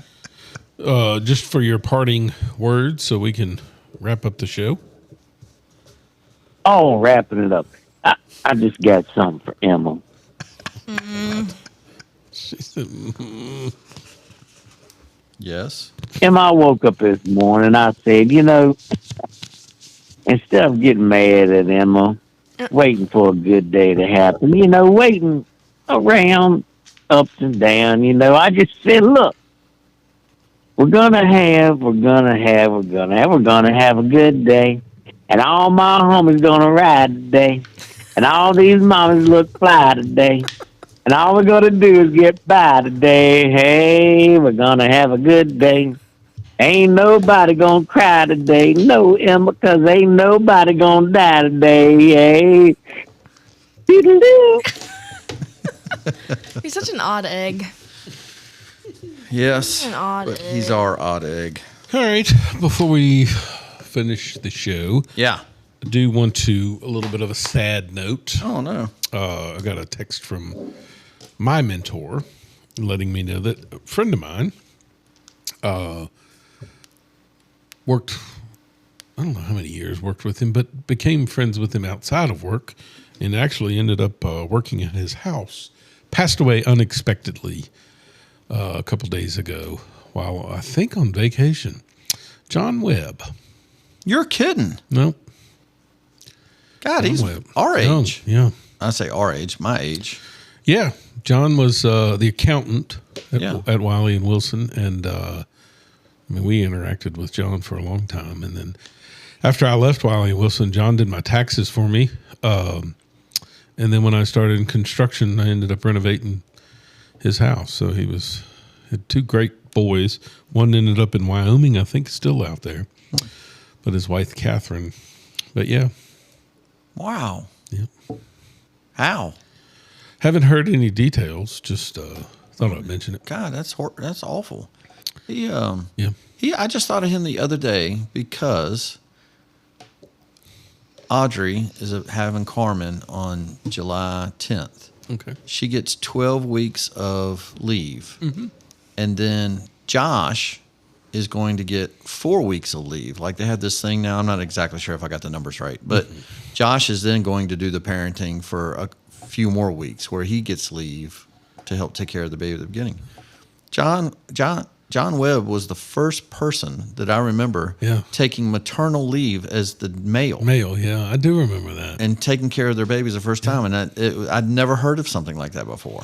Just for your parting words so we can wrap up the show. Oh, wrapping it up. I just got something for Emma. Yes. Emma, I woke up this morning and I said, instead of getting mad at Emma, waiting for a good day to happen, waiting around ups and downs, I just said, look, we're gonna have a good day, and all my homies gonna ride today, and all these mamas look fly today, and all we're gonna do is get by today. Hey, we're gonna have a good day. Ain't nobody gonna cry today, no, Emma, 'cause ain't nobody gonna die today. Hey, doodle-doo. He's such an odd egg. Yes, An odd but egg. he's our odd egg. All right, before we finish the show, I do want to a little bit of a sad note. Oh no! I got a text from my mentor letting me know that a friend of mine worked, I don't know how many years worked with him, but became friends with him outside of work and actually ended up working at his house. Passed away unexpectedly a couple days ago while I think on vacation. John Webb. You're kidding. No. God, John he's Webb. our age. Yeah. I say our age, my age. Yeah. John was the accountant Yeah. at Wiley and Wilson. And we interacted with John for a long time. And then after I left Wiley and Wilson, John did my taxes for me. And then when I started in construction, I ended up renovating his house. So he had two great boys. One ended up in Wyoming, I think, still out there. But his wife, Catherine. But yeah, Wow. Yep. How? Haven't heard any details. Just thought I'd mention it. God, that's awful. I just thought of him the other day because Audrey is having Carmen on July 10th. Okay. She gets 12 weeks of leave. Mm-hmm. And then Josh is going to get 4 weeks of leave. Like they have this thing now. I'm not exactly sure if I got the numbers right. But Josh is then going to do the parenting for a few more weeks where he gets leave to help take care of the baby at the beginning. John Webb was the first person that I remember taking maternal leave as the male. Male, yeah. I do remember that. And taking care of their babies the first time. And I'd never heard of something like that before.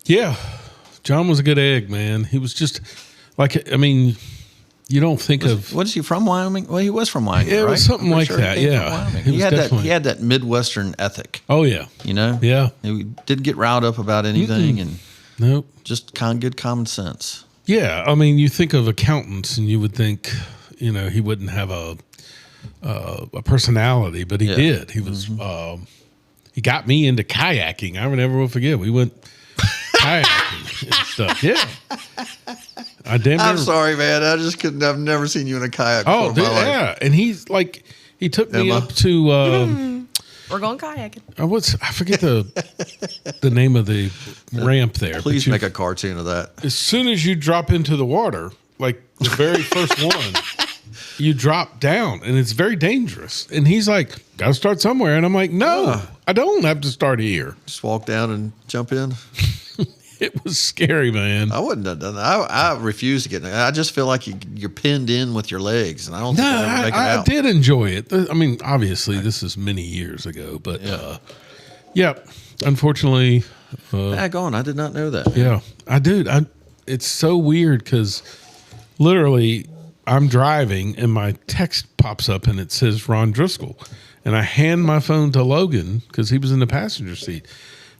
Yeah. John was a good egg, man. He was just like, I mean, you don't think of. What is he from, Wyoming? Well, he was from Wyoming. Yeah, it right? was something like that. Yeah. He had that Midwestern ethic. Oh, yeah. You know? Yeah. He didn't get riled up about anything. And nope. Just good common sense. Yeah. I mean, you think of accountants and you would think, he wouldn't have a personality, but he did. He was, he got me into kayaking. I never will forget. We went kayaking and stuff. Yeah. I'm sorry, man. I've never seen you in a kayak before in my life. Yeah. And he's like, he took me up to, we're going kayaking. I forget the name of the ramp there. Please make a cartoon of that. As soon as you drop into the water, like the very first one, you drop down and it's very dangerous. And he's like, got to start somewhere. And I'm like, no, I don't have to start here. Just walk down and jump in. It was scary, man. I wouldn't have done that. I refuse to get in. I just feel like you're pinned in with your legs, and I don't think I'd ever make it out. I did enjoy it. I mean, obviously, this is many years ago, but unfortunately. Daggone, I did not know that. Yeah, I did. It's so weird because literally I'm driving and my text pops up and it says Ron Driscoll. And I hand my phone to Logan because he was in the passenger seat.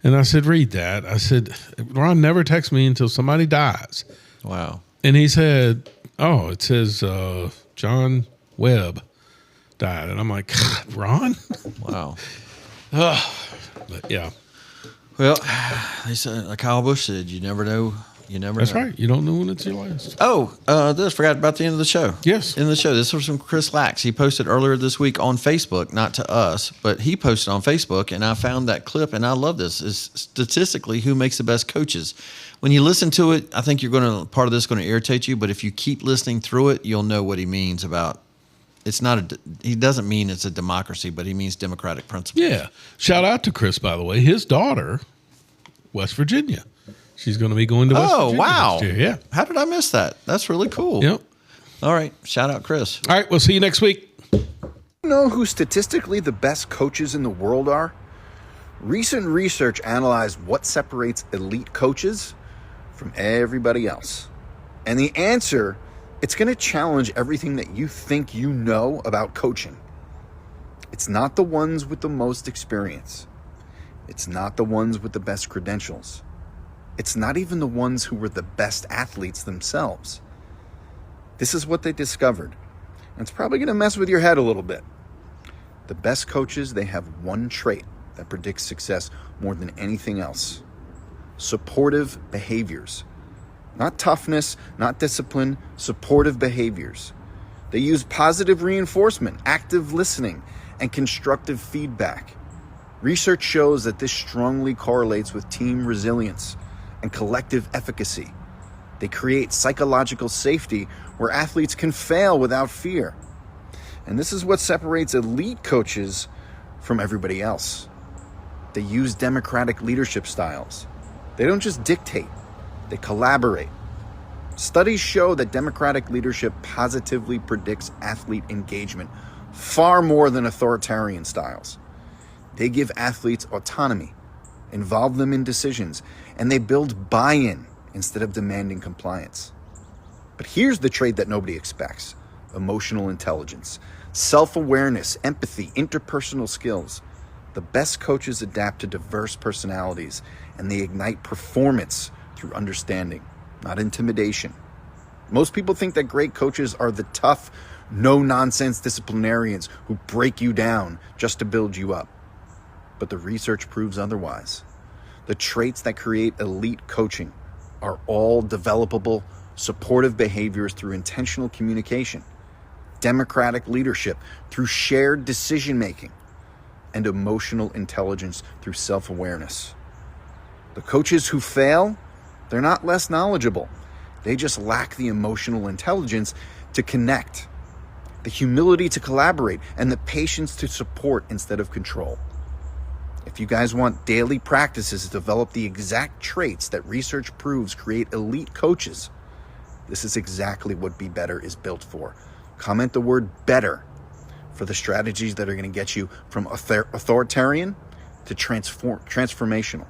And I said, read that. I said, Ron never texts me until somebody dies. Wow. And he said, oh, it says John Webb died. And I'm like, Ron? Wow. But yeah. Well, they said, like Kyle Busch said, you never know. You never That's know. right. You don't know when it's your last. Oh, this forgot about the end of the show. Yes. In the show. This was from Chris Lax. He posted earlier this week on Facebook, not to us, but he posted on Facebook, and I found that clip, and I love this. Is statistically who makes the best coaches. When you listen to it, I think part of this is going to irritate you, but if you keep listening through it, you'll know what he means about. He doesn't mean it's a democracy, but he means democratic principles. Yeah. Shout out to Chris, by the way. His daughter, West Virginia. She's going to be going to West Virginia. Oh, wow. Next year. Yeah. How did I miss that? That's really cool. Yep. All right. Shout out, Chris. All right. We'll see you next week. You know who statistically the best coaches in the world are? Recent research analyzed what separates elite coaches from everybody else. And the answer, it's going to challenge everything that you think you know about coaching. It's not the ones with the most experience. It's not the ones with the best credentials. It's not even the ones who were the best athletes themselves. This is what they discovered. And it's probably going to mess with your head a little bit. The best coaches, they have one trait that predicts success more than anything else. Supportive behaviors. Not toughness, not discipline, supportive behaviors. They use positive reinforcement, active listening, and constructive feedback. Research shows that this strongly correlates with team resilience and collective efficacy. They create psychological safety where athletes can fail without fear. And this is what separates elite coaches from everybody else. They use democratic leadership styles. They don't just dictate, they collaborate. Studies show that democratic leadership positively predicts athlete engagement far more than authoritarian styles. They give athletes autonomy, involve them in decisions, and they build buy-in instead of demanding compliance. But here's the trait that nobody expects: emotional intelligence, self-awareness, empathy, interpersonal skills. The best coaches adapt to diverse personalities, and they ignite performance through understanding, not intimidation. Most people think that great coaches are the tough, no-nonsense disciplinarians who break you down just to build you up. But the research proves otherwise. The traits that create elite coaching are all developable, supportive behaviors through intentional communication, democratic leadership through shared decision-making, and emotional intelligence through self-awareness. The coaches who fail, they're not less knowledgeable. They just lack the emotional intelligence to connect, the humility to collaborate, and the patience to support instead of control. If you guys want daily practices to develop the exact traits that research proves create elite coaches, this is exactly what Be Better is built for. Comment the word better for the strategies that are going to get you from authoritarian to transformational.